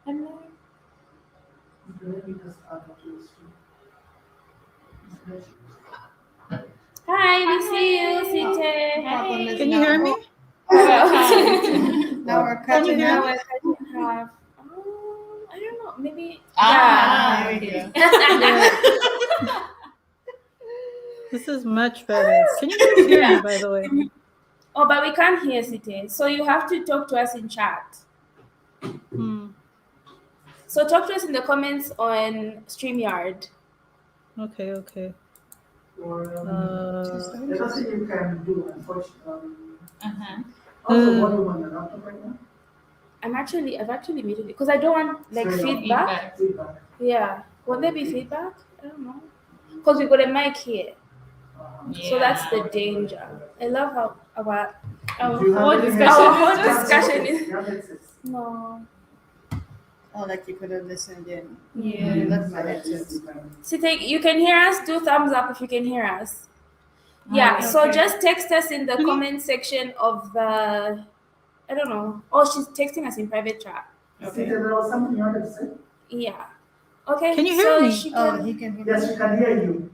Hello. Hi, we see you, Site. Hi. Can you hear me? Now we're cutting Now out. we're cutting half. I don't know. Maybe. Ah, There we go. This is much better. Can you guys hear me, by the way? Oh, but we can't hear Site. So you have to talk to us in chat. Hmm. So talk to us in the comments on StreamYard. Okay. Or Just Uh, there's nothing you can do, unfortunately. Uh-huh. Also, what do you want your laptop right now? I've actually muted it because I don't want like Straight up. feedback. Feedback. Yeah. Will there be Okay. feedback? I don't know. Because we got a mic here. So that's the Yeah. danger. I love how our Do you have whole any discussion headsets? is Do you have headsets? no. Oh, like you could have listened in. Yeah. I love my So headsets. you can- So you can hear us. Do thumbs up if you can hear us. Yeah. Okay. So just text us in the Can you- comment section of the. I don't know. Oh, she's texting us in private chat. See, there was something you wanted to say? Yeah. Okay. Can you hear so me? she Oh, can. he can hear Yes, me. we can hear you.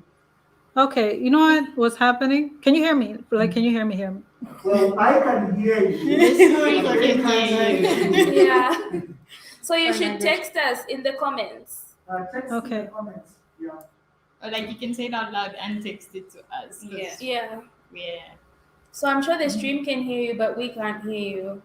Okay, you know what was happening? Can you hear me? Like, can you hear me? Hear me? Well, I can hear you. This week But I they can can't hear you. Yeah. So you Sign should language. text us in the comments. Text in Okay. the comments. Yeah. Or like you can say it out loud and text it to us. 'Cause- Yeah. Yeah. Yeah. So I'm sure the stream can hear you, but we can't hear you.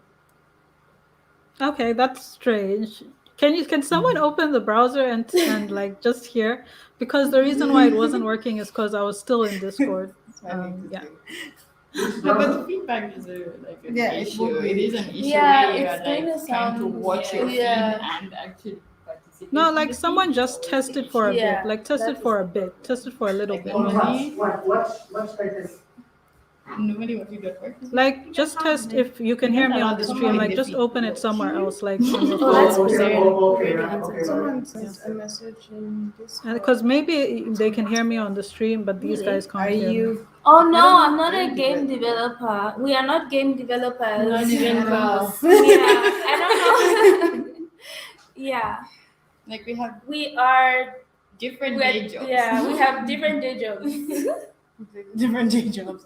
Okay, that's strange. Can someone open the browser and like just hear? Because the reason why it wasn't working is because I was still in Discord. That's what I make this Yeah. thing. No, but the feedback is like an Yeah, it issue. would be. It is an issue Yeah, where you it's are going like to trying to sound- watch your yeah. feed and actually participate. No, in like the someone feed. just tested for a Yeah, bit. Like tested that for is a the bit. Tested for a little Like bit. On normally, what should I test? normally what we got work is Like just test if you can hear me on the stream. Like just open it somewhere else, like on your Oh, that's phone or weird. something. Okay, Really yeah, answered okay. Someone Right. sent a message in Discord. Because maybe they can hear me on the stream, but these Really? guys can't Are hear me. you? Oh I no, don't I'm not know. a game developer. We are not game developers. Not even Wow. Yeah, I don't know. Yeah, like we have we are. different day We're, jobs. yeah, we have different day jobs. Different day jobs.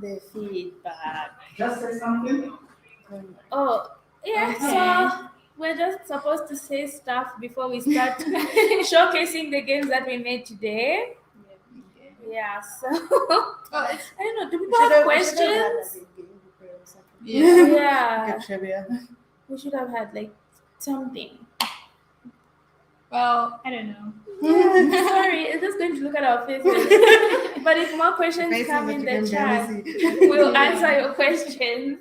The feedback. Just say something. Oh, yeah. Okay. So we're just supposed to say stuff before we start showcasing the games that we made today. Yeah. So I don't know. Do people have questions? Yeah. Yeah. Good trivia. We should have had like something. Well, I don't know. Sorry, it's just going to look at our faces. But if more questions Faces come that in you the can chat, barely see. we'll answer your questions.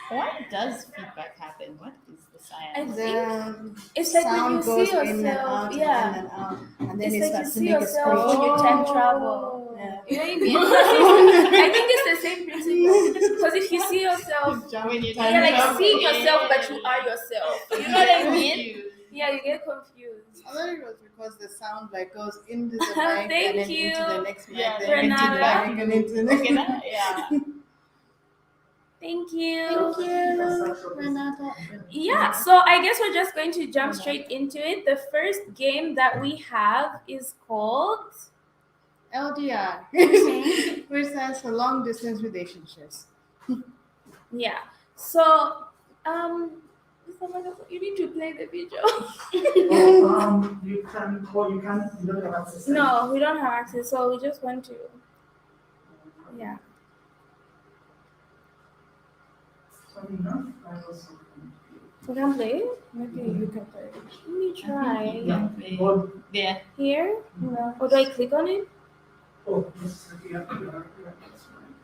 Why does feedback happen? What is the I science? think it's like when Sound you goes see in and yourself, out yeah. and in and out, and then It's it like you starts to see make a yourself screech. when you time travel. Yeah. You know what I mean? I think it's the same principle. Because if you see yourself, When you you're like travel, seeing yourself, yeah. but you are yourself. You know what I mean? Yeah, you get confused. I thought it was because the sound like goes into the mic Thank and then you. into the next mic, Yeah, then into the Renata. mic and into the next Okay, mic. that, yeah. Thank you. Thank you, Renata. Yeah, so I guess we're just going to jump straight into it. The first game that we have is called LDR, which stands for long distance relationships. yeah. So you need to play the video. You can, or you can, you don't have access. No, we don't have access, so we just want to. Yeah. Sorry, no? I was. We can play. Maybe you can play. Let me try. Yeah. Oh, Yeah. Here. No. Or do I click on it? oh, yes, yeah, that's fine.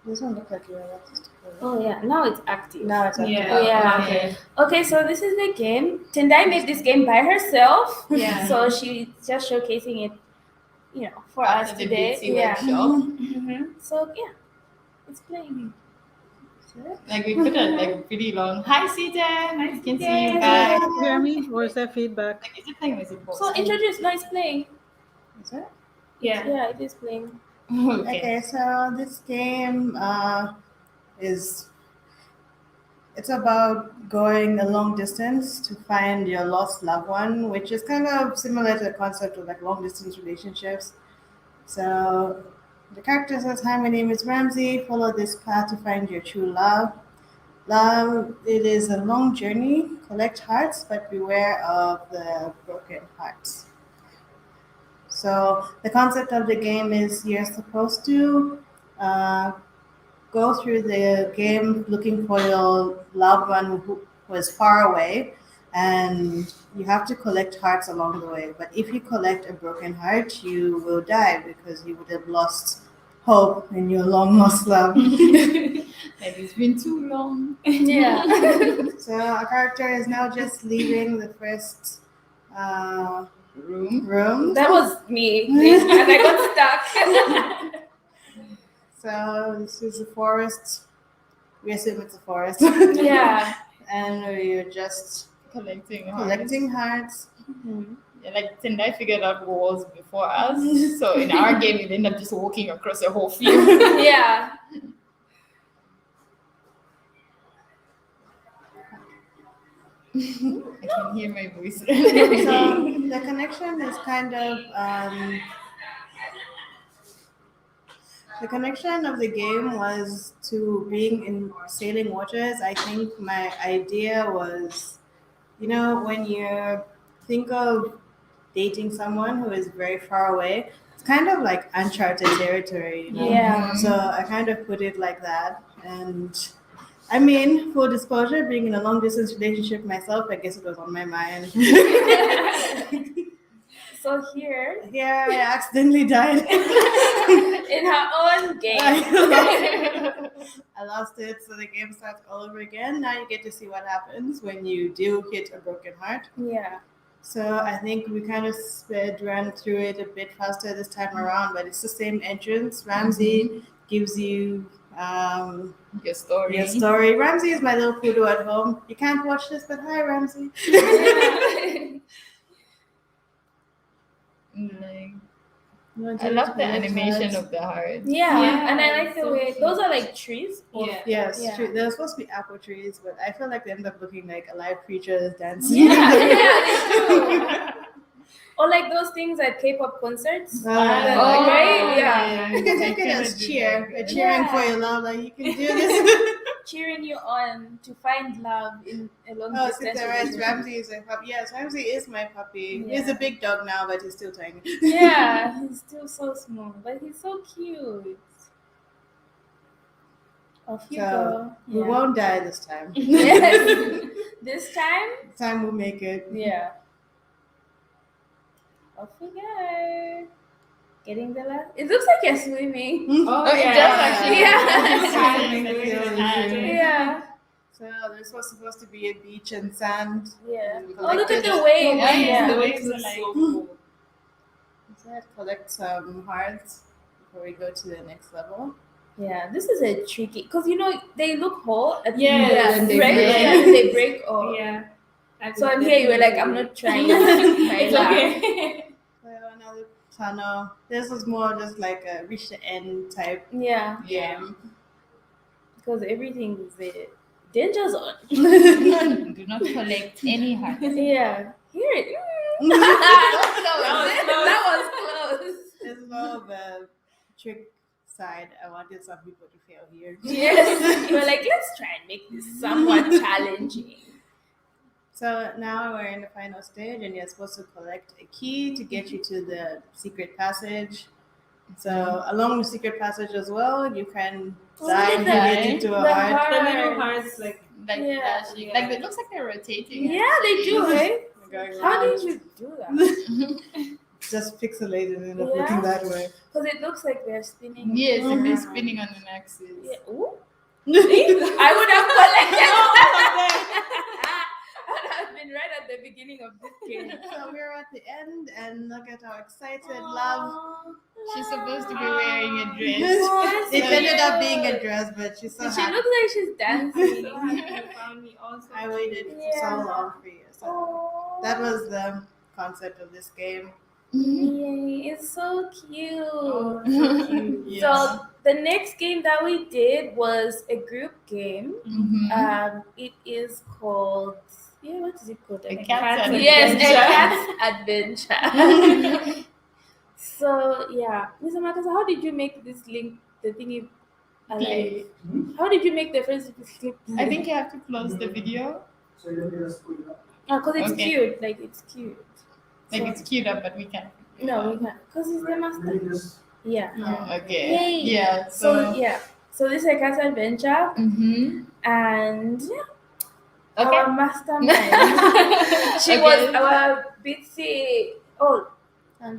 This one looks like you have access to it. Oh yeah. Now it's active. Now it's active. Yeah. Okay. Okay, so this is the game. Tendai made this game by herself. Yeah. So she's just showcasing it, for us At the today. Bitsy Yeah. workshop. So yeah, it's playing. Like we put a like pretty long. Hi, Sita. You can see you Sita. back. Can you hear me? Or is there feedback? Like, is it playing? Or is it So pausing? introduce. No, it's playing. Is it? Yeah. Yeah, it is playing. Okay. Okay, so this game it's about going a long distance to find your lost loved one, which is kind of similar to the concept of like long distance relationships. So the character says, "Hi, my name is Ramsey. Follow this path to find your true love." It is a long journey. Collect hearts, but beware of the broken hearts. So the concept of the game is you're supposed to uh, go through the game looking for your loved one who was far away, and you have to collect hearts along the way. But if you collect a broken heart, you will die because you would have lost hope in your long lost love. Like it's been too long. Yeah. So our character is now just leaving the first room. That was me, and I got stuck. So this is a forest. We assume it's a forest. Yeah. And we're just Collecting hearts. Yeah, like Tendai figured out walls before us. So in our game, you end up just walking across a whole field. Yeah. I can hear my voice. So the connection is kind of the connection of the game was to being in sailing waters. I think my idea was, when you think of dating someone who is very far away, it's kind of like uncharted territory, Yeah. So I kind of put it like that. And I mean, full disclosure, being in a long distance relationship myself, I guess it was on my mind. So here, I accidentally died. in her own game. I lost it, so the game starts all over again. Now you get to see what happens when you do hit a broken heart. Yeah. So I think we kind of ran through it a bit faster this time around, but it's the same entrance. Ramsey gives you Your story. your story. Ramsey is my little poodle at home. You can't watch this, but hi, Ramsey. Like, I love the animation of the heart. Yeah, and I like the so way cute. those are like trees. Yeah. Yes, Yeah. they're supposed to be apple trees, but I feel like they end up looking like alive creatures dancing. Yeah, they do. Or like those things at K-pop concerts. Right? Yeah. You can take it as cheering for your love, like you can do this. Cheering you on to find love in a long distance relationship. Ramsey is a puppy. Yes, Ramsey is my puppy. Yeah. He's a big dog now, but he's still tiny. Yeah, he's still so small, but he's so cute. Off you So go. we won't die this time. Yes. This time? This time we'll make it. Yeah. Off we go. Getting the last. It looks like you're swimming. Oh, It yeah. does actually. Yeah. Yeah. So there's supposed to be a beach and sand. Yeah. We Oh, look at collected the it. waves. Yeah, Yeah. the waves are like cool. So let's collect some hearts before we go to the next level. Yeah, this is a tricky because they look whole at Yes. the And they right? break. Yeah, and they break off. Yeah. So I'm here. You were like, I'm not trying. It's okay. So another tunnel. This is more just like a reach the end type Yeah, game. because everything is there. Danger zone. Do not collect any heart. Yeah. Here it. That was close. It's more of a trick side. I wanted some people to fail here. Yes. You were like, let's try and make this somewhat challenging. So now we're in the final stage, and you're supposed to collect a key to get you to the secret passage. So along the secret passage as well, you can die and get into a The heart. The little hearts, like, Like Yeah. flashing. Like it looks like they're rotating. Yeah, they do, right? We're going How around. did you do that? Just pixelated and end up Yeah. looking that way. Because it looks like they're spinning. Yes, like they're spinning on an axis. Yeah. Ooh. I would have collected that. I would have been right at the beginning of this game. So we're at the end, and look at how excited love. She's supposed to be wearing a dress. Oh, It ended up cute. being a dress, but she's so She happy. looks like she's dancing. so happy you found me also. I waited Yeah. so long for you. So Oh. that was the concept of this game. Yay, it's so cute. Yes. So the next game that we did was a group game. It is called what is it called? A cat's Yes, a adventure. cat's adventure. So yeah, Mr. Marcus, how did you make this link? The thingy. alive. How did you make the first clip? I think you have to close the video. So you need us to put it up. Because it's Okay. cute. Like it's cute. Like So- it's queued up, but we can't. No, we can't. Because it's the master. Maybe just Yeah. Oh, okay. Yay. Yeah. So yeah. So this is a cat adventure, Mm-hmm. and Okay. our mastermind. She was our bitsy. Oh,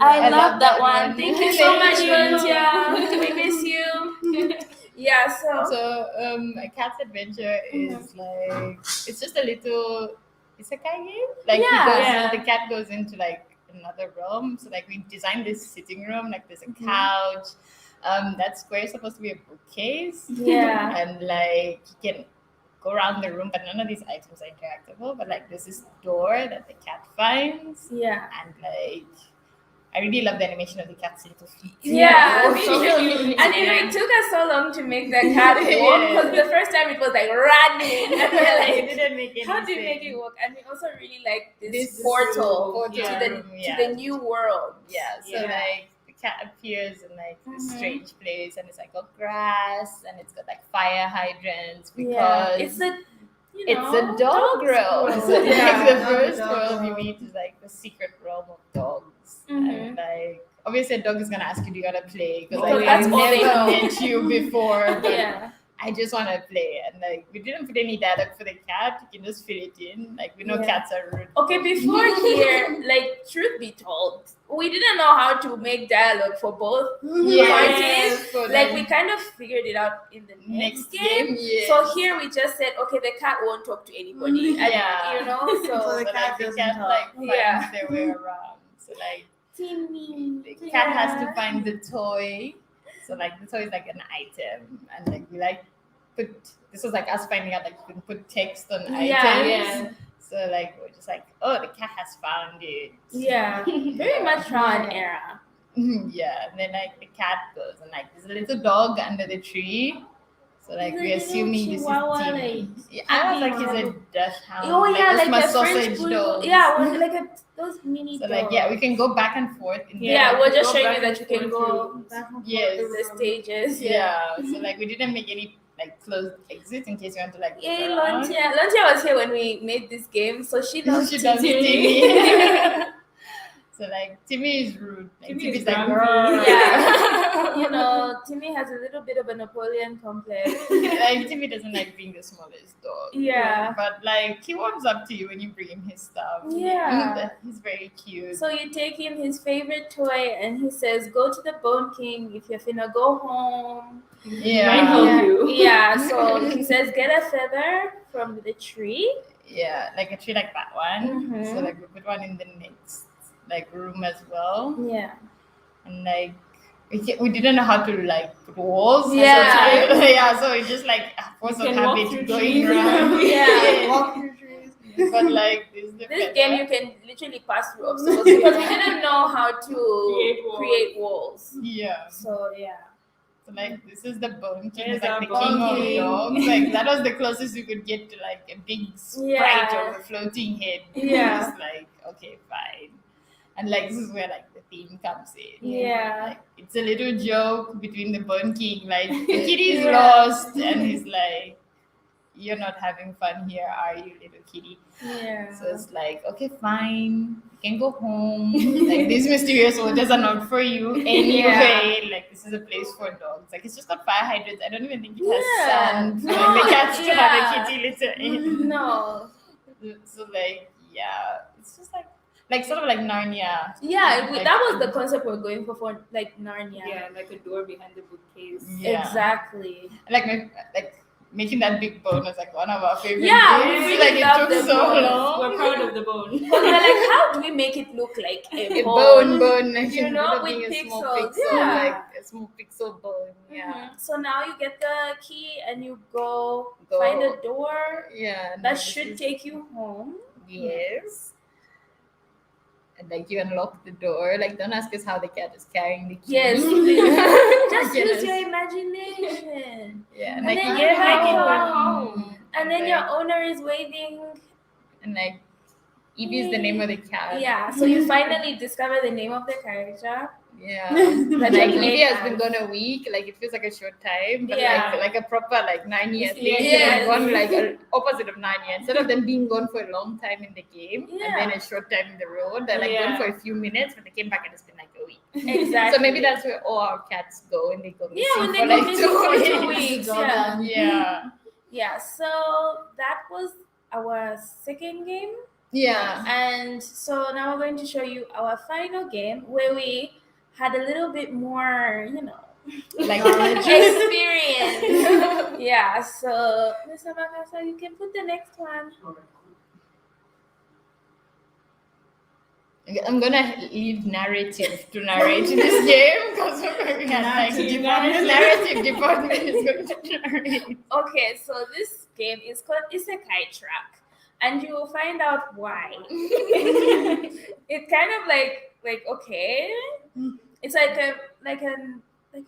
I love that one. Thank you so much, Lontia. We miss you. Yeah. So a cat's adventure is like it's just a little isekai game. Like the cat goes into like another realm. So like we designed this sitting room. Like there's a couch. That square is supposed to be a bookcase. Yeah. And like you can go around the room, but none of these items are interactable. But like there's this door that the cat finds. Yeah. And like I really love the animation of the cat's little feet. Yeah, me too. And it took us so long to make the cat walk because the first time it was like running. And we're like, it didn't make any how do you sense. make it work? And we also really like this portal to the new world. Yeah, so like the cat appears in like this strange place, and it's like got grass, and it's got like fire hydrants because it's a it's a dog world. So like the first world you meet is like the secret realm of dogs, and like obviously a dog is gonna ask you, "Do you wanna play?" Because like that's I've all they never know. met you before, but Yeah. I just want to play. And like we didn't put any dialogue for the cat. You can just fill it in. Like we know cats are rude. Okay, before here, like truth be told, we didn't know how to make dialogue for both parties. So Like we kind of figured it out in the next game. So here we just said, okay, the cat won't talk to anybody. And, you know, so the cat like finds their way around. So like Timmy, the cat has to find the toy. So like the toy is like an item, and like we like put. This was like us finding out like you can put text on items. Yeah. So like we're just like, oh, the cat has found it. Yeah, very much trial and error. Yeah, and then like the cat goes, and like there's a little dog under the tree. So like we're assuming this is Timmy. Yeah, I was like he's a Dutch hound. Oh yeah, like like a a sausage French dog. bulldog. Yeah, like those mini So dogs. like yeah, we can go back and forth. In Yeah, we're just go showing you back that you and can forth go through- through the stages. Yeah. So like we didn't make any like closed exits in case you want to like. Yay, look around. Lontia was here when we made this game, so she knows She does Timmy. Timmy. So like Timmy is rude. Like, Timmy Timmy's is like grumpy. Yeah, you know, Timmy has a little bit of a Napoleon complex. like Timmy doesn't like being the smallest dog. Yeah. But like he warms up to you when you bring him his stuff. Yeah. He's very cute. So you take him his favorite toy, and he says, "Go to the Bone King if you're finna go home." Yeah. Might help you. Yeah. So he says, "Get a feather from the tree." Yeah, like a tree like that one. Mhm. So like we put one in the next like room as well. Yeah. And like we didn't know how to like put walls. Yeah. So, yeah. So we just like force of can walk habit through going trees. around. Yeah. Walk through trees. But like this This game you can literally pass through obstacles because we didn't know how to create walls. Yeah. So yeah. So like this is the Bone King, Here's like our the Bone king of King. dogs. Like that was the closest we could get to like a big sprite Yeah. or a floating head. Yeah. It's like okay, fine. And like this is where like the theme comes in. Yeah. Like it's a little joke between the Bone King. Like the kitty is Yeah. lost, and he's like, "You're not having fun here, are you, little kitty?" Yeah. So it's like, okay, fine, you can go home. Like these mysterious waters are not for you anyway. Like this is a place for dogs. Like it's just got fire hydrants. I don't even think it has Yeah. sand. No, Like the cats to have a yeah. kitty litter in. No. So like yeah, it's just like sort of like Narnia. Yeah, Like- that was the concept we're going for like Narnia. Yeah, like a door behind the bookcase. Yeah. Exactly. Like making that big bone was like one of our favorite Yeah, we things. really Like it love took the so bone. long. We're proud of the bone. Because we're like, how do we make it look like a A bone? bone, like, You know, instead of with being a small pixels, pixel, yeah. like a small pixel bone. Yeah. Mhm. So now you get the key and you go Go. find a door Yeah. and that this should is- take you home. Yes. And like you unlock the door. Like don't ask us how the cat is carrying the key. Yes. Just Yes. use your imagination. Yeah. And like then you you get get back home. home. And then your owner is waving. and like Evie is the name of the cat. Yeah, so you finally discover the name of the character. Yeah, That like you Evie played has been as. gone a week. Like it feels like a short time, but Yeah. like a proper like 9 years. Yes. They have gone like opposite of 9 years. Instead of them being gone for a long time in the game and then a short time in the road, they're like gone for a few minutes, but they came back and it's been like a week. Exactly. So maybe that's where all our cats go when they go missing. Yeah, when they for go like missing 2 for weeks. 2 weeks. Yeah. Yeah. Yeah, so that was our second game. Yeah. And so now we're going to show you our final game where we had a little bit more, Like experience. Yeah, so Mr. Makasa, you can put the next one. I'm gonna leave narrative to narrate this game because we had like narrative department is going to narrate. Okay, so this game is called Isekai Track, and you will find out why. It's kind of like okay, it's like an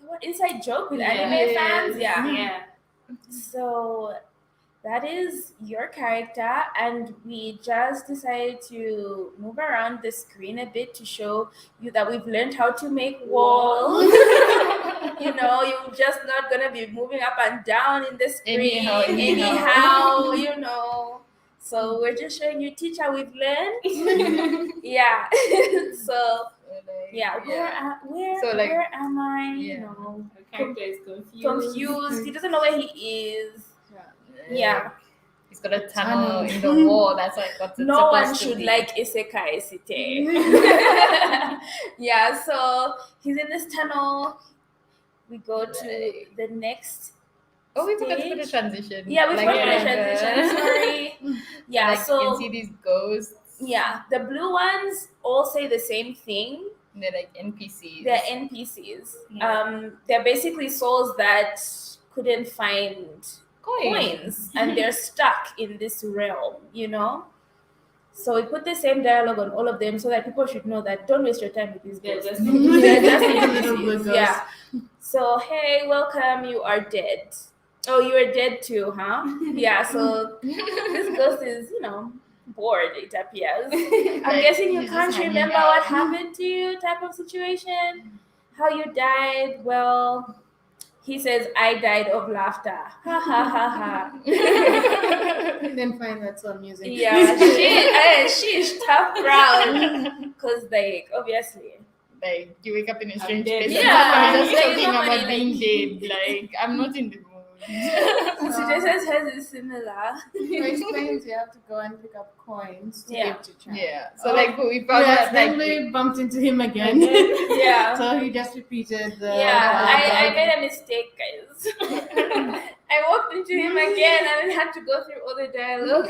what inside joke with anime fans, yeah. So that is your character, and we just decided to move around the screen a bit to show you that we've learned how to make walls. You're just not gonna be moving up and down in the screen anyhow. So we're just showing you, teacher, we've learned. Yeah. So yeah, where am I? The character is Confused. He doesn't know where he is. Yeah. He's got a tunnel in the wall. That's like what's no one should like Isekai Site. Yeah, so he's in this tunnel. We go to the next. Oh, we forgot to put a transition. Yeah, we forgot to put a transition. Sorry. Yeah, so you can see these ghosts. Yeah, the blue ones all say the same thing. They're like NPCs. They're NPCs. Yeah. They're basically souls that couldn't find coins and they're stuck in this realm, So we put the same dialogue on all of them so that people should know that don't waste your time with these guys. They're just NPCs. Yeah. So, hey, welcome, you are dead. Oh, you are dead too, huh? Yeah, so this ghost is, bored, it appears. I'm guessing you can't remember what happened to you type of situation. How you died, well, he says, I died of laughter. Ha ha ha ha. Then find that so amusing. Yeah, she's tough crowd. Because, obviously. Like, you wake up in a strange place. Yeah. I'm just talking about being dead. Like, I'm not in the mood. Situations has is similar. It explains you have to go and pick up coins to give to Chad. Yeah. So we found out then we bumped into him again. Yeah. So he just repeated the. Yeah, I made a mistake, guys. I walked into him again and I had to go through all the dialogue.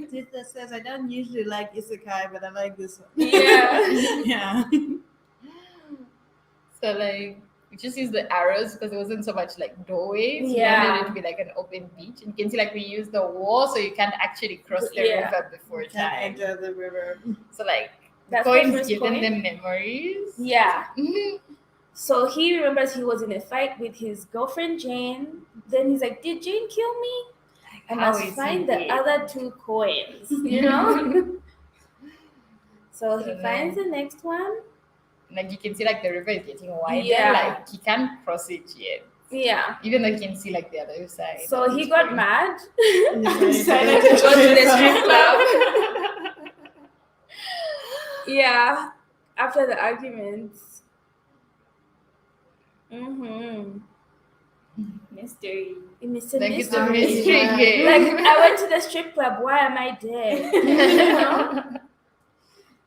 Tita says I don't usually like Isekai, but I like this one. Yeah. Yeah. So we just used the arrows because it wasn't so much like doorways. Yeah. We wanted it to be like an open beach. And you can see we used the wall so you can't actually cross the river before time. Enter the river. So that's coins give them memories. Yeah. So he remembers he was in a fight with his girlfriend Jane. Then he's like, did Jane kill me? I must find the other 2 coins, So he finds the next one. You can see the river is getting wider. Yeah. He can't cross it yet. Yeah. Even though you can see the other side. So he got mad. Decided to go to the strip club. Yeah. After the arguments. Mystery. Mr. It's a mystery game. I went to the strip club. Why am I there?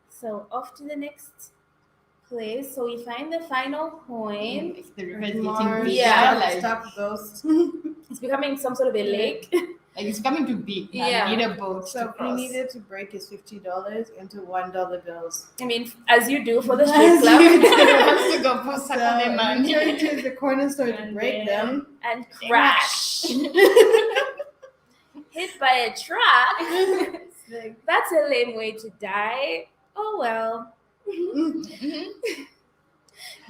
So off to the next place. So we find the final coin. The river is getting big. Yeah. Stop ghost. It's becoming some sort of a lake. It's coming too big. Yeah. You need a boat to So cross. he needed to break his $50 into $1 bills. I mean, as you do for the strip club. He wants to go for Saturday He money. went to the corner store to break them. And crash. Hit by a truck. That's a lame way to die. Oh well.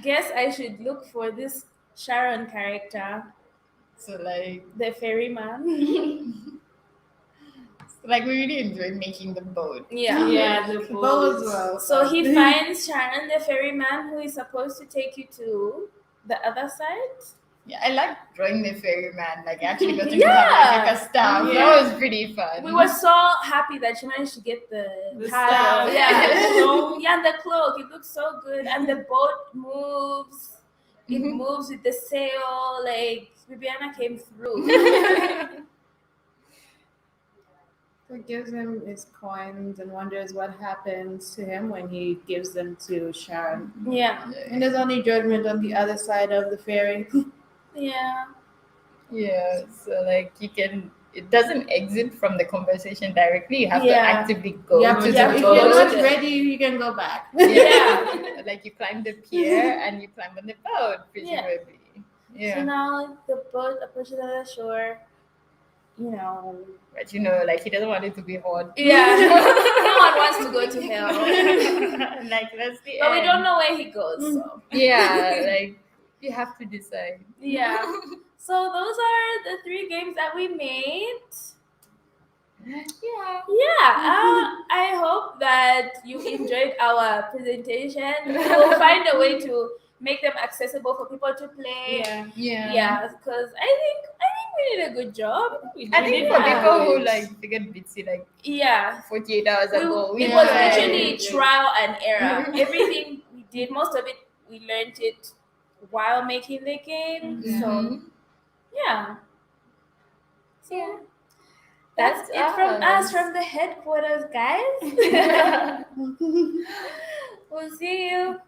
Guess I should look for this Sharon character. So the ferryman. So Like we really enjoyed making the boat. Yeah. The Both boat. well. So he finds Sharon, the ferryman, who is supposed to take you to the other side. Yeah, I like drawing the ferryman. Like actually got to have like a staff. Yeah. That was pretty fun. We were so happy that she managed to get the staff. Yeah, and the cloak. It looks so good, and the boat moves. It moves with the sail. Like Bibiana came through. So gives him his coins and wonders what happens to him when he gives them to Sharon. Yeah. And there's only judgment on the other side of the ferry. Yeah. Yeah, so like it doesn't exit from the conversation directly. You have to actively go to the if boat. you're not ready, you can go back. Yeah. Like you climb the pier and you climb on the boat, presumably. Yeah. So now the boat approaches the shore. You know. But like he doesn't want it to be hot. Yeah. No one wants to go to hell. Like that's the But end. we don't know where he goes, so. Yeah, like you have to decide. Yeah. So those are the 3 games that we made. Yeah. I hope that you enjoyed our presentation. We'll find a way to make them accessible for people to play. Yeah. Because I think we did a good job. I think for people who like figured Bitsy like 48 hours ago, it was literally trial and error. Everything we did, most of it we learned it while making the game. So yeah. So that's it from us from the headquarters, guys. We'll see you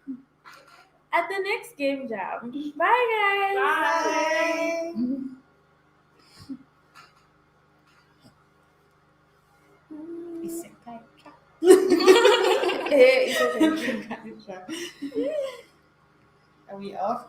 at the next game jam. Bye, guys. Bye. Are we off?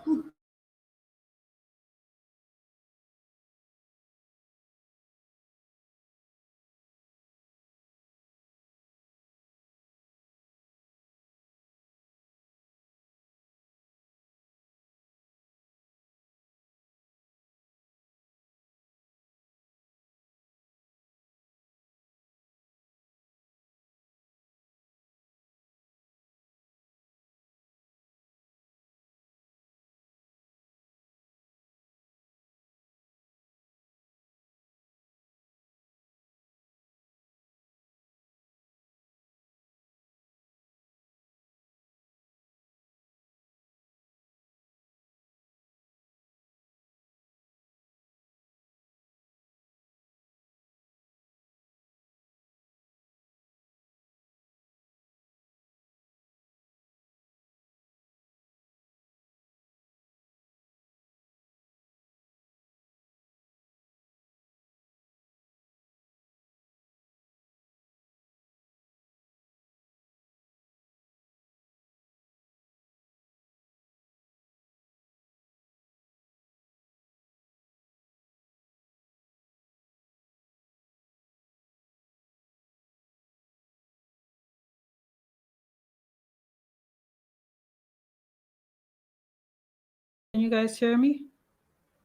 Can you guys hear me?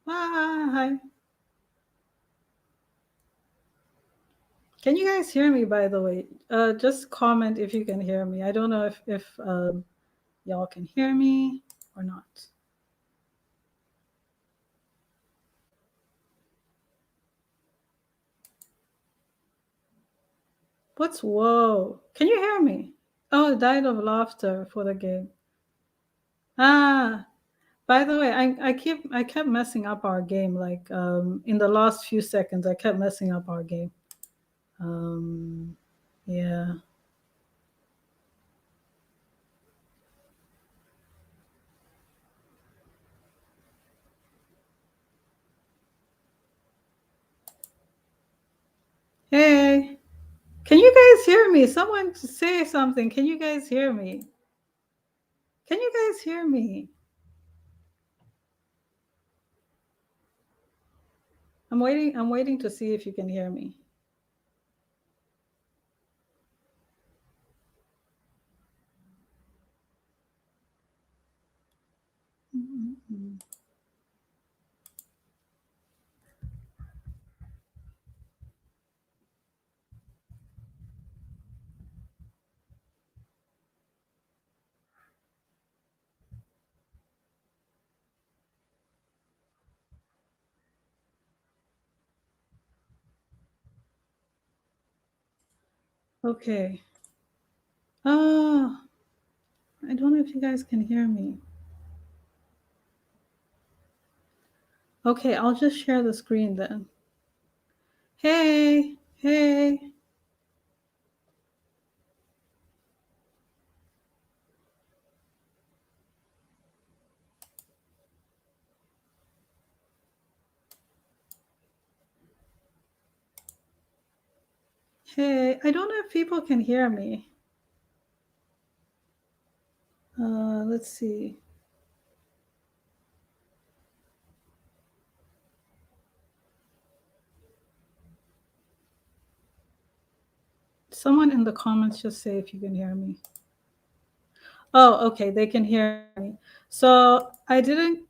Hi. Can you guys hear me, by the way? Just comment if you can hear me. I don't know if y'all can hear me or not. What's whoa? Can you hear me? Oh, died of laughter for the game. By the way, I kept messing up our game. Like in the last few seconds, I kept messing up our game. Yeah. Hey, can you guys hear me? Someone say something. Can you guys hear me? Can you guys hear me? I'm waiting to see if you can hear me. Okay. Oh, I don't know if you guys can hear me. Okay, I'll just share the screen then. Hey, hey. Hey, I don't know if people can hear me. Let's see. Someone in the comments just say if you can hear me. Oh, okay, they can hear me. So I didn't.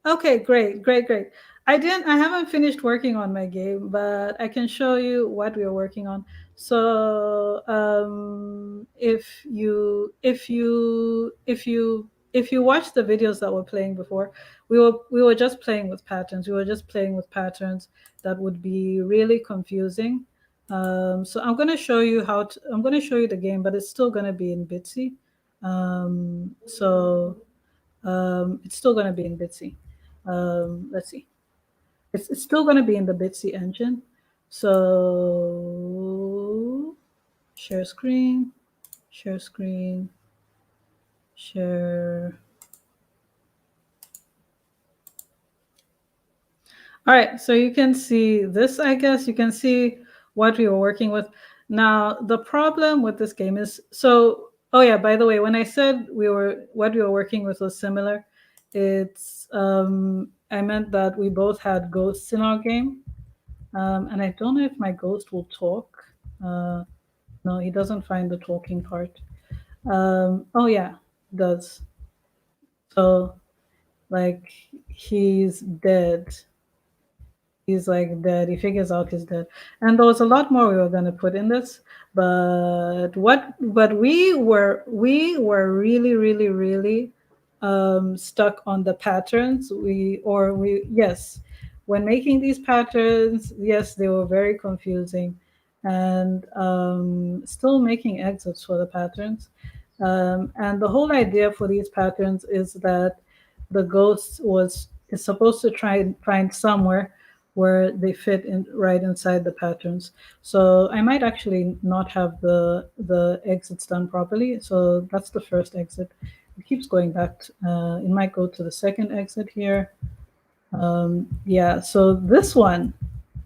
Okay, great, great, great. I haven't finished working on my game, but I can show you what we are working on. So if you watch the videos that we're playing before, we were just playing with patterns. We were just playing with patterns that would be really confusing. So I'm gonna show you I'm gonna show you the game, but it's still gonna be in Bitsy. It's still going to be in Bitsy. Let's see. It's still going to be in the Bitsy engine. So share screen, share screen, share. All right, so you can see this, I guess. You can see what we were working with. Now, the problem with this game is, oh yeah, by the way, when I said what we were working with was similar, I meant that we both had ghosts in our game. And I don't know if my ghost will talk. No, he doesn't find the talking part. Oh yeah, does. So, like, he's dead. He's like dead. He figures out he's dead. And there was a lot more we were gonna put in this, but we were really, really, really stuck on the patterns. Yes, when making these patterns, yes, they were very confusing, and still making exits for the patterns. And the whole idea for these patterns is that the ghost is supposed to try and find somewhere where they fit in right inside the patterns. So I might actually not have the exits done properly. So that's the first exit. It keeps going back. It might go to the second exit here. Yeah. So this one,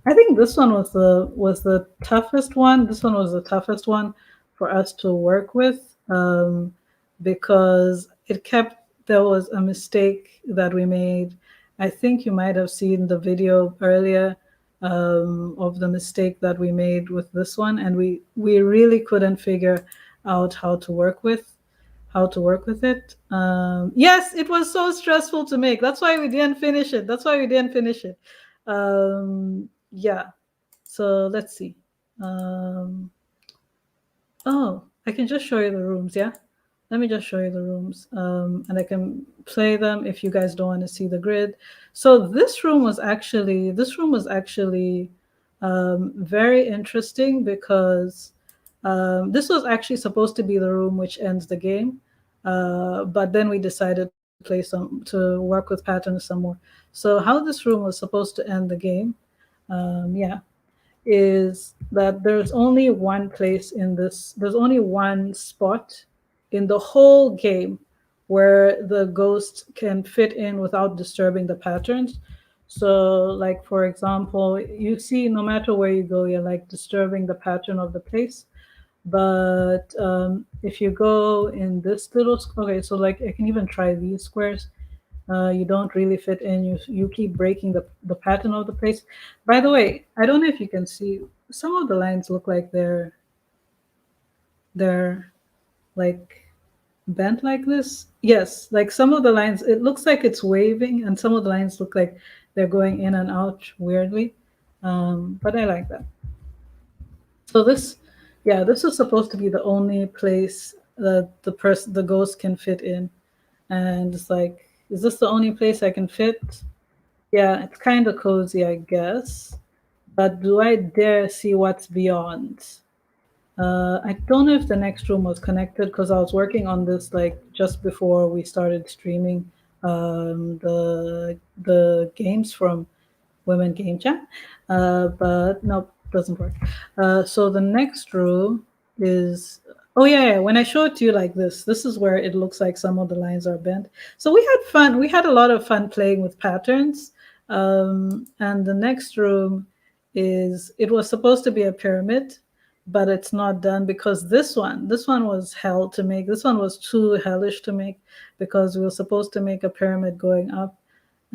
I think this one was the toughest one. This one was the toughest one for us to work with, because there was a mistake that we made. I think you might have seen the video earlier, of the mistake that we made with this one, and we really couldn't figure out how to work with it. Yes, it was so stressful to make. That's why we didn't finish it. Yeah. So let's see. Oh, I can just show you the rooms. Yeah. Let me just show you the rooms, and I can play them if you guys don't want to see the grid. So this room was actually very interesting because this was actually supposed to be the room which ends the game, but then we decided to work with patterns some more. So how this room was supposed to end the game, yeah, is that there's only one there's only one spot in the whole game where the ghost can fit in without disturbing the patterns. So, like, for example, you see, no matter where you go, you're like disturbing the pattern of the place. But if you go in this okay, so like I can even try these squares. You don't really fit in. You keep breaking the pattern of the place. By the way, I don't know if you can see, some of the lines look like they're like bent like this. Yes, like some of the lines, it looks like it's waving, and some of the lines look like they're going in and out weirdly. But I like that. So this is supposed to be the only place that the ghost can fit in, and it's like, is this the only place I can fit? Yeah, it's kind of cozy, I guess. But do I dare see what's beyond? I don't know if the next room was connected because I was working on this like just before we started streaming the games from Women Game Jam, but nope, doesn't work. So the next room is oh yeah, yeah. When I show it to you like this is where it looks like some of the lines are bent. So we had fun. We had a lot of fun playing with patterns. And the next room is it was supposed to be a pyramid, but it's not done because this one was hell to make. This one was too hellish to make because we were supposed to make a pyramid going up.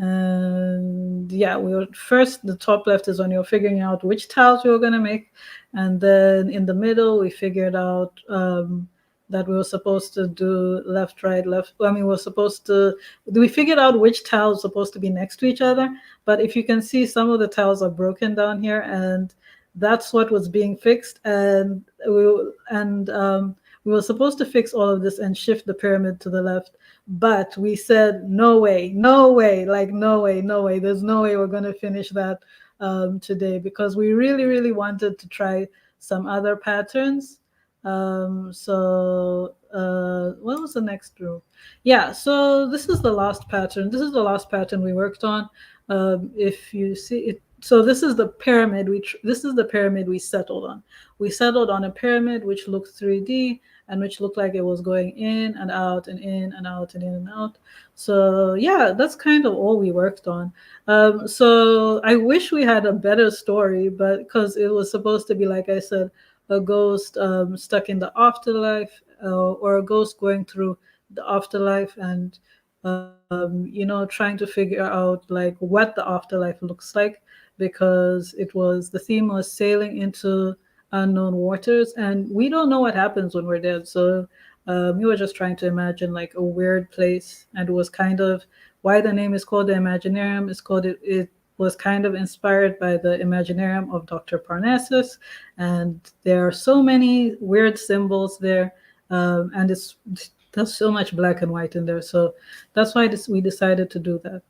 And yeah, we were first, the top left is when you're figuring out which tiles you were going to make. And then in the middle, we figured out that we were supposed to do left, right, left. I mean, we figured out which tiles were supposed to be next to each other. But if you can see, some of the tiles are broken down here. And that's what was being fixed. We were supposed to fix all of this and shift the pyramid to the left, but we said no way, no way, like no way, no way, there's no way we're going to finish that today because we really really wanted to try some other patterns. What was the next room? Yeah, so this is the last pattern. This is the last pattern we worked on. If you see it, so this is the pyramid. This is the pyramid we settled on. We settled on a pyramid which looked 3D and which looked like it was going in and out and in and out and in and out. So yeah, that's kind of all we worked on. So I wish we had a better story, but because it was supposed to be, like I said, a ghost stuck in the afterlife, or a ghost going through the afterlife and trying to figure out like what the afterlife looks like, because the theme was sailing into unknown waters, and we don't know what happens when we're dead. So we were just trying to imagine like a weird place, and it was kind of why the name is called the Imaginarium. It was kind of inspired by the Imaginarium of Dr. Parnassus, and there are so many weird symbols there, and there's so much black and white in there. So that's why we decided to do that.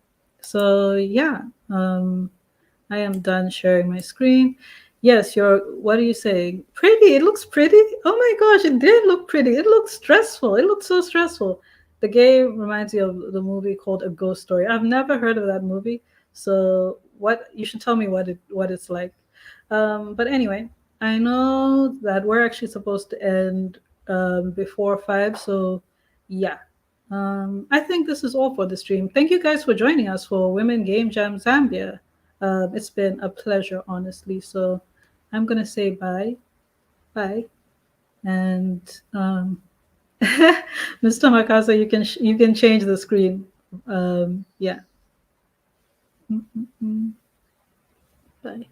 So yeah, I am done sharing my screen. Yes, what are you saying? Pretty. It looks pretty. Oh my gosh, it did look pretty. It looks stressful. It looks so stressful. The game reminds me of the movie called A Ghost Story. I've never heard of that movie. So you should tell me what it's like. But anyway, I know that we're actually supposed to end before 5. So yeah. I think this is all for the stream. Thank you guys for joining us for Women Game Jam Zambia. It's been a pleasure, honestly. So I'm gonna say bye, bye, and Mr. Makasa, you can change the screen. Yeah. Bye.